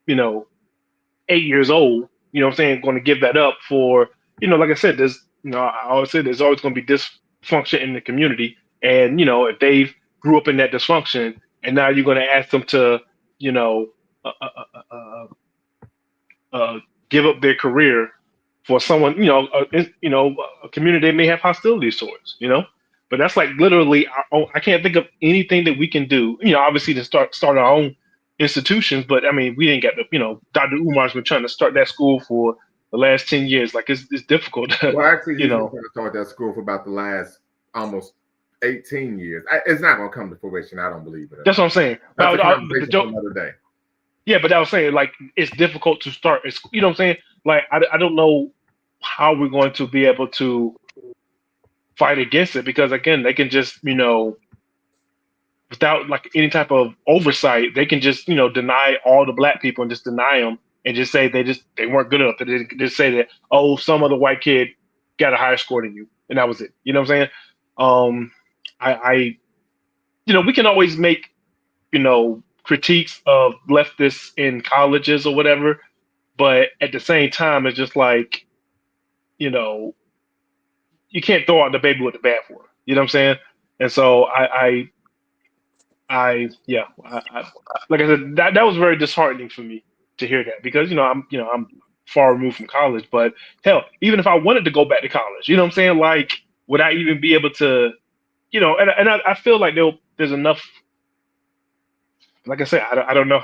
8 years old, going to give that up for, like I said, there's, I always say there's always going to be dysfunction in the community. And, if they grew up in that dysfunction and now you're going to ask them to, give up their career for someone, a community they may have hostilities towards, but that's like literally, I can't think of anything that we can do, obviously to start our own institutions, but I mean, we didn't get the, Dr. Umar's been trying to start that school for the last 10 years. Like it's difficult. Well, actually, he's been trying to start that school for about the last almost 18 years. It's not going to come to fruition. I don't believe it. That's what I'm saying. That's a conversation for another day. Yeah, but I was saying, like, it's difficult to start. You know what I'm saying? Like, I don't know how we're going to be able to fight against it because, again, they can just, without like any type of oversight, they can just, deny all the black people and just deny them and just say they weren't good enough. They just say that, oh, some other white kid got a higher score than you, and that was it. You know what I'm saying? We can always make, critiques of leftists in colleges or whatever, but at the same time, it's just like, you can't throw out the baby with the bathwater. You know what I'm saying? And so I like I said, that was very disheartening for me to hear that because I'm far removed from college, but hell, even if I wanted to go back to college, you know what I'm saying? Like, would I even be able to, and I feel like there's enough. Like I said, I don't know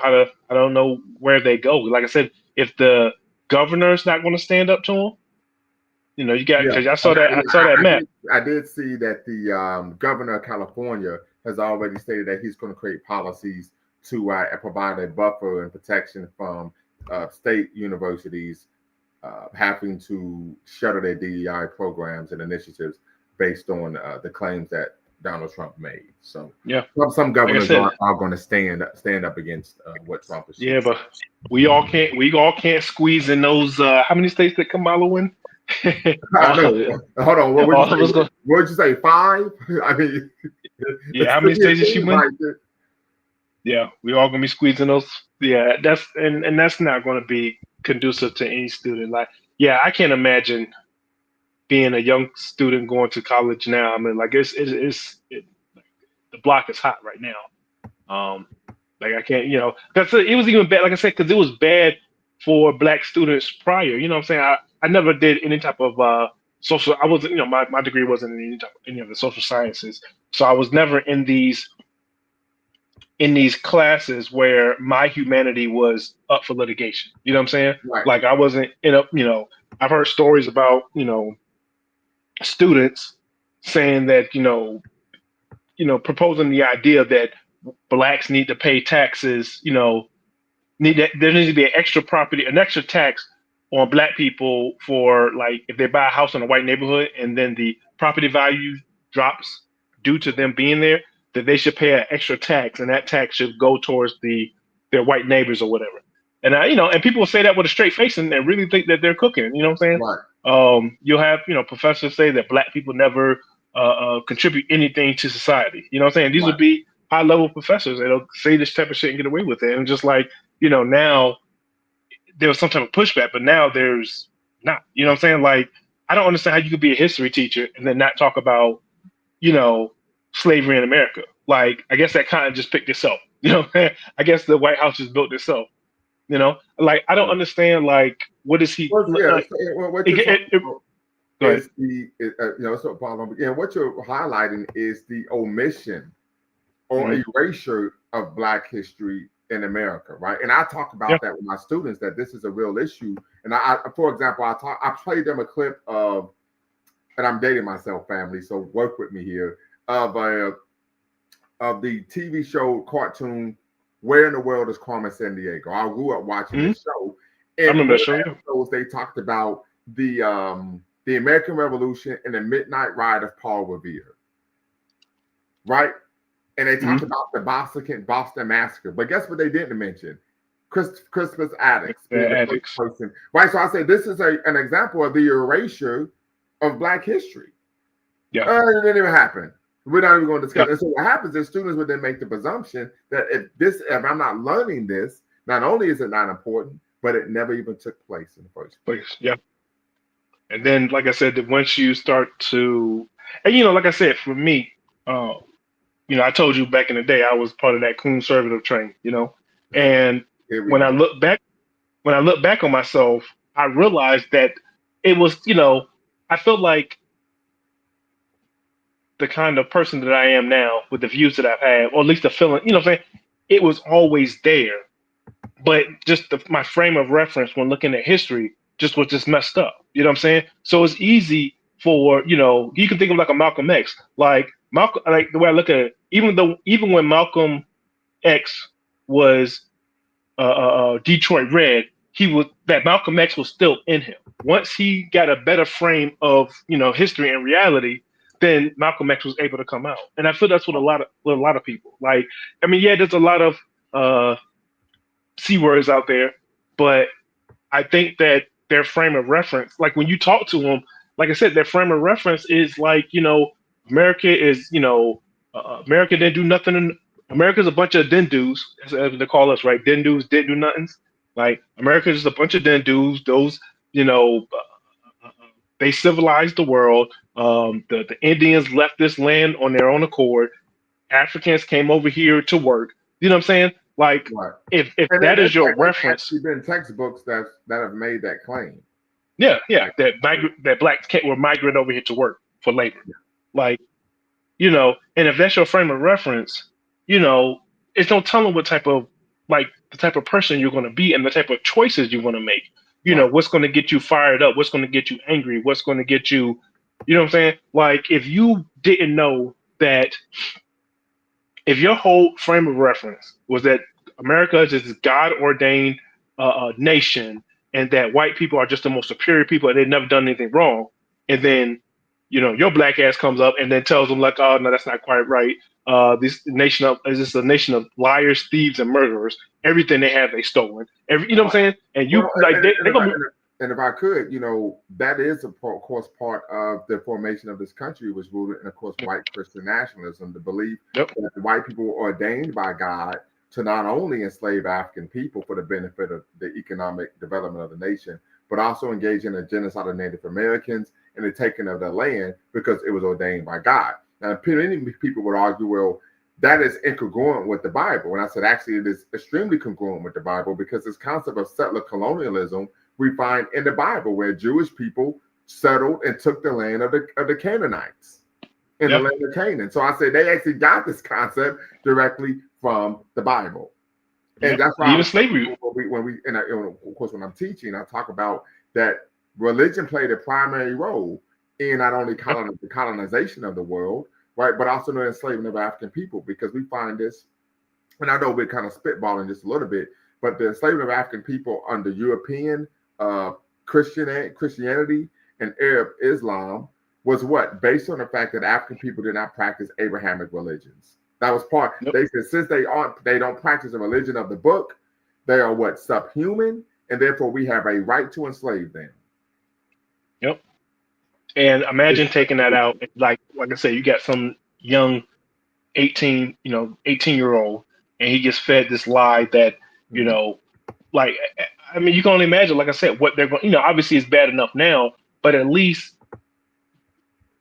where they go. Like I said, if the governor's not going to stand up to them, you got, because I saw that map. I did see that the governor of California has already stated that he's going to create policies to provide a buffer and protection from state universities having to shutter their DEI programs and initiatives based on the claims that Donald Trump made. So yeah, some governors are going to stand up against what Trump is. Yeah, but we all can't squeeze in those. How many states did Kamala win? I know. Hold on. What would you say? 5? I mean, yeah. How many states did she win? Yeah, we all gonna be squeezing those. Yeah, that's not going to be conducive to any student. Like, yeah, I can't imagine being a young student going to college now. I mean, like the block is hot right now. Like I can't, because it was even bad. Like I said, because it was bad for black students prior. You know what I'm saying? I never did any type of social. I wasn't, my degree wasn't in any of the social sciences, so I was never in these classes where my humanity was up for litigation. You know what I'm saying? Right. Like I wasn't I've heard stories about, students saying that, proposing the idea that blacks need to pay taxes, there needs to be an extra tax on black people for, like, if they buy a house in a white neighborhood and then the property value drops due to them being there, that they should pay an extra tax, and that tax should go towards their white neighbors or whatever. And and people will say that with a straight face and really think that they're cooking. You know what I'm saying? Right. You'll have professors say that black people never contribute anything to society. You know what I'm saying? These would be high level professors that'll say this type of shit and get away with it. And just like, now there was some type of pushback, but now there's not. You know what I'm saying? Like, I don't understand how you could be a history teacher and then not talk about, slavery in America. Like, I guess that kind of just picked itself. You know what I'm saying? I guess the White House just built itself. Like, I don't understand, like, what is he? What you're highlighting is the omission or erasure of Black history in America, right? And I talk about that with my students, that this is a real issue. And I for example, I played them a clip of and I'm dating myself, family, so work with me here, of the TV show cartoon Where in the World is Carmen Sandiego? I grew up watching this show. And I remember that show. Episodes, they talked about the American Revolution and the Midnight Ride of Paul Revere. Right? And they talked about the Boston Massacre. But guess what they didn't mention? Christmas addicts. Person. Right. So I say this is an example of the erasure of Black history. Yeah. It didn't even happen. We're not even going to discuss it. So what happens is students would then make the presumption that if I'm not learning this, not only is it not important, but it never even took place in the first place. Yeah. And then, like I said, that once you start to, and like I said, for me, I told you back in the day, I was part of that conservative train, and when I look back on myself, I realized that it was, I felt like the kind of person that I am now with the views that I've had, or at least the feeling, what I'm saying, it was always there. But just my frame of reference when looking at history was just messed up. You know what I'm saying? So it's easy for, you can think of like a Malcolm X, like the way I look at it, even when Malcolm X was Detroit Red, that Malcolm X was still in him. Once he got a better frame of, history and reality, then Malcolm X was able to come out. And I feel that's what a lot of people like. I mean, yeah, there's a lot of C words out there, but I think that their frame of reference, like when you talk to them, like I said, their frame of reference is like, America is, America didn't do nothing. America's a bunch of dindus, as they call us, right? Dindus didn't do nothing. Like America's just a bunch of dindus. Those, they civilized the world. The Indians left this land on their own accord. Africans came over here to work. You know what I'm saying? Like, right. if that is your reference, there's been textbooks that have made that claim. Yeah, that blacks were migrating over here to work for labor. Yeah. Like, and if that's your frame of reference, it's no telling what type of the type of person you're going to be and the type of choices you're going to make. What's going to get you fired up? What's going to get you angry? What's going to get you, you know what I'm saying? Like, if you didn't know that, if your whole frame of reference was that America is this God-ordained nation and that white people are just the most superior people and they've never done anything wrong, and then, your black ass comes up and then tells them like, oh, no, that's not quite right. This nation is a nation of liars, thieves, and murderers. Everything they have, they stolen. You know what I'm saying? And you and if I could, that is of course part of the formation of this country was rooted in, of course, white Christian nationalism, the belief that the white people were ordained by God to not only enslave African people for the benefit of the economic development of the nation, but also engage in a genocide of Native Americans and the taking of their land because it was ordained by God. Now, many people would argue, well, that is incongruent with the Bible. And I said, actually, it is extremely congruent with the Bible because this concept of settler colonialism we find in the Bible, where Jewish people settled and took the land of the Canaanites in the land of Canaan. So I say they actually got this concept directly from the Bible. And that's why even slavery. Of course, when I'm teaching, I talk about that religion played a primary role in not only the colonization of the world, right, but also the enslavement of African people, because we find this, and I know we're kind of spitballing just a little bit, but the enslavement of African people under European Christianity and Arab Islam was what? Based on the fact that African people did not practice Abrahamic religions. That was part. They said since they don't practice the religion of the book, they are what? Subhuman, and therefore we have a right to enslave them. Yep. And imagine taking that out, like I said, you got some young 18-year-old, and he gets fed this lie that, I mean, you can only imagine, like I said, what they're going, obviously it's bad enough now, but at least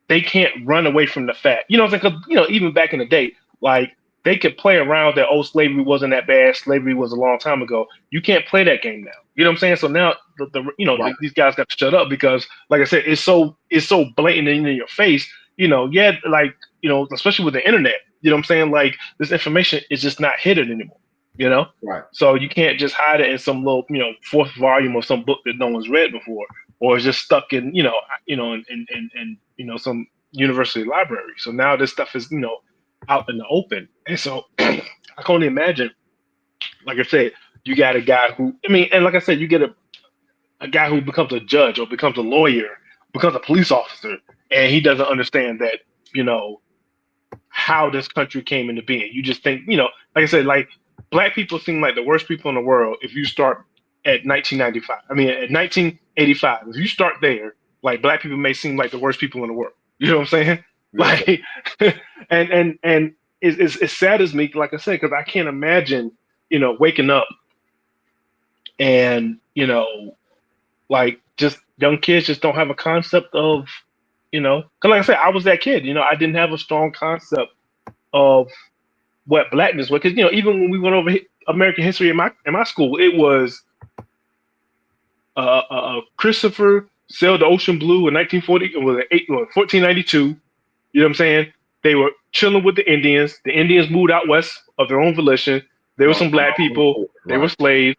they can't run away from the fact, because, even back in the day, like they could play around that, oh, slavery wasn't that bad. Slavery was a long time ago. You can't play that game now. You know what I'm saying? So now these guys got to shut up because, like I said, it's so blatant in your face, especially with the internet, you know what I'm saying? Like this information is just not hidden anymore. Right. So you can't just hide it in some little, fourth volume of some book that no one's read before. or it's just stuck in in some university library. So now this stuff is out in the open, and so I can only imagine. Like I said, you got a guy who, and like I said, you get a guy who becomes a judge or becomes a lawyer, becomes a police officer, and he doesn't understand that, how this country came into being. You just think, like I said, like black people seem like the worst people in the world if you start at 1995. At 1985, if you start there, like black people may seem like the worst people in the world. You know what I'm saying? Yeah. Like, and it's sad as me, like I said, because I can't imagine, waking up and, like just young kids just don't have a concept of, because like I said, I was that kid, I didn't have a strong concept of what blackness was. Because, even when we went over American history in my school, it was Christopher sailed the ocean blue in 1940. It was 1492. You know what I'm saying? They were chilling with the Indians. The Indians moved out west of their own volition. There were some black people. They were slaves.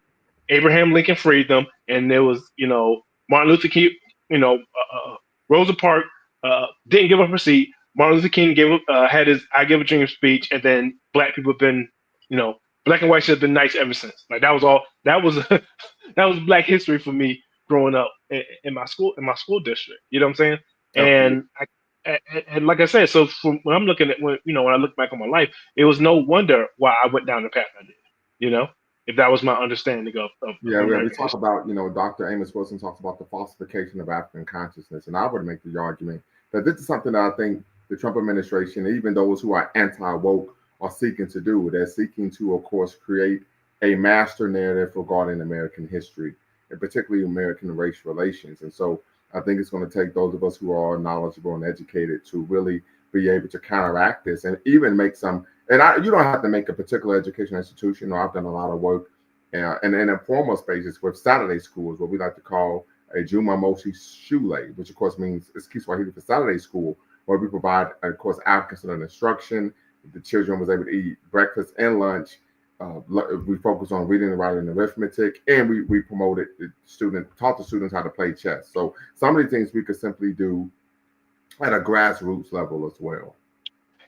Abraham Lincoln freed them, and there was, Martin Luther King, Rosa Parks didn't give up her seat. Martin Luther King had his "I Give a Dream" speech, and then black people have been, black and white should have been nice ever since. Like that was all. That was that was Black history for me growing up in my school district. You know what I'm saying? And and like I said, so from when I'm looking at when I look back on my life, it was no wonder why I went down the path I did. If that was my understanding of we talk about, Dr. Amos Wilson talks about the falsification of African consciousness, and I would make the argument that this is something that I think the Trump administration, even those who are anti-woke, are seeking to do. They're seeking to, of course, create a master narrative regarding American history, and particularly American race relations. And so I think it's going to take those of us who are knowledgeable and educated to really be able to counteract this and even make some. And you don't have to make a particular educational institution. I've done a lot of work in informal spaces with Saturday schools, what we like to call a Jumamosi Shule, which of course means it's Kiswahili for Saturday school, where we provide, of course, African instruction. The children was able to eat breakfast and lunch. We focus on reading, writing, and arithmetic, and we taught the students how to play chess. So some of the things we could simply do at a grassroots level as well.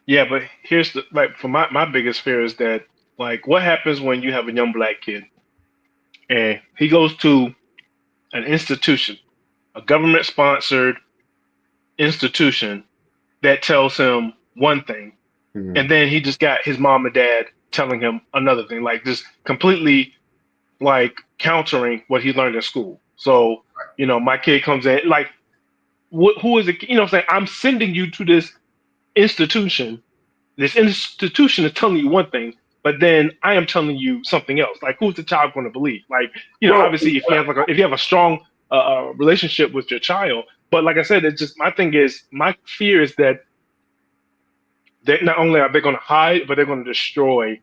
Yeah, but here's for my biggest fear is that, like, what happens when you have a young black kid and he goes to an institution, a government sponsored institution that tells him one thing, and then he just got his mom and dad telling him another thing, like just completely like countering what he learned in school. So, my kid comes in, like, who is it? I'm saying, I'm sending you to this institution. This institution is telling you one thing, but then I am telling you something else. Like, who's the child going to believe? Like, obviously, if you have a strong relationship with your child, but like I said, it's just my fear is that not only are they going to hide, but they're going to destroy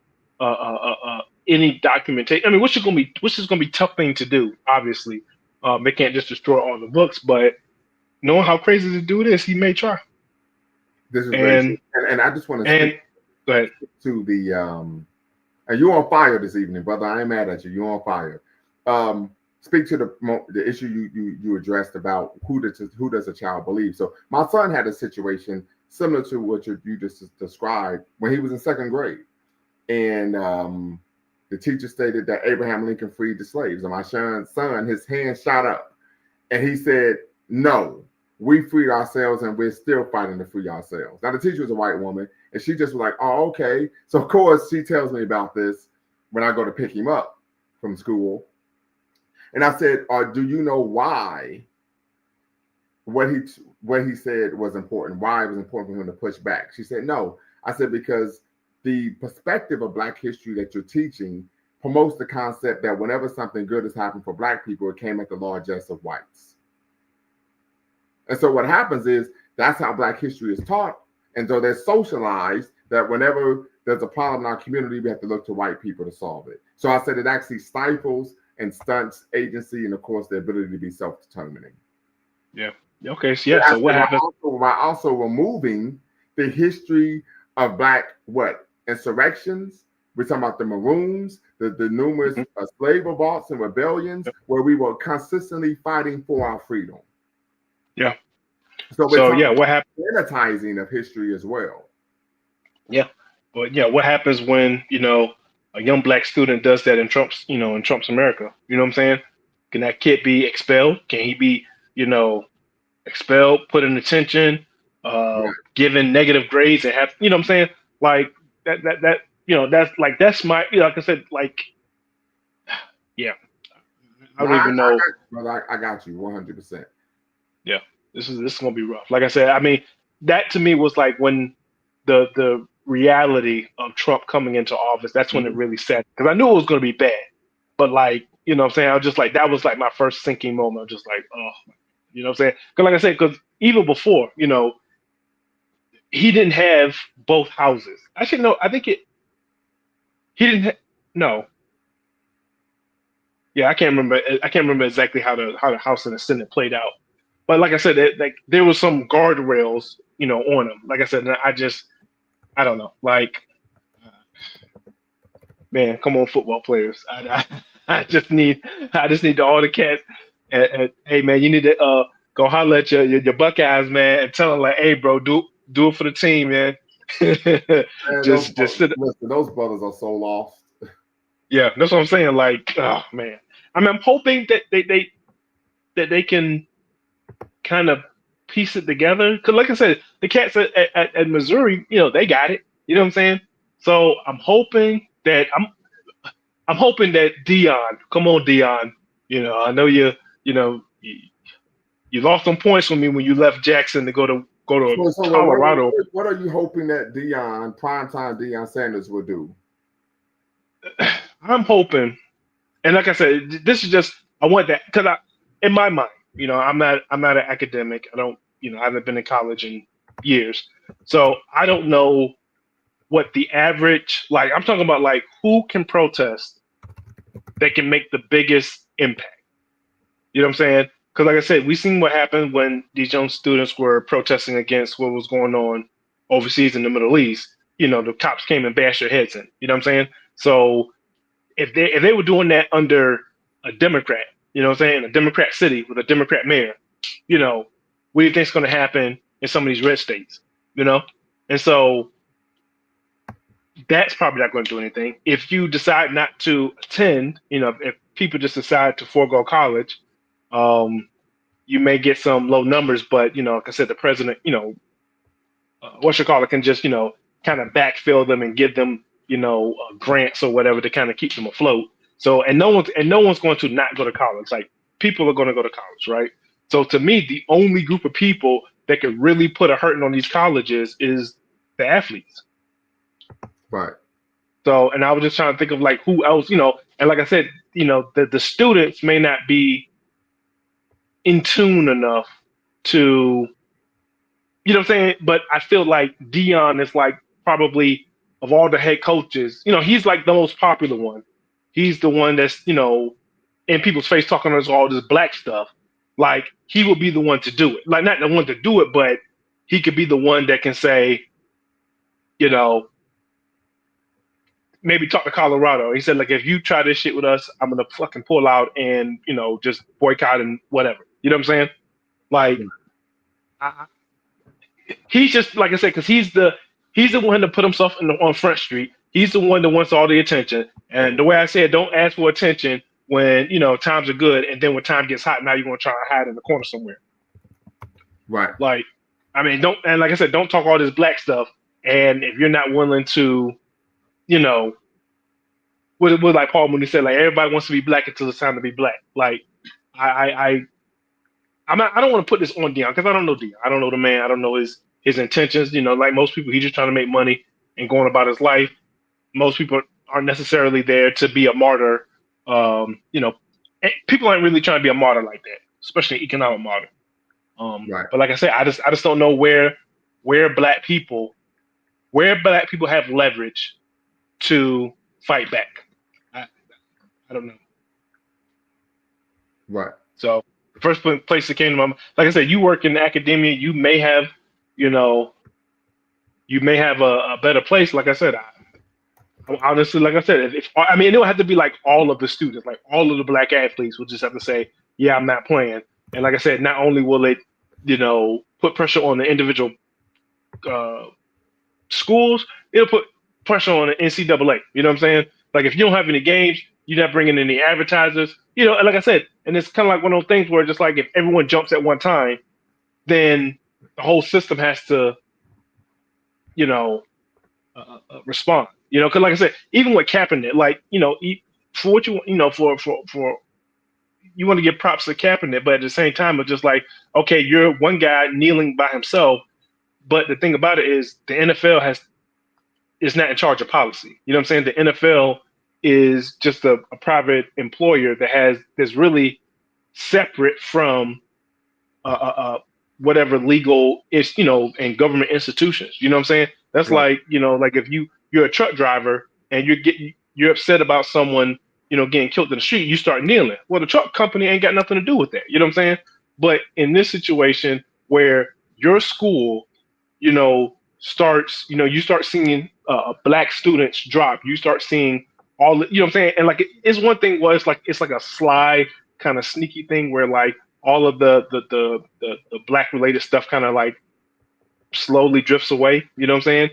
any documentation. Which is going to be a tough thing to do. Obviously, they can't just destroy all the books, but knowing how crazy the dude is, he may try. This is and I just want to speak to the and you're on fire this evening, brother. I ain't mad at you. You're on fire. Speak to the issue you addressed about who does a child believe. So my son had a situation similar to what you just described when he was in second grade, and the teacher stated that Abraham Lincoln freed the slaves, and my son, his hand shot up, and he said, "No. We freed ourselves and we're still fighting to free ourselves." Now, the teacher was a white woman, and she just was like, "Oh, okay." So, of course, she tells me about this when I go to pick him up from school. And I said, "Do you know why what he said was important, why it was important for him to push back?" She said, "No." I said, "Because the perspective of Black history that you're teaching promotes the concept that whenever something good has happened for Black people, it came at the largesse of whites. And so what happens is that's how Black history is taught. And so they're socialized that whenever there's a problem in our community, we have to look to white people to solve it." So I said it actually stifles and stunts agency and, of course, the ability to be self-determining. Yeah. Okay. So, yeah. So what happens? By also removing the history of Black insurrections. We're talking about the Maroons, the numerous slave revolts and rebellions where we were consistently fighting for our freedom. Yeah. So what happened? Sanitizing of history as well. Yeah, but what happens when a young black student does that in Trump's America? You know what I'm saying? Can that kid be expelled? Can he be expelled, put in detention, given negative grades, and have what I'm saying? Like that's my like I said, like yeah. I don't even know. I got you 100%. Yeah, this is gonna be rough. Like I said, I mean, that to me was like when the reality of Trump coming into office. That's when it really set, because I knew it was gonna be bad. But like, what I'm saying, I was just like, that was like my first sinking moment. I was just like, oh, what I'm saying? Because like I said, because even before, he didn't have both houses. Actually, no, I think he didn't. No. Yeah, I can't remember. I can't remember exactly how the House and the Senate played out. But like I said, there was some guardrails, on them. Like I said, I don't know. Like, man, come on, football players. I just need all the cats. And hey, man, you need to go holler at your Buckeyes, man, and tell them like, hey, bro, do it for the team, man. just sit. Listen, those brothers are so lost. Yeah, that's what I'm saying. Like, oh man, I mean, I'm hoping that they can kind of piece it together. Because, like I said, the cats at Missouri, they got it. You know what I'm saying? So I'm hoping that Deion, come on, Deion. I know you lost some points with me when you left Jackson to go to Colorado. What are you hoping that primetime Deion Sanders will do? I'm hoping, and like I said, this is just, I want that because in my mind, I'm not an academic. I don't, I haven't been in college in years, so I don't know what the average, like, I'm talking about like who can protest that can make the biggest impact. You know what I'm saying? Because like I said, we seen what happened when these young students were protesting against what was going on overseas in the Middle East. The cops came and bashed their heads in. You know what I'm saying? So if they were doing that under a Democrat, you know what I'm saying, a Democrat city with a Democrat mayor, what do you think's going to happen in some of these red states? And so that's probably not going to do anything. If you decide not to attend, if people just decide to forego college, you may get some low numbers, but like I said, the president, can just kind of backfill them and give them grants or whatever to kind of keep them afloat. So and no one's going to not go to college. Like, people are going to go to college, right? So to me, the only group of people that could really put a hurting on these colleges is the athletes. Right. So, and I was just trying to think of like who else, and like I said, the students may not be in tune enough to, what I'm saying? But I feel like Deion is like probably, of all the head coaches, he's like the most popular one. He's the one that's, in people's face talking about all this black stuff. Like, he would be the one to do it. Like, not the one to do it, but he could be the one that can say, maybe talk to Colorado. He said, like, if you try this shit with us, I'm going to fucking pull out and, just boycott and whatever. You know what I'm saying? Like, he's just, like I said, because he's the one to put himself on Front Street. He's the one that wants all the attention. And the way I said, don't ask for attention when, times are good. And then when time gets hot, now you're going to try to hide in the corner somewhere. Right. Like, I mean, and like I said, don't talk all this black stuff. And if you're not willing to, what like Paul Mooney said, like, everybody wants to be black until it's time to be black. Like, I don't want to put this on Deion because I don't know Deion. I don't know the man. I don't know his intentions. Like most people, he's just trying to make money and going about his life. Most people aren't necessarily there to be a martyr. People aren't really trying to be a martyr like that, especially an economic martyr. Right. But like I said, I just don't know where black people have leverage to fight back. I don't know. Right. So the first place that came to my mind, like I said, you work in academia, you may have a better place. Like I said, Honestly, like I said, if I mean, it don't have to be like all of the students, like all of the black athletes will just have to say, yeah, I'm not playing. And like I said, not only will it, put pressure on the individual schools, it'll put pressure on the NCAA. You know what I'm saying? Like if you don't have any games, you're not bringing any advertisers. And like I said, and it's kind of like one of those things where just like if everyone jumps at one time, then the whole system has to, respond. Because like I said, even with Kaepernick, like for what for you want to give props to Kaepernick, but at the same time, it's just like, okay, you're one guy kneeling by himself. But the thing about it is the NFL is not in charge of policy. You know what I'm saying? The NFL is just a private employer that's really separate from whatever legal is, and government institutions. You know what I'm saying? That's Right. like if you're a truck driver and you're upset about someone, getting killed in the street, you start kneeling. Well, the truck company ain't got nothing to do with that. You know what I'm saying? But in this situation where your school, starts, you start seeing black students drop, you start seeing all the, you know what I'm saying? And like it's one thing was like it's like a sly kind of sneaky thing where like all of the black related stuff kind of like slowly drifts away, you know what I'm saying?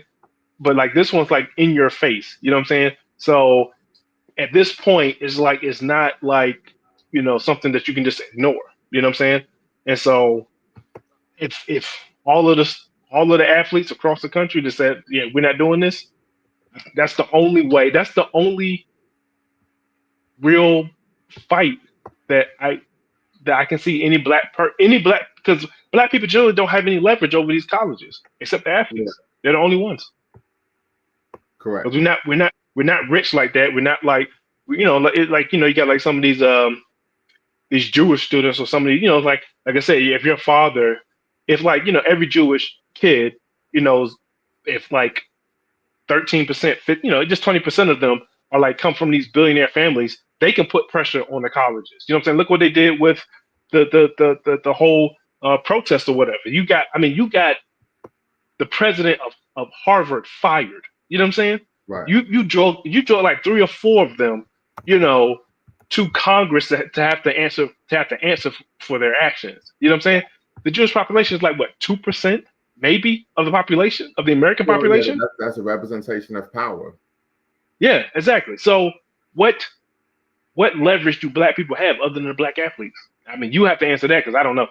But like this one's like in your face, you know what I'm saying? So at this point, it's not like, something that you can just ignore, you know what I'm saying? And so if all of the athletes across the country just said, yeah, we're not doing this, that's the only way, that's the only real fight that I can see any black because black people generally don't have any leverage over these colleges except the athletes. Yeah. They're the only ones. Correct. Because we're not rich like that. We're not like you got like some of these Jewish students or some of these, like I said, if your father, if like every Jewish kid, if like 13%, just 20% of them are like come from these billionaire families, they can put pressure on the colleges. You know what I'm saying? Look what they did with the whole protest or whatever. You got the president of Harvard fired. You know what I'm saying? Right. You drove like 3 or 4 of them, to Congress to have to answer for their actions. You know what I'm saying? The Jewish population is like what, 2% maybe of the population, of the American population. Yeah, that's a representation of power. Yeah, exactly. So what leverage do black people have other than the black athletes? I mean, you have to answer that because I don't know.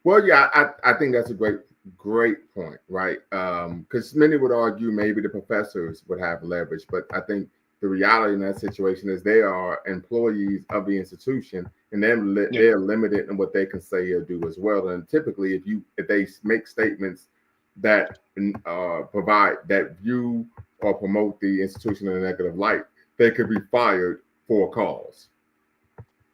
Well, yeah, I think that's a great point, right? Because many would argue maybe the professors would have leverage, but I think the reality in that situation is they are employees of the institution, and they're limited in what they can say or do as well. And typically, if they make statements that provide that view or promote the institution in a negative light, they could be fired for a cause.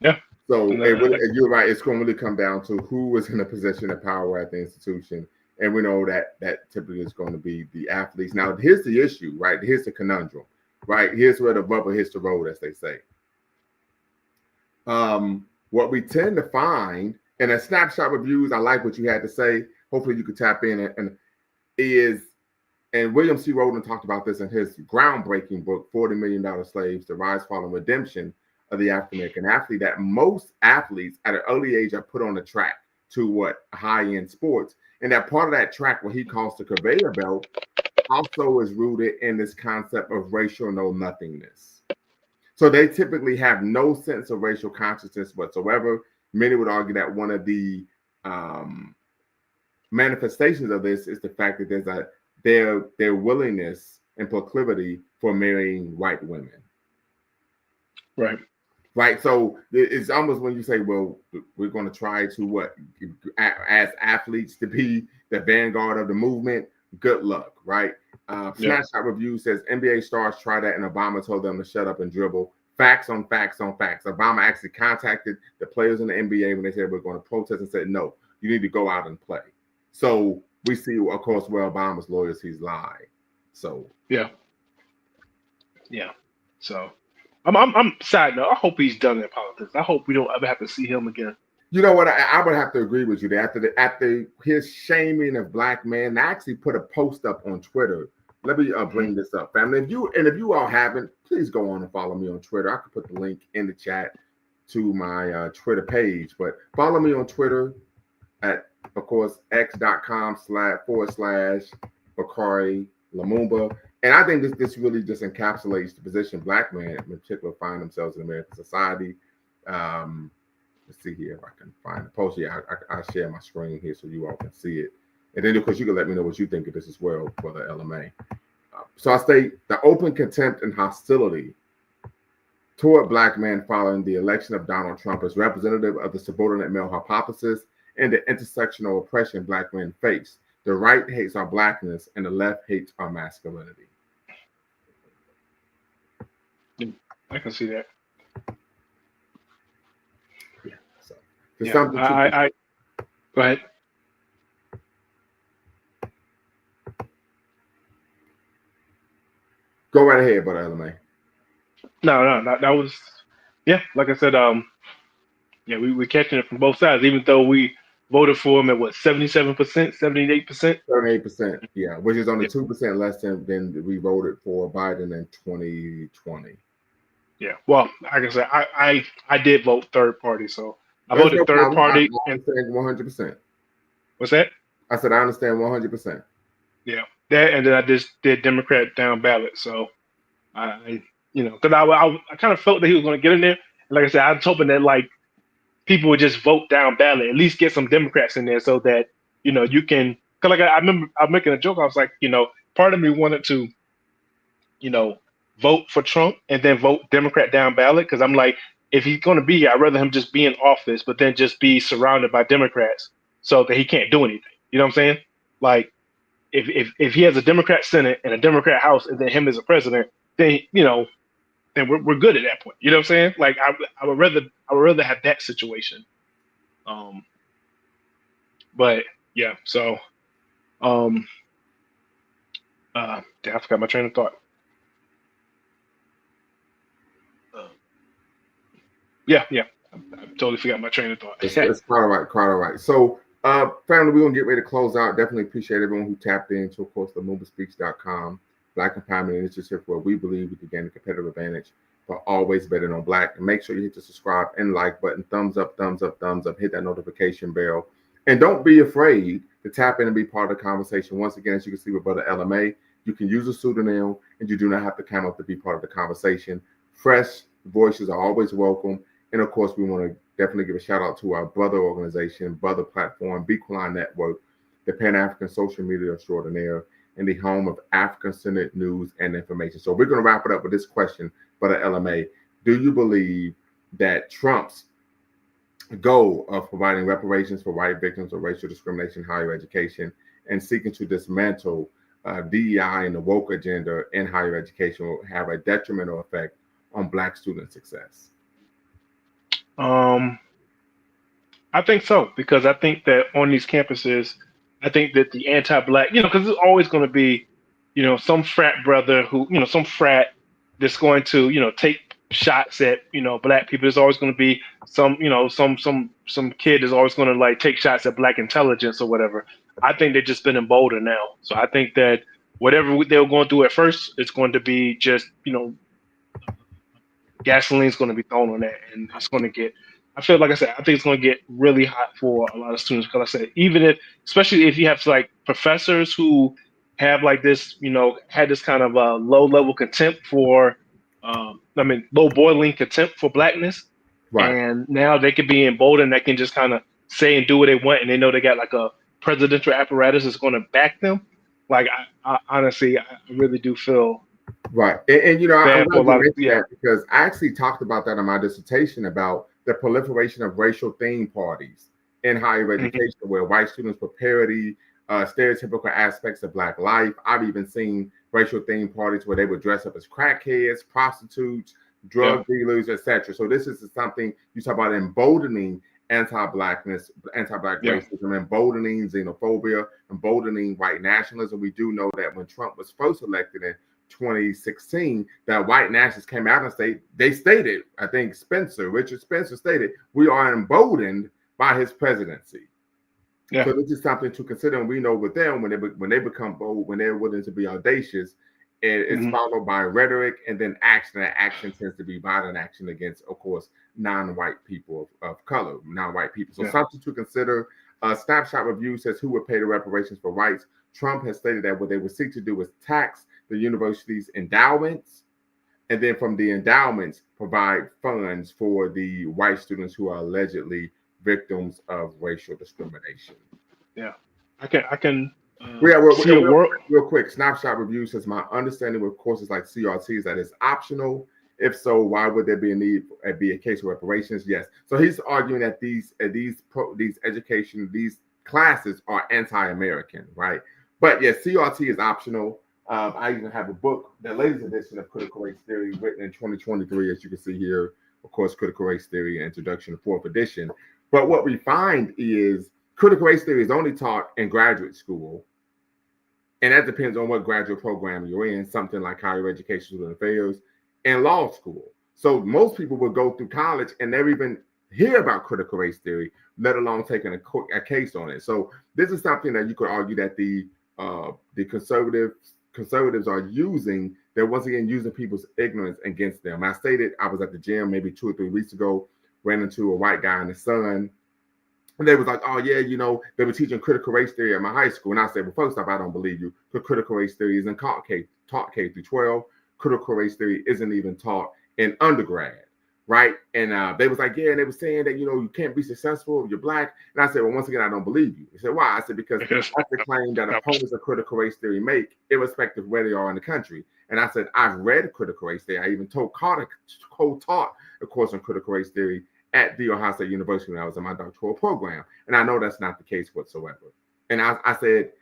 Yeah. So you're right. It's going to really come down to who is in a position of power at the institution, and we know that typically is going to be the athletes. Now, here's the issue, right? Here's the conundrum, right? Here's where the rubber hits the road, as they say. What we tend to find, and a snapshot reviews, I like what you had to say. Hopefully, you could tap in and William C. Rowland talked about this in his groundbreaking book, $40 Million Slaves: The Rise, Fall, and Redemption of the African American Athlete, that most athletes at an early age are put on the track to high-end sports. And that part of that track, what he calls the conveyor belt, also is rooted in this concept of racial know-nothingness. So they typically have no sense of racial consciousness whatsoever. Many would argue that one of the manifestations of this is the fact that their willingness and proclivity for marrying white women. Right. So it's almost when you say, well, we're going to try to as athletes to be the vanguard of the movement. Good luck. Right. Snapshot Review says NBA stars try that and Obama told them to shut up and dribble. Facts on facts on facts. Obama actually contacted the players in the NBA when they said we're going to protest and said, no, you need to go out and play. So we see, of course, where Obama's loyalties lie. So yeah. So I'm sad though. I hope he's done in politics. I hope we don't ever have to see him again. You know what? I would have to agree with you. After his shaming of black men, I actually put a post up on Twitter let me bring this up, family. If you all haven't, please go on and follow me on Twitter. I could put the link in the chat to my Twitter page, but follow me on Twitter at, of course, x.com//Bakari Lumumba. And I think this really just encapsulates the position Black men in particular find themselves in American society. Let's see here if I can find the post. Yeah, I share my screen here so you all can see it. And then, of course, you can let me know what you think of this as well for the LMA. So I state the open contempt and hostility toward Black men following the election of Donald Trump is representative of the subordinate male hypothesis and the intersectional oppression Black men face. The right hates our Blackness and the left hates our masculinity. I can see that. Yeah. So, I go ahead. Go right ahead, brother LMA. No, that was, yeah, like I said, yeah, we're catching it from both sides, even though we voted for him at what, 77%, 78%? 78%, yeah, which is only 2% less than we voted for Biden in 2020. Yeah, well, like I said, I did vote third party, so I voted third party. I understand 100%. What's that? I said I understand 100%. Yeah, that, and then I just did Democrat down ballot, so I because I kind of felt that he was going to get in there. And like I said, I was hoping that like people would just vote down ballot, at least get some Democrats in there, so that you can. Because like I remember, I was making a joke. I was like, part of me wanted to, vote for Trump and then vote Democrat down ballot, because I'm like, if he's going to be here, I'd rather him just be in office, but then just be surrounded by Democrats, so that he can't do anything. You know what I'm saying? Like, if he has a Democrat Senate and a Democrat House, and then him as a president, then then we're good at that point. You know what I'm saying? Like I would rather have that situation. But yeah, so I forgot my train of thought. Yeah, I totally forgot my train of thought. It's quite all right. So family, we're gonna get ready to close out. Definitely appreciate everyone who tapped into, of course, the LumumbaSpeaks.com Black Empowerment Initiative, where we believe we can gain a competitive advantage for always betting on Black. And make sure you hit the subscribe and like button, thumbs up, thumbs up, thumbs up, hit that notification bell. And don't be afraid to tap in and be part of the conversation. Once again, as you can see with Brother LMA, you can use a pseudonym and you do not have to come up to be part of the conversation. Fresh voices are always welcome. And of course, we want to definitely give a shout out to our brother organization, brother platform, Bequine Network, the Pan-African Social Media Extraordinaire, and the home of African-centered news and information. So we're going to wrap it up with this question, Brother LMA. Do you believe that Trump's goal of providing reparations for white victims of racial discrimination in higher education and seeking to dismantle DEI and the woke agenda in higher education will have a detrimental effect on Black student success? I think so, because I think that on these campuses, I think that the anti-Black, because there's always going to be, some frat brother who, some frat that's going to, take shots at, Black people. There's always going to be some kid is always going to like take shots at Black intelligence or whatever. I think they've just been emboldened now. So I think that whatever they were going to do at first, it's going to be just, gasoline's going to be thrown on that, and it's going to get. I feel like I said, I think it's going to get really hot for a lot of students, because I said, especially if you have like professors who have like this, had this kind of low level contempt for, low boiling contempt for Blackness, right? And now they can be emboldened. They can just kind of say and do what they want, and they know they got like a presidential apparatus that's going to back them. Like I honestly, I really do feel. Right. And I'm glad you mentioned that, because I actually talked about that in my dissertation about the proliferation of racial themed parties in higher education, where white students for parody, stereotypical aspects of Black life. I've even seen racial themed parties where they would dress up as crackheads, prostitutes, drug dealers, etc. So this is something you talk about emboldening anti-Blackness, anti-Black racism, emboldening xenophobia, emboldening white nationalism. We do know that when Trump was first elected in 2016, that white nationalists came out and they stated, I think Richard Spencer stated, we are emboldened by his presidency. Yeah. So this is something to consider. And we know with them, when they become bold, when they're willing to be audacious, and it's followed by rhetoric and then action. That action tends to be violent action against, of course, non-white people of color, non-white people. So something to consider. Snapshot Review says who would pay the reparations for whites. Trump has stated that what they would seek to do is tax the university's endowments, and then from the endowments provide funds for the white students who are allegedly victims of racial discrimination. Yeah, I can see a world. Real quick, Snapshot Review says my understanding with courses like CRT is that it's optional. If so, why would there be a need be a case of reparations? Yes. So he's arguing that these classes are anti-American, right? But yes, CRT is optional. I even have a book, the latest edition of Critical Race Theory, written in 2023, as you can see here. Of course, Critical Race Theory Introduction, 4th edition. But what we find is critical race theory is only taught in graduate school. And that depends on what graduate program you're in, something like higher education, student affairs, and law school. So most people will go through college and never even hear about critical race theory, let alone taking a case on it. So this is something that you could argue that the conservatives are using. They're once again using people's ignorance against them. I stated I was at the gym maybe 2 or 3 weeks ago, ran into a white guy and his son. And they was like, oh, yeah, they were teaching critical race theory at my high school. And I said, well, first off, I don't believe you. Because critical race theory isn't taught K through 12. Critical race theory isn't even taught in undergrad, right? And they was like, yeah, and they were saying that, you can't be successful if you're black. And I said, well, once again, I don't believe you. He said, why? I said, because that's the claim that opponents of critical race theory make, irrespective of where they are in the country. And I said, I've read critical race theory. I even co-taught a course on critical race theory at The Ohio State University when I was in my doctoral program. And I know that's not the case whatsoever. And I said,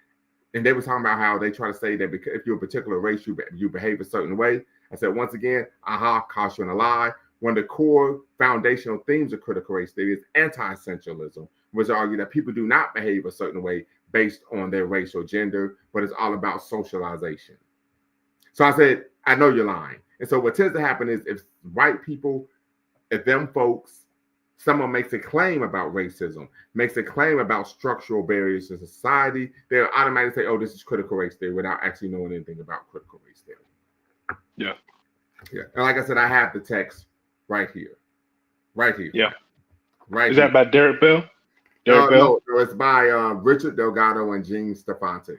and they were talking about how they try to say that because if you're a particular race, you behave a certain way. I said, once again, caution a lie. One of the core foundational themes of critical race theory is anti-essentialism, which argue that people do not behave a certain way based on their race or gender, but it's all about socialization. So I said, I know you're lying. And so what tends to happen is if white people, if them folks, someone makes a claim about racism, makes a claim about structural barriers to society, they'll automatically say, oh, this is critical race theory without actually knowing anything about critical race theory. Yeah. Yeah. And like I said, I have the text right here. Right here. Yeah. Right. Is that by Derek Bell? No, it's by Richard Delgado and Gene Stefani.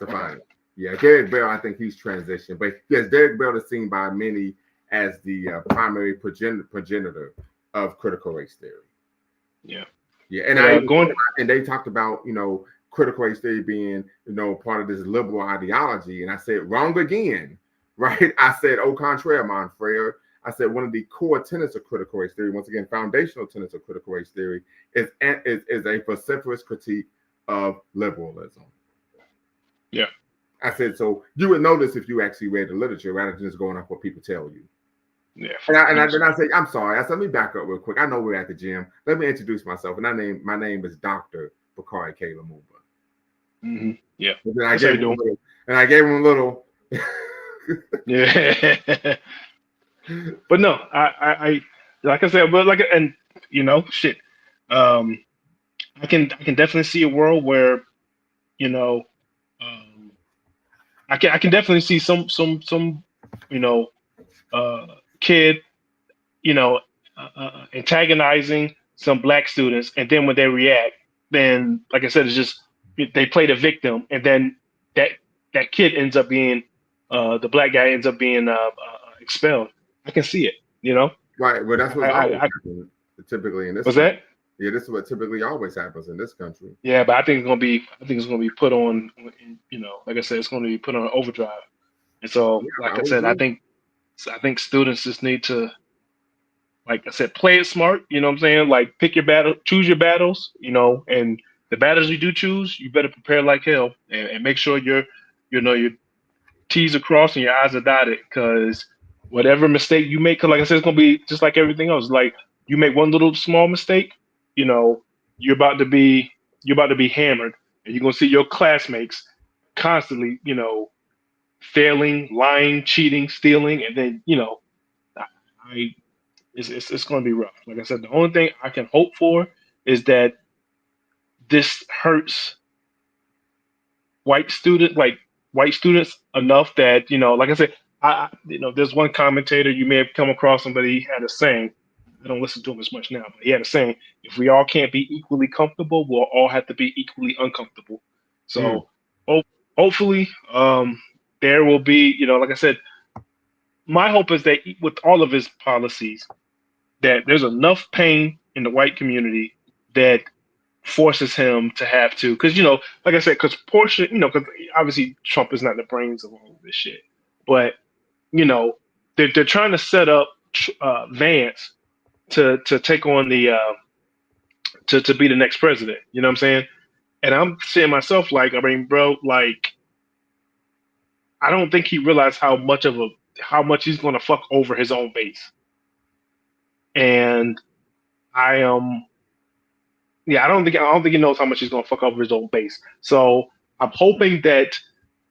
Okay. Yeah, Derek Bell, I think he's transitioned. But yes, Derek Bell is seen by many as the primary progenitor of critical race theory. Yeah. Yeah. And and they talked about, critical race theory being, part of this liberal ideology. And I said, wrong again. Right. I said, au contraire, mon frere. I said one of the core tenets of critical race theory, once again, foundational tenets of critical race theory, is a vociferous critique of liberalism. Yeah. I said, so you would know this if you actually read the literature rather than just going off what people tell you. Yeah. And I say, I'm sorry. I said, let me back up real quick. I know we're at the gym. Let me introduce myself. And my name is Dr. Bakari K. Lumumba. Mm-hmm. Yeah. And then I gave him a little. Yeah. But no, I like I said, but shit. I can definitely see a world where, I can definitely see some kid, antagonizing some black students, and then when they react, then like I said, it's just they play the victim, and then that kid ends up being the black guy ends up being expelled. I can see it, Right. Well, that's what always happens typically in this. What's that? Yeah, this is what typically always happens in this country. Yeah, but I think it's gonna be put on, like I said, it's gonna be put on overdrive. And so, like I said, I think students just need to, like I said, play it smart. You know what I'm saying? Like pick your battle, choose your battles. And the battles you do choose, you better prepare like hell and make sure your T's are crossed and your I's are dotted. Because whatever mistake you make, cause like I said, it's gonna be just like everything else. Like you make one little small mistake, you're about to be hammered, and you're gonna see your classmates constantly, failing, lying, cheating, stealing, and then it's going to be rough. Like I said, the only thing I can hope for is that this hurts white students enough that, like I said, there's one commentator, you may have come across somebody, he had a saying. I don't listen to him as much now, but he had a saying: if we all can't be equally comfortable, we'll all have to be equally uncomfortable. So hopefully, there will be, like I said, my hope is that with all of his policies, that there's enough pain in the white community that forces him to have to, because, like I said, because portion, because obviously Trump is not the brains of all of this shit, but they're trying to set up Vance to take on the to be the next president. You know what I'm saying? And I'm saying myself, like, I mean, bro, like, I don't think he realized how much he's gonna fuck over his own base. And I I don't think he knows how much he's gonna fuck over his own base. So I'm hoping that,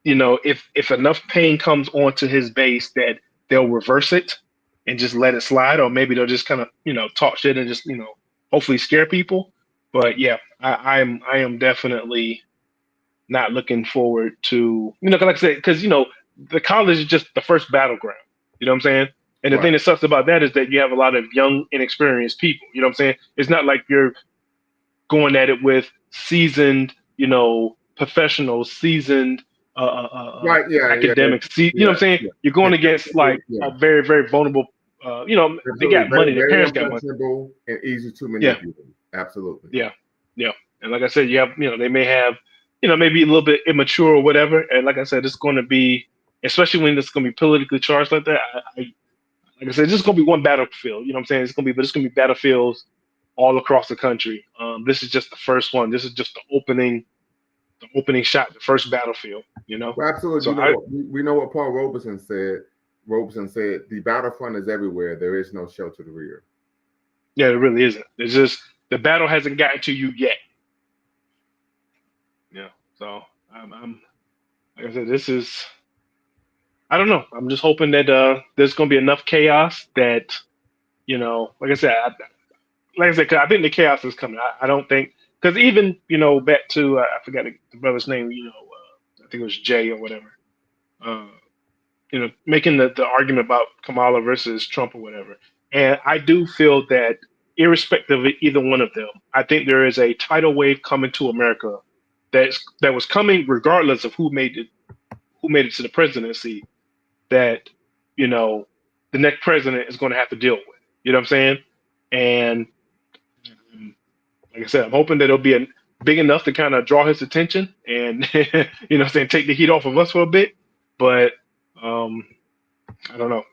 if enough pain comes onto his base, that they'll reverse it and just let it slide, or maybe they'll just kind of, talk shit and just, hopefully scare people. But yeah, I am definitely not looking forward to, like I said, because, the college is just the first battleground. You know what I'm saying? And the thing that sucks about that is that you have a lot of young, inexperienced people. You know what I'm saying? It's not like you're going at it with seasoned, professionals, seasoned academics. You know what I'm saying? Yeah. You're going against like a very, very vulnerable. They got money. Their parents got money. And easy to manipulate. Absolutely. Yeah. And like I said, you have, they may have, maybe a little bit immature or whatever. And like I said, it's going to be, especially when it's going to be politically charged like that. Like I said, it's just going to be one battlefield. You know what I'm saying? It's going to be battlefields all across the country. This is just the first one. This is just the opening shot, the first battlefield. Well, absolutely. So we know what Paul Robeson said. Robeson said, "The battlefront is everywhere. There is no show to the rear." Yeah, it really isn't. It's just the battle hasn't gotten to you yet. Yeah. So I'm like I said, this is. I don't know. I'm just hoping that there's going to be enough chaos that, like I said, cause I think the chaos is coming. I don't think, because even, back to, I forgot the brother's name, I think it was Jay or whatever, making the argument about Kamala versus Trump or whatever. And I do feel that irrespective of either one of them, I think there is a tidal wave coming to America that was coming regardless of who made it to the presidency, that, the next president is going to have to deal with. You know what I'm saying? And like I said, I'm hoping that it'll be big enough to kind of draw his attention and, take the heat off of us for a bit. But I don't know.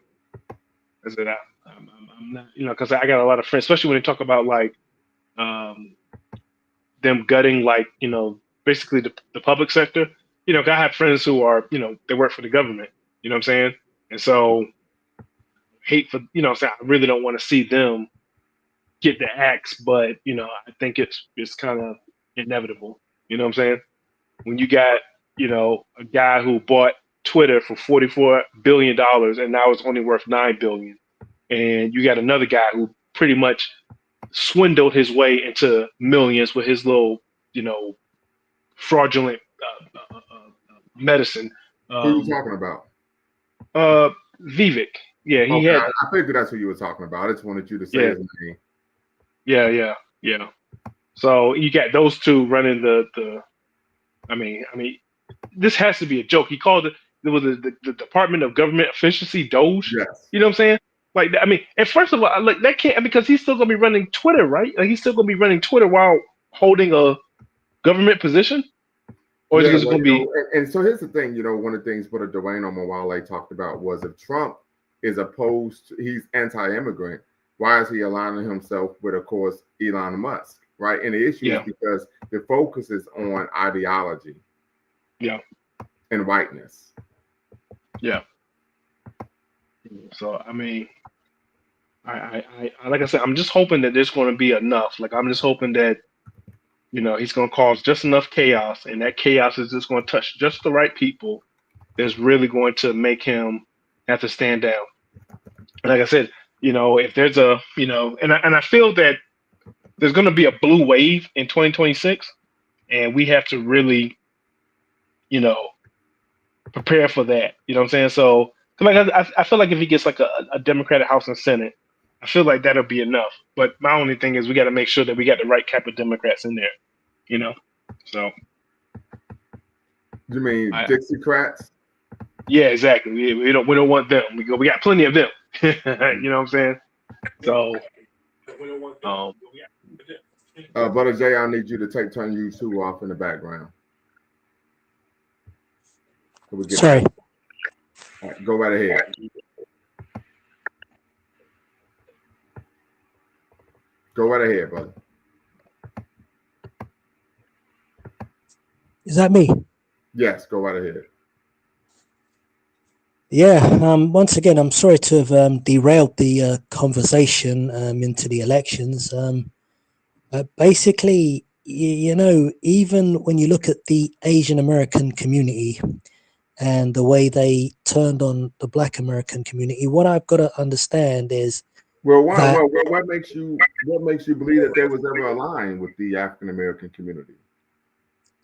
Is it? I'm not, because I got a lot of friends, especially when they talk about like them gutting, like, basically the public sector. I have friends who are, they work for the government. You know what I'm saying? And so, hate for, I really don't want to see them get the axe, but I think it's kind of inevitable. You know what I'm saying? When you got a guy who bought Twitter for $44 billion and now it's only worth $9 billion, and you got another guy who pretty much swindled his way into millions with his little fraudulent medicine. Who are you talking about? Vivek. Yeah, he had. I figured that's who you were talking about. I just wanted you to say his name. Yeah. So you got those two running the. I mean, this has to be a joke. He called it was the Department of Government Efficiency, Doge. Yes. You know what I'm saying? Like, I mean, and first of all, like that can't, because he's still gonna be running Twitter, right? Like, he's still gonna be running Twitter while holding a government position. Or is it just gonna be? And so here's the thing. One of the things Brother Dwayne Omawale talked about was, if Trump is he's anti-immigrant, why is he aligning himself with, of course, Elon Musk, right? And the issue is because the focus is on ideology, and whiteness. Yeah. So I mean, I like I said, I'm just hoping that there's going to be enough. Like, I'm just hoping that he's going to cause just enough chaos, and that chaos is just going to touch just the right people that's really going to make him have to stand down. And like I said, if there's a, and I feel that there's going to be a blue wave in 2026. and we have to really, prepare for that. You know what I'm saying? So, like, I feel like if he gets like a Democratic House and Senate, I feel like that'll be enough. But my only thing is we got to make sure that we got the right type of Democrats in there. So. You mean Dixiecrats? Yeah, exactly. We don't want them. We got plenty of them. You know what I'm saying? So, Brother Jay, I need you to turn YouTube off in the background. Sorry. All right, go right ahead. Go right ahead, brother. Is that me? Yes, go right ahead. Yeah. Once again, I'm sorry to have derailed the conversation into the elections. Basically, even when you look at the Asian American community and the way they turned on the Black American community, what I've got to understand is what makes you believe that they was ever aligned with the African American community?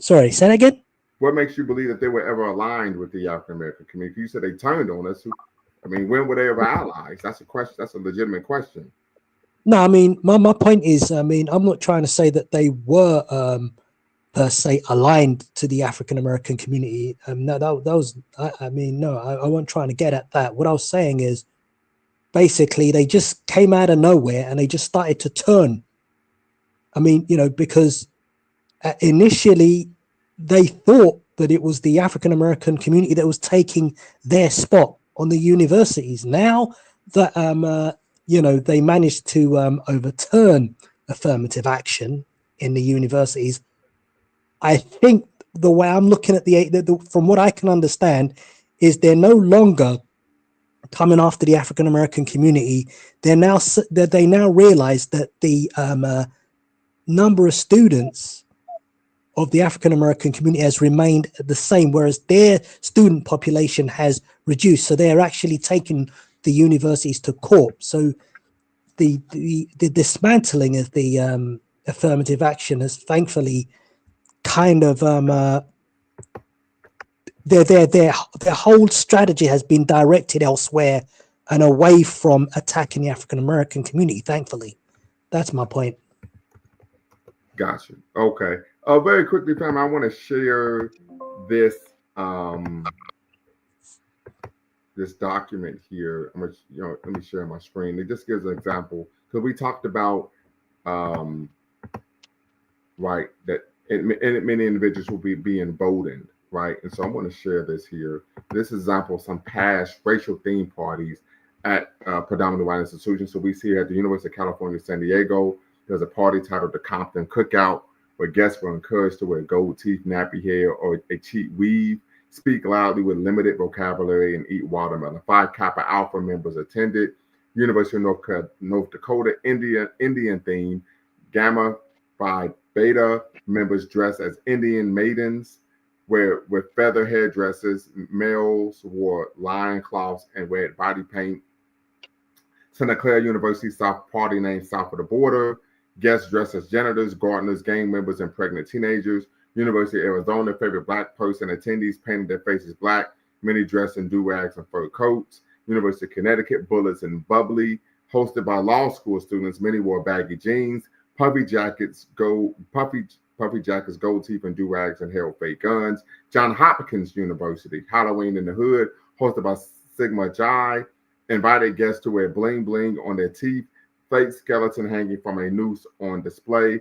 Sorry, say that again. What makes you believe that they were ever aligned with the African American community? You said they turned on us. When were they ever allies? That's a question. That's a legitimate question. No, I mean, my point is, I'm not trying to say that they were per se aligned to the African American community. No, that was, I wasn't trying to get at that. What I was saying is, basically, they just came out of nowhere and they just started to turn. I mean, because initially they thought that it was the African American community that was taking their spot on the universities. Now that they managed to overturn affirmative action in the universities, I think the way I'm looking at from what I can understand, is they're no longer coming after the African American community. They now realize that the number of students of the African American community has remained the same, whereas their student population has reduced. So they're actually taking the universities to court. So the dismantling of the affirmative action has thankfully kind of their whole strategy has been directed elsewhere and away from attacking the African American community. Thankfully, that's my point. Gotcha. Okay. Very quickly, fam, I want to share this this document here. I'm gonna, let me share my screen. It just gives an example because we talked about right, that many individuals will be emboldened, right? And so I'm going to share this here. This example of some past racial themed parties at predominantly white institutions. So we see at the University of California, San Diego, there's a party titled the Compton Cookout, where guests were encouraged to wear gold teeth, nappy hair, or a cheap weave, speak loudly with limited vocabulary, and eat watermelon. 5 Kappa Alpha members attended. University of North Dakota, Indian theme. Gamma Phi Beta members dressed as Indian maidens, with feather headdresses. Males wore lion cloths and red body paint. Santa Clara University South party named South of the Border. Guests dressed as janitors, gardeners, gang members, and pregnant teenagers. University of Arizona favorite Black person attendees painted their faces black, many dressed in do-rags and fur coats. University of Connecticut Bullets and Bubbly, hosted by law school students, many wore baggy jeans, puffy jackets, gold teeth, and do-rags, and held fake guns. Johns Hopkins University Halloween in the Hood, hosted by Sigma Chi, invited guests to wear bling bling on their teeth, fake skeleton hanging from a noose on display.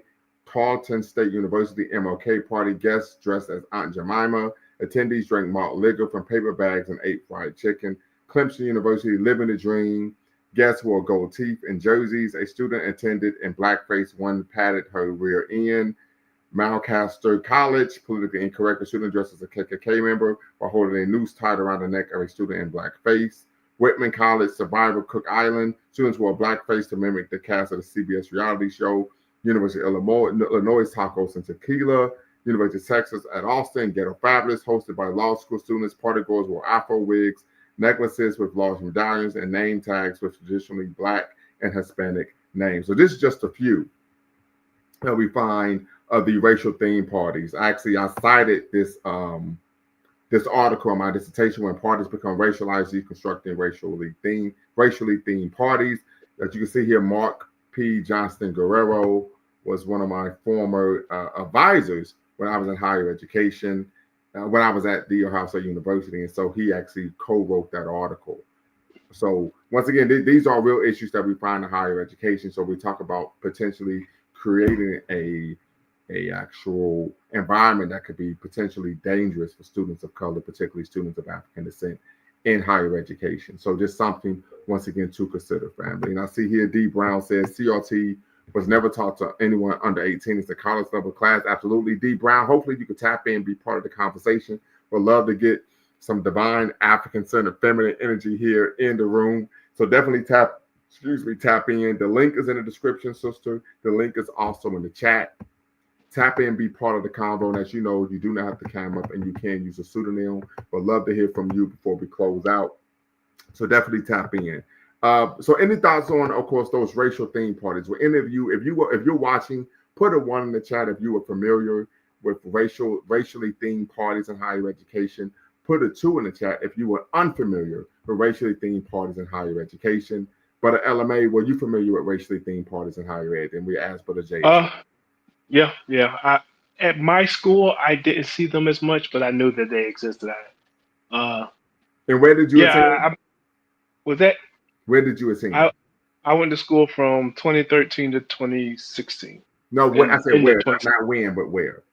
Tarleton State University MLK party, guests dressed as Aunt Jemima. Attendees drank malt liquor from paper bags and ate fried chicken. Clemson University Living the Dream, guests wore gold teeth and jerseys. A student attended in blackface, one patted her rear end. Malcaster College, politically incorrect, a student dressed as a KKK member while holding a noose tied around the neck of a student in blackface. Whitman College, Survivor, Cook Island, students wore blackface to mimic the cast of the CBS reality show. University of Illinois Tacos and Tequila. University of Texas at Austin, Ghetto Fabulous, hosted by law school students. Partygoers wore Afro wigs, necklaces with large medallions, and name tags with traditionally Black and Hispanic names. So this is just a few that we find of the racial themed parties. Actually, I cited this this article in my dissertation, when parties become racialized, deconstructing racially themed parties. As you can see here, Mark P. Johnston Guerrero was one of my former advisors when I was in higher education, when I was at the Ohio State University. And so he actually co-wrote that article. So once again, these are real issues that we find in higher education. So we talk about potentially creating a actual environment that could be potentially dangerous for students of color, particularly students of African descent in higher education. So just something, once again, to consider, family. And I see here D. Brown says CRT was never taught to anyone under 18. It's a college level class. Absolutely. D. Brown, hopefully you could tap in and be part of the conversation. Would love to get some divine African-centered feminine energy here in the room. So definitely tap in. The link is in the description, sister. The link is also in the chat. Tap in, be part of the convo. And as you know, you do not have to cam up and you can use a pseudonym, but love to hear from you before we close out. So definitely tap in. So any thoughts on, of course, those racial themed parties? Were any of you, if you're watching, put a 1 in the chat if you are familiar with racially themed parties in higher education. Put a 2 in the chat if you were unfamiliar with racially themed parties in higher education. But LMA, were you familiar with racially themed parties in higher ed? And we asked Brother Jay. Yeah. At my school, I didn't see them as much, but I knew that they existed. And where did you attend? Where did you attend? I went to school from 2013 to 2016. No, I said where, not when, but where.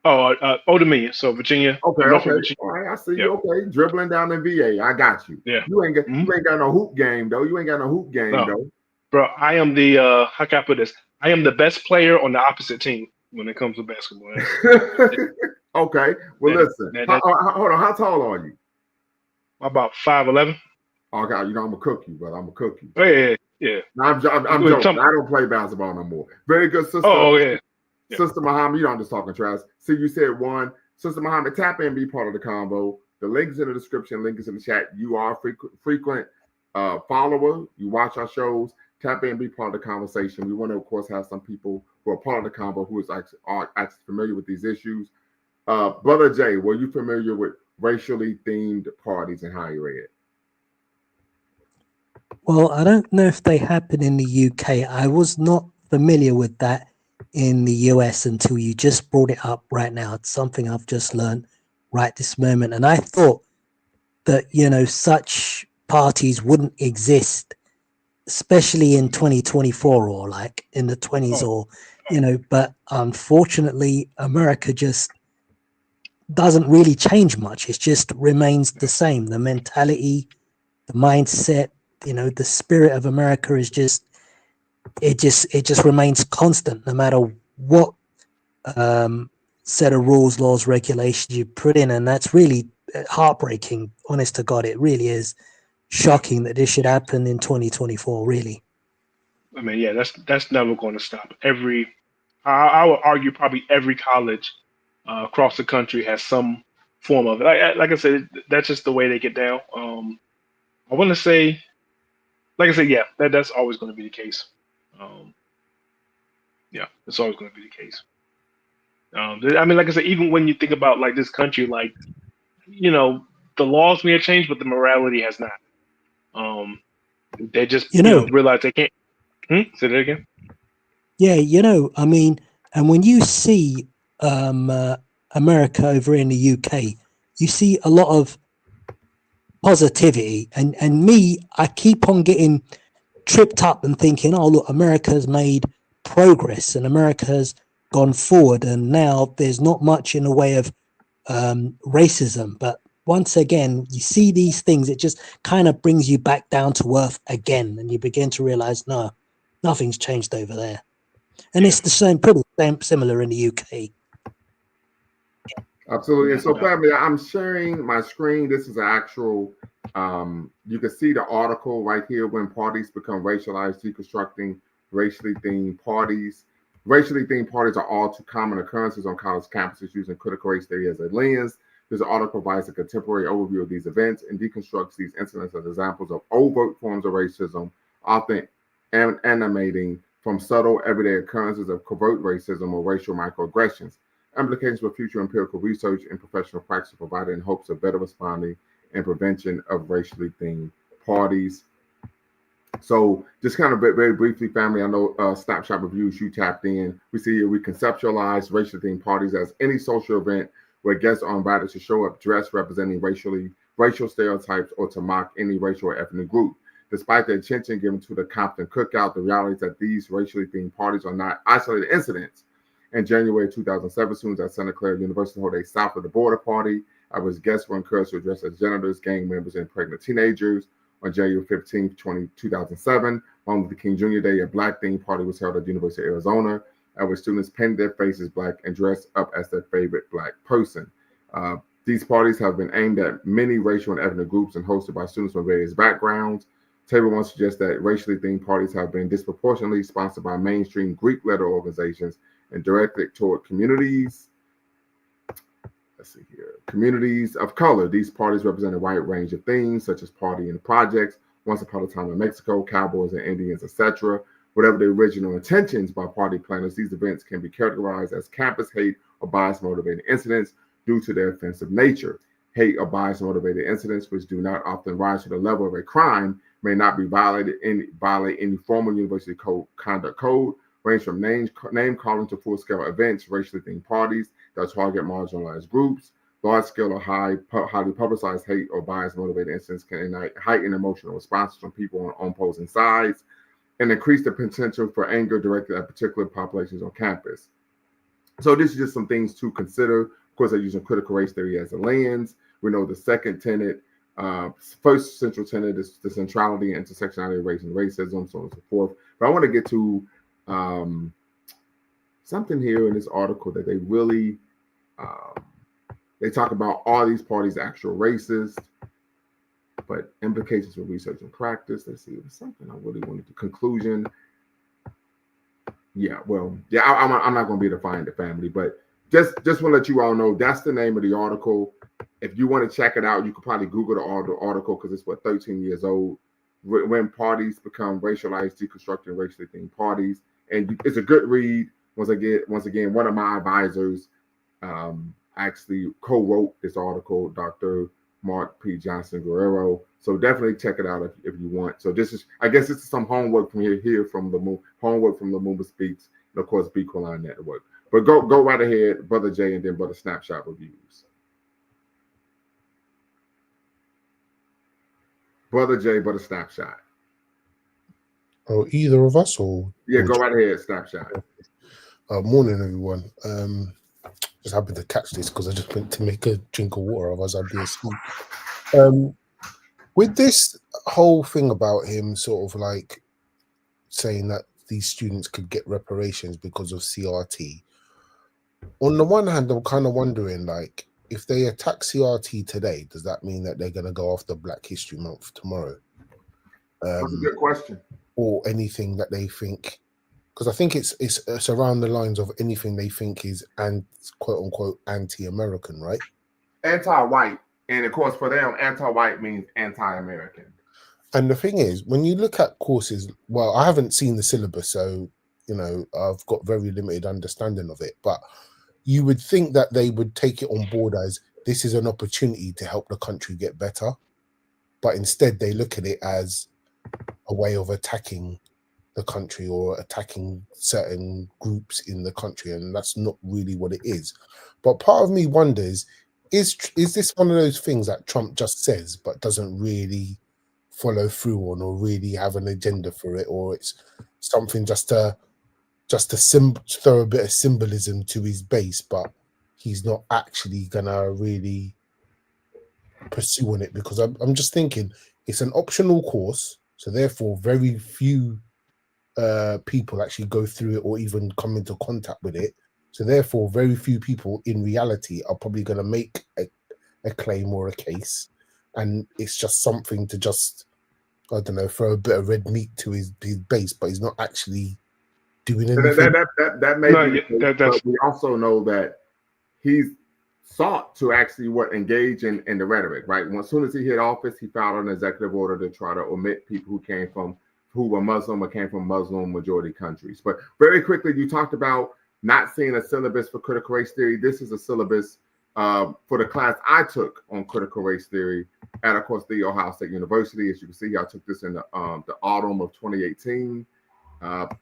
Old Dominion, so Virginia. Okay. Virginia. All right, I see you. Okay, dribbling down in VA. I got you. Yeah. You ain't got no hoop game though. Though. Bro, I am the how can I put this? I am the best player on the opposite team when it comes to basketball. Okay. Well, listen. Hold on. How tall are you? About 5'11". Okay, I'm gonna cook you, but I'm gonna cook you. Oh, yeah. No, I'm joking. I don't play basketball no more. Very good, sister. Oh yeah. Sister Muhammad, you know I'm just talking trash. See, you said 1. Sister Muhammad, tap in, be part of the convo. The link is in the description. Link is in the chat. You are a frequent follower. You watch our shows. Tap in, be part of the conversation. We want to, of course, have some people who are part of the convo who are actually familiar with these issues. Brother Jay, were you familiar with racially themed parties in higher ed? Well, I don't know if they happen in the UK. I was not familiar with that in the US until you just brought it up right now. It's something I've just learned right this moment. And I thought that, such parties wouldn't exist, especially in 2024 or like in the 20s but unfortunately, America just doesn't really change much. It just remains the same. The mentality, the mindset, the spirit of America is just remains constant no matter what set of rules, laws, regulations you put in. And that's really heartbreaking, honest to God. It really is shocking that this should happen in 2024, really. I mean, yeah, that's never going to stop. I would argue probably every college across the country has some form of it. Like I said, that's just the way they get down. I want to say, like I said, yeah, that's always going to be the case. It's always going to be the case. I mean, like I said, even when you think about like this country, like, the laws may have changed, but the morality has not. They just realize they can't. Say that again. Yeah, I mean, and when you see America over in the UK, you see a lot of positivity, and me, I keep on getting tripped up and thinking, oh look, America's made progress and America has gone forward, and now there's not much in the way of racism. But once again, you see these things, it just kind of brings you back down to earth again, and you begin to realize, no, nothing's changed over there. And it's the same, pretty similar in the UK. Absolutely. And so, family, I'm sharing my screen. This is an actual, you can see the article right here, when parties become racialized, deconstructing racially themed parties. Racially themed parties are all too common occurrences on college campuses using critical race theory as a lens. This article provides a contemporary overview of these events and deconstructs these incidents as examples of overt forms of racism, often animating from subtle everyday occurrences of covert racism or racial microaggressions. Implications for future empirical research and professional practice provided in hopes of better responding and prevention of racially themed parties. So just kind of very briefly, family, I know Snapshot Reviews, you tapped in. We see here we conceptualize racially themed parties as any social event where guests are invited to show up dressed representing racial stereotypes or to mock any racial or ethnic group. Despite the attention given to the Compton Cookout, the reality is that these racially themed parties are not isolated incidents. In January 2007, students at Santa Clara University held a South of the Border party, at which guests were encouraged to dress as janitors, gang members, and pregnant teenagers. On January 15, 2007, Martin Luther King Jr. Day, a Black themed party was held at the University of Arizona, at which students painted their faces Black and dressed up as their favorite Black person. These parties have been aimed at many racial and ethnic groups and hosted by students from various backgrounds. Table 1 suggests that racially themed parties have been disproportionately sponsored by mainstream Greek letter organizations and directed toward communities. Let's see here. Communities of color. These parties represent a wide range of things, such as party in the projects, once upon a time in Mexico, cowboys and Indians, etc. Whatever the original intentions by party planners, these events can be categorized as campus hate or bias-motivated incidents due to their offensive nature. Hate or bias-motivated incidents, which do not often rise to the level of a crime, may not be violate any formal university conduct code, range from name calling to full-scale events, racially themed parties that target marginalized groups. Large-scale or highly publicized hate or bias-motivated incidents can ignite heightened emotional responses from people on opposing sides and increase the potential for anger directed at particular populations on campus. So this is just some things to consider. Of course, they're using critical race theory as a lens. We know the second tenet, first central tenet is the centrality and intersectionality of race and racism, so on and so forth. But I want to get to something here in this article that they really, they talk about all these parties actual racist, but implications for research and practice. Let's see, it was something I really wanted to conclusion. Yeah, well, yeah, I'm not going to be able to find the family, but just want to let you all know that's the name of the article. If you want to check it out, you could probably Google the article because it's 13 years old. When parties become racialized, deconstructing racially themed parties, and it's a good read. Once again, one of my advisors actually co-wrote this article, Dr. Mark P. Johnson Guerrero. So definitely check it out if you want. So I guess this is some homework from here from the homework from the Movement Speaks, and of course, Bequaline Network. But go right ahead, Brother Jay, and then Brother Snapshot Reviews. Brother Jay, Brother Snapshot. Oh, either of us, or yeah, go right ahead, Snapshot. Morning, everyone. Just happened to catch this because I just went to make a drink of water, otherwise I'd be asleep. With this whole thing about him sort of like saying that these students could get reparations because of CRT, on the one hand, I'm kind of wondering, like, if they attack CRT today, does that mean that they're going to go after Black History Month tomorrow? That's a good question. Or anything that they think, because I think it's around the lines of anything they think is quote unquote anti-American, right? Anti-white, and of course for them, anti-white means anti-American. And the thing is, when you look at courses, well, I haven't seen the syllabus, so I've got very limited understanding of it, but you would think that they would take it on board as this is an opportunity to help the country get better, but instead they look at it as a way of attacking the country or attacking certain groups in the country, and that's not really what it is. But part of me wonders, is this one of those things that Trump just says but doesn't really follow through on or really have an agenda for it, or it's something just to throw a bit of symbolism to his base, but he's not actually gonna really pursue on it? Because I'm just thinking it's an optional course, so therefore very few people actually go through it or even come into contact with it. So therefore very few people in reality are probably going to make a claim or a case, and it's just something to just, I don't know, throw a bit of red meat to his base, but he's not actually doing anything. That may be, but we also know that he's sought to actually engage in the rhetoric, right? As soon as he hit office, he filed an executive order to try to omit people who came from who were Muslim or came from Muslim majority countries. But very quickly, you talked about not seeing a syllabus for critical race theory. This is a syllabus for the class I took on critical race theory at, of course, the Ohio State University. As you can see, I took this in the autumn of 2018.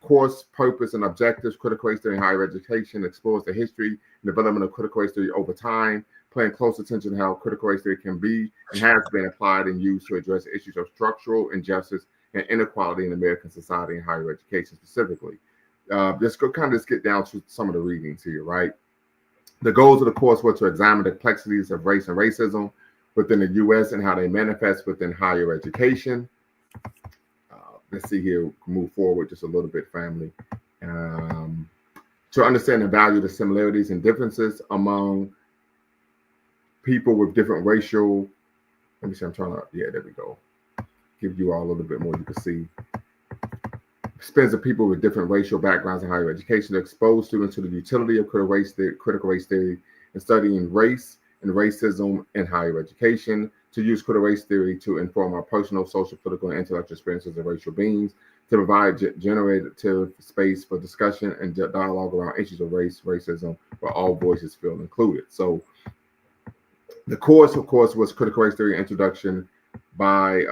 Course, purpose, and objectives: critical race theory in higher education explores the history and development of critical race theory over time, paying close attention to how critical race theory can be and has been applied and used to address issues of structural injustice and inequality in American society and higher education specifically. Let's go kind of just get down to some of the readings here, right? The goals of the course were to examine the complexities of race and racism within the U.S. and how they manifest within higher education. Let's see here, move forward just a little bit, family. To understand and value the similarities and differences among people with different racial, let me see, I'm trying to, yeah, there we go. Give you all a little bit more, you can see. Spends of people with different racial backgrounds in higher education to expose students to the utility of critical race theory and studying race and racism in higher education, to use critical race theory to inform our personal, social, political, and intellectual experiences of racial beings, to provide generative space for discussion and dialogue around issues of race, racism, where all voices feel included. So the course, of course, was Critical Race Theory Introduction by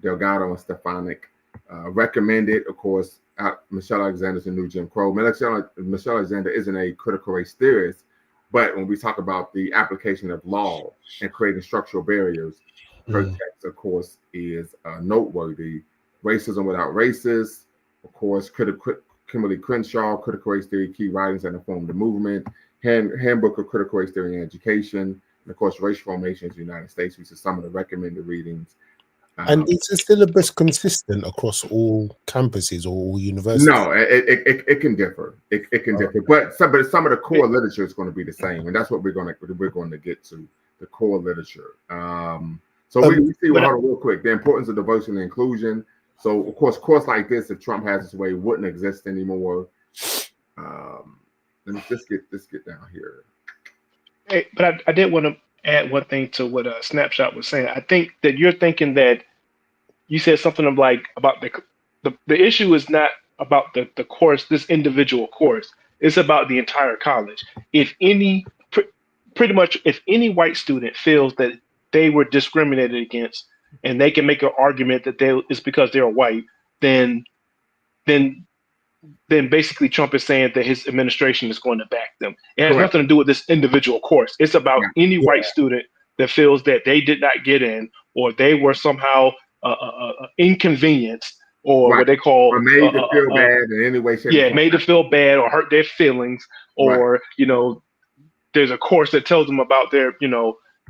Delgado and Stefanik. Recommended, of course, Michelle Alexander's The New Jim Crow. Michelle Alexander isn't a critical race theorist, but when we talk about the application of law and creating structural barriers, her text, of course, is noteworthy. Racism Without Racists, of course, Kimberly Crenshaw, Critical Race Theory, Key Writings that Inform the Movement, Handbook of Critical Race Theory in Education, and of course, Racial Formations in the United States, which is some of the recommended readings. And is the syllabus consistent across all campuses or all universities? No, it can differ. It can differ, but some of the core literature is going to be the same, and that's what we're going to get to, the core literature. So we see real quick the importance of diversity and inclusion. So of course like this, if Trump has his way, wouldn't exist anymore. Let me just get down here. Hey, but I did want to add one thing to what Snapshot was saying. I think that you're thinking that you said something of like about the issue is not about the course, this individual course. It's about the entire college. If any, pretty much, if any white student feels that they were discriminated against, and they can make an argument that it's because they're white, then basically Trump is saying that his administration is going to back them. It has nothing to do with this individual course. It's about any white student that feels that they did not get in, or they were somehow inconvenienced, or what they call or made to feel bad in any way, shape, made to feel bad or hurt their feelings, or there's a course that tells them about their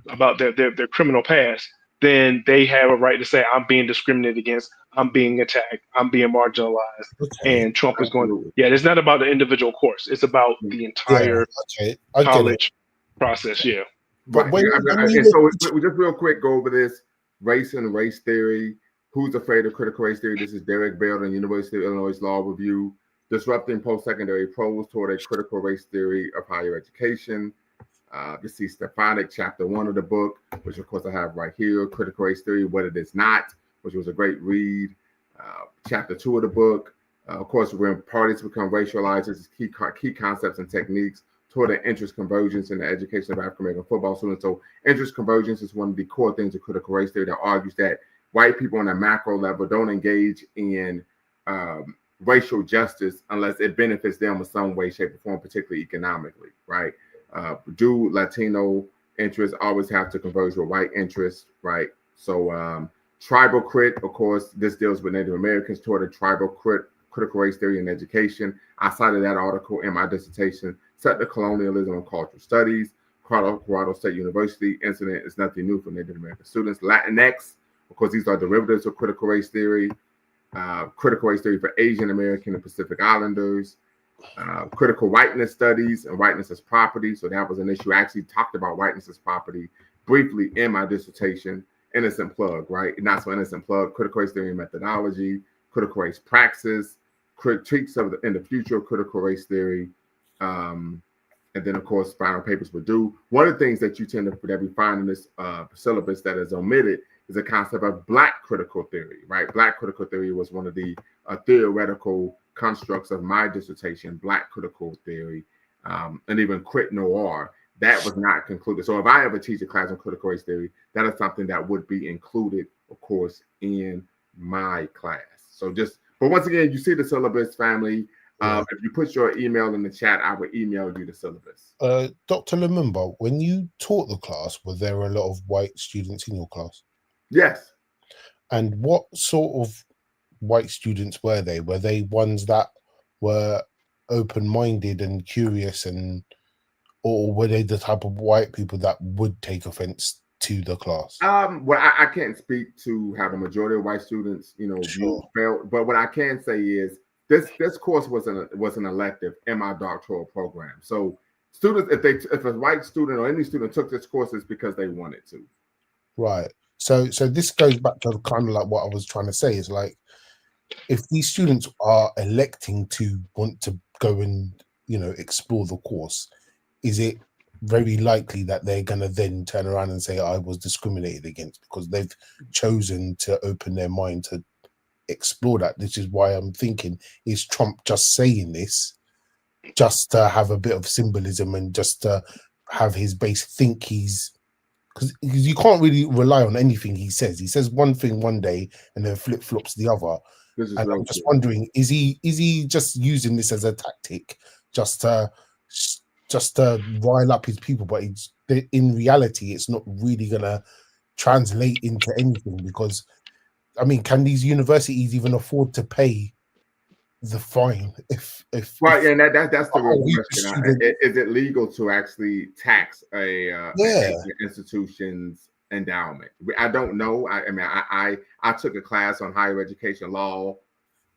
about their criminal past. Then they have a right to say, I'm being discriminated against, I'm being attacked, I'm being marginalized, and Trump is going. It's not about the individual course. It's about the entire college process. Yeah. But so we just real quick go over this race and race theory. Who's afraid of critical race theory? This is Derek Bell, University of Illinois Law Review. Disrupting post-secondary pros toward a critical race theory of higher education. This is Stefanik, chapter 1 of the book, which of course I have right here, Critical Race Theory, What It Is Not, which was a great read. Chapter 2 of the book, of course, when parties become racialized, this is key concepts and techniques toward an interest convergence in the education of African-American football students. So interest convergence is one of the core things of critical race theory that argues that white people on a macro level don't engage in racial justice unless it benefits them in some way, shape, or form, particularly economically, right? Do Latino interests always have to converge with white interests, right? So tribal crit, of course, this deals with Native Americans toward a tribal critical race theory in education. I cited that article in my dissertation, Settler Colonialism and Cultural Studies. Colorado State University incident is nothing new for Native American students. Latinx, of course, these are derivatives of critical race theory. Critical race theory for Asian American and Pacific Islanders. Critical whiteness studies and whiteness as property. So that was an issue. I actually talked about whiteness as property briefly in my dissertation. Innocent plug, right? Not so innocent plug. Critical race theory and methodology, critical race praxis, critiques of in the future of critical race theory, and then of course final papers were due. One of the things that we find in this syllabus that is omitted is a concept of Black critical theory, right? Black critical theory was one of the theoretical constructs of my dissertation, Black critical theory, and even crit noir. That was not concluded. So if I ever teach a class on critical race theory, that is something that would be included, of course, in my class. So but once again, you see the syllabus, family. If you put your email in the chat, I will email you the syllabus. Dr. Lumumba, when you taught the class, were there a lot of white students in your class? Yes. And what sort of white students were they? Were they ones that were open-minded and curious, or were they the type of white people that would take offense to the class? Well, I can't speak to how the majority of white students, felt, but what I can say is this course was an elective in my doctoral program. So students, if a white student or any student took this course, it's because they wanted to. Right. So this goes back to kind of like what I was trying to say, is like, if these students are electing to want to go and explore the course, is it very likely that they're going to then turn around and say I was discriminated against because they've chosen to open their mind to explore that? This is why I'm thinking, is Trump just saying this just to have a bit of symbolism and just to have his base think he's, because you can't really rely on anything he says. He says one thing one day and then flip-flops the other. And I'm just wondering, is he just using this as a tactic just to rile up his people? But in reality, it's not really going to translate into anything, because, I mean, can these universities even afford to pay the fine? If that's the real question. Is it legal to actually tax an institution's endowment? I don't know. I took a class on higher education law,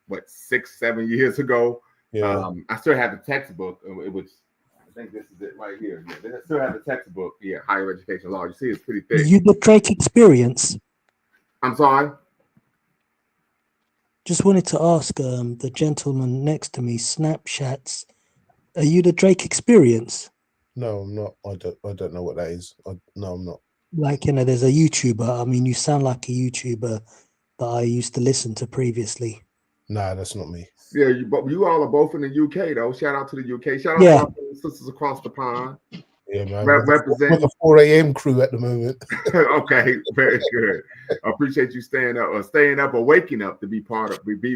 6-7 years ago. Yeah. I still have the textbook. It was, I think this is it right here. Yeah, I still have the textbook. Yeah, higher education law. You see, it's pretty thick. You the Drake experience? I'm sorry. Just wanted to ask the gentleman next to me, Snapchats, are you the Drake experience? No, I'm not. I don't know what that is. No, I'm not. Like, there's a YouTuber. I mean, you sound like a YouTuber that I used to listen to previously. Nah, that's not me. Yeah, you all are both in the UK though. Shout out to the UK. Shout out to our sisters across the pond. Yeah, man. Represent the 4 a.m. crew at the moment. Okay, very good. I appreciate you staying up or waking up to be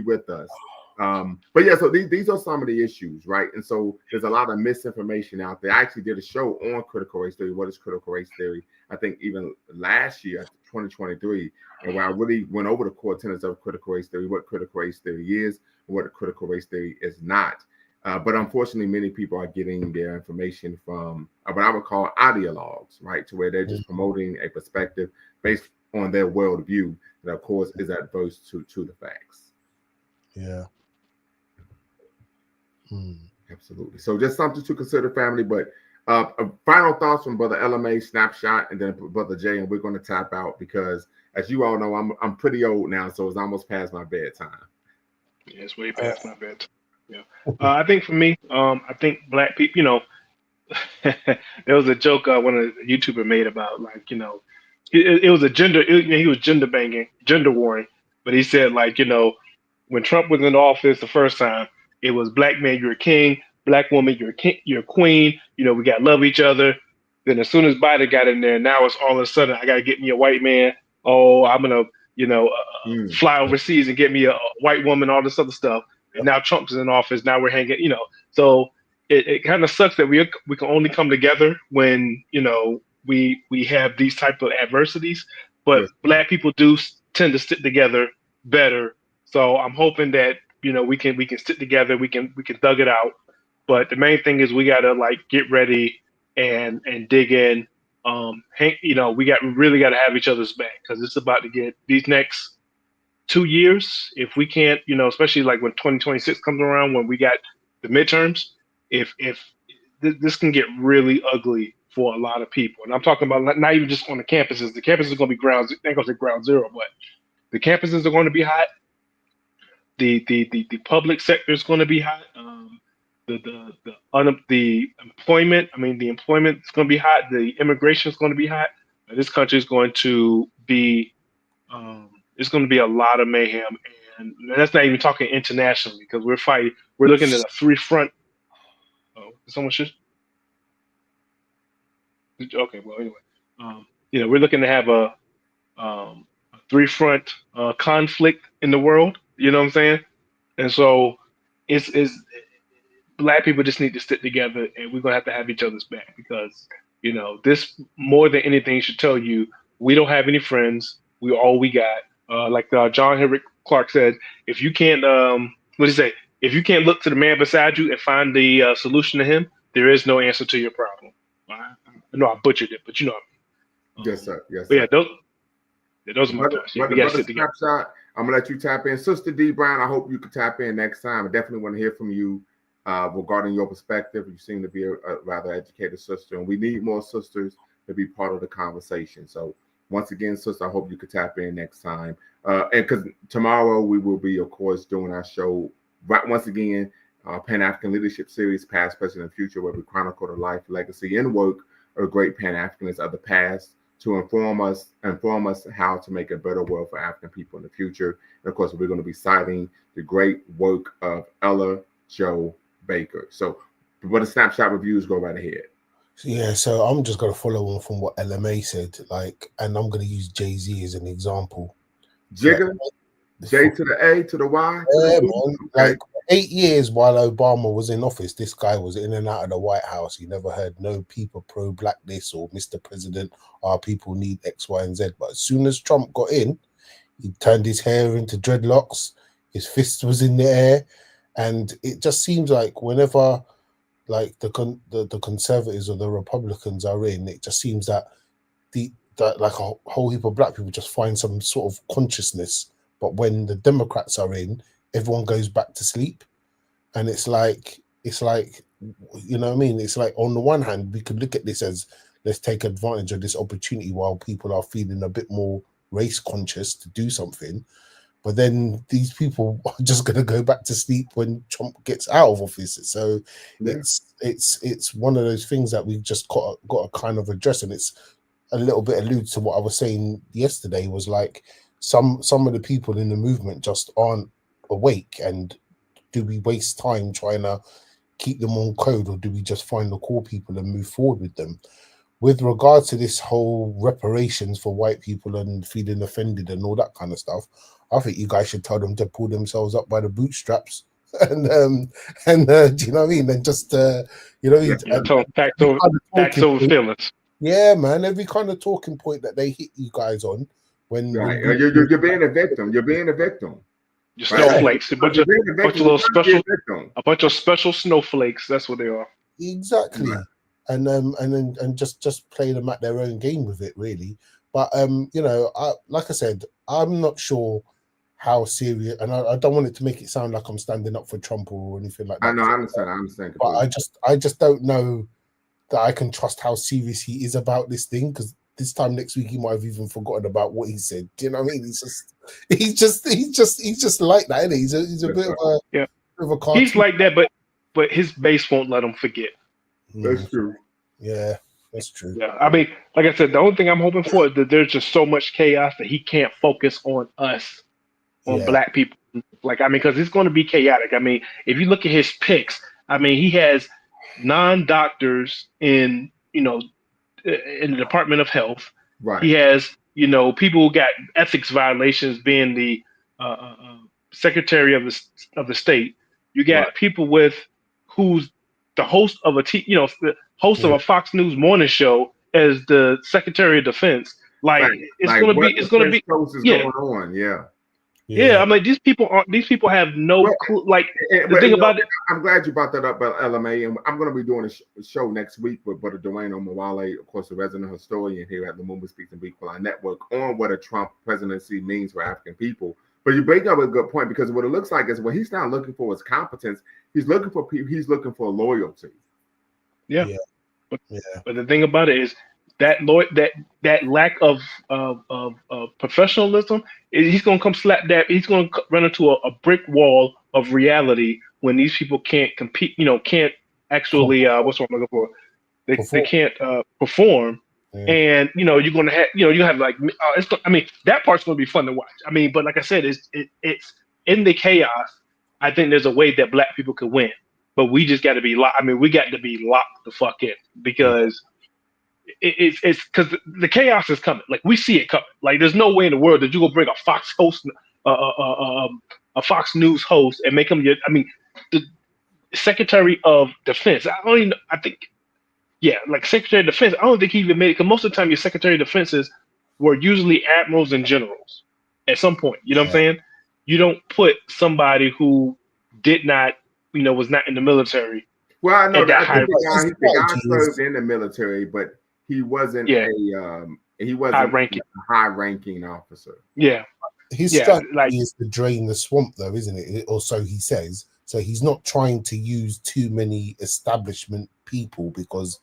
with us. But yeah, so these are some of the issues, right? And so there's a lot of misinformation out there. I actually did a show on critical race theory. What is critical race theory? I think even last year, 2023, and where I really went over the core tenets of critical race theory, what critical race theory is, and what a critical race theory is not. But unfortunately, many people are getting their information from what I would call ideologues, right? To where they're just promoting a perspective based on their worldview that, of course, is adverse to the facts. Yeah. Absolutely. So just something to consider, family. But final thoughts from Brother LMA, Snapshot, and then Brother Jay, and we're going to tap out because, as you all know, I'm pretty old now, so it's almost past my bedtime. Yeah, it's way past my bedtime. Yeah. I think for me, I think Black people, there was a joke one of the YouTuber made about, like, it was a gender, he was gender warring, but he said, like, when Trump was in office the first time, it was Black man, you're a king, Black woman, you're a king, you're a queen, we got to love each other. Then as soon as Biden got in there, now it's all of a sudden, I got to get me a white man. Oh, I'm going to, fly overseas and get me a white woman, all this other stuff. And now Trump's in office. Now we're hanging, So it kind of sucks that we can only come together when we have these type of adversities. But Black people do tend to stick together better. So I'm hoping that we can stick together. We can thug it out. But the main thing is we gotta get ready and dig in. We really got to have each other's back because it's about to get these next 2 years. If we can't, especially like when 2026 comes around, when we got the midterms, if this can get really ugly for a lot of people. And I'm talking about not even just on the campuses. The campuses are going to be ground zero, but the campuses are going to be hot. The public sector is going to be hot. The employment, the employment is going to be hot. The immigration is going to be hot. This country is going to be It's going to be a lot of mayhem, and that's not even talking internationally because we're looking at a three-front. Oh, someone should. Okay, well, anyway, we're looking to have a three-front conflict in the world. You know what I'm saying? And so it's Black people just need to stick together, and we're gonna have to have each other's back because this more than anything should tell you we don't have any friends. We all we got. Like John Henrik Clark said, if you can't, what did he say? If you can't look to the man beside you and find the solution to him, there is no answer to your problem. I know I butchered it, but you know what I mean. Yes, sir. Yes, But sir. yeah, those are my thoughts. Yeah, we got to sit together. Snapshot, I'm gonna let you tap in, Sister D Brown. I hope you can tap in next time. I definitely want to hear from you regarding your perspective. You seem to be a rather educated sister, and we need more sisters to be part of the conversation. So once again, sister, I hope you could tap in next time. And because tomorrow we will be, of course, doing our show right once again, Pan-African Leadership Series, Past, Present, and Future, where we chronicle the life, legacy, and work of great Pan-Africanists of the past to inform us how to make a better world for African people in the future. And of course, we're going to be citing the great work of Ella Jo Baker. So, what a snapshot reviews, go right ahead. Yeah, so I'm just going to follow on from what LMA said, and I'm going to use Jay-Z as an example. Jigger, J to the A to the Y. Yeah, man. Like 8 years while Obama was in office, this guy was in and out of the White House. He never heard no people pro-black this or Mr. President, our people need X, Y, and Z. But as soon as Trump got in, he turned his hair into dreadlocks. His fist was in the air, and it just seems like whenever like the conservatives or the Republicans are in, it just seems that like a whole heap of black people just find some sort of consciousness. But when the Democrats are in, everyone goes back to sleep. And it's like, you know what I mean? It's like, on the one hand, we could look at this as, let's take advantage of this opportunity while people are feeling a bit more race conscious to do something. But then these people are just going to go back to sleep when Trump gets out of office. So it's one of those things that we've just got to kind of address. And it's a little bit alludes to what I was saying yesterday, was like some of the people in the movement just aren't awake. And do we waste time trying to keep them on code, or do we just find the core people and move forward with them? With regards to this whole reparations for white people and feeling offended and all that kind of stuff, I think you guys should tell them to pull themselves up by the bootstraps and do you know what I mean? And just facts over feelings. Yeah, man. Every kind of talking point that they hit you guys on when you're being a victim. You're being a victim. You're snowflakes. A bunch of special snowflakes. That's what they are. Exactly. Right. And just play them at their own game with it, really. But like I said, I'm not sure how serious, and I don't want it to make it sound like I'm standing up for Trump or anything like that. I know, I understand. But I just don't know that I can trust how serious he is about this thing, because this time next week he might have even forgotten about what he said. Do you know what I mean? He's just like that, isn't he? He's a bit of a cartoon. He's like that, but his base won't let him forget. That's true. Yeah, that's true. Yeah, I mean, like I said, the only thing I'm hoping for is that there's just so much chaos that he can't focus on us, on black people. Like, I mean, because it's going to be chaotic. I mean, if you look at his picks, I mean, he has non-doctors in the Department of Health. Right. He has people who got ethics violations, being the Secretary of the State. You got people who's the host of the host of a Fox News morning show as the Secretary of Defense. Like, it's going to be going on. Yeah, I'm like, these people have no clue. Like, the thing about it, I'm glad you brought that up about LMA, and I'm going to be doing a show next week with Brother Dwayne Omawale, of course, the resident historian here at the Lumumba Speaks and Equal Network, on what a Trump presidency means for African people. But you bring up a good point, because what it looks like is what he's not looking for is competence. He's looking for people. He's looking for loyalty. Yeah. But the thing about it is that lack of professionalism, he's going to come slap that. He's going to run into a brick wall of reality when these people can't compete. Can't actually what's what I'm looking for. They can't perform And you're gonna have you have like that part's gonna be fun to watch. But like I said, it's in the chaos. I think there's a way that Black people could win, but we just got to be locked. We got to be locked the fuck in, because it's because the chaos is coming. Like, we see it coming. Like, there's no way in the world that you gonna bring a Fox host, a Fox News host, and make him the Secretary of Defense. Like Secretary of Defense, I don't think he even made it, because most of the time your Secretary of Defenses were usually admirals and generals at some point. You know what I'm saying? You don't put somebody who did not, was not in the military. Well, I know that the guy served in the military, but he wasn't a high ranking officer. Yeah. His strategy is to drain the swamp, though, isn't it? Or so he says. So he's not trying to use too many establishment people, because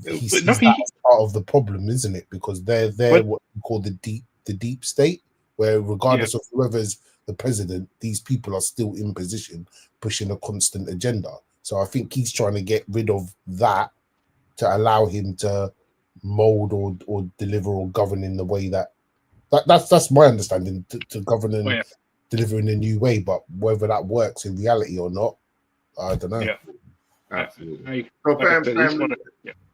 he sees that as part of the problem, isn't it? Because they're what we call the deep state, where regardless of whoever's the president, these people are still in position, pushing a constant agenda. So I think he's trying to get rid of that to allow him to mold or deliver or govern in the way that's my understanding, to govern and deliver in a new way. But whether that works in reality or not, I don't know. Yeah. Absolutely. So, family,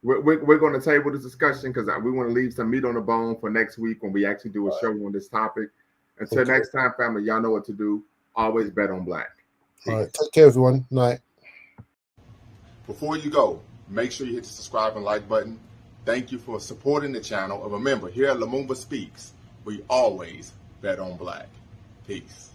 we're going to table this discussion because we want to leave some meat on the bone for next week when we actually do a show on this topic. Until next time, family, y'all know what to do. Always bet on Black. Peace. All right. Take care, everyone. Night. Before you go, make sure you hit the subscribe and like button. Thank you for supporting the channel. And remember, here at Lumumba Speaks, we always bet on Black. Peace.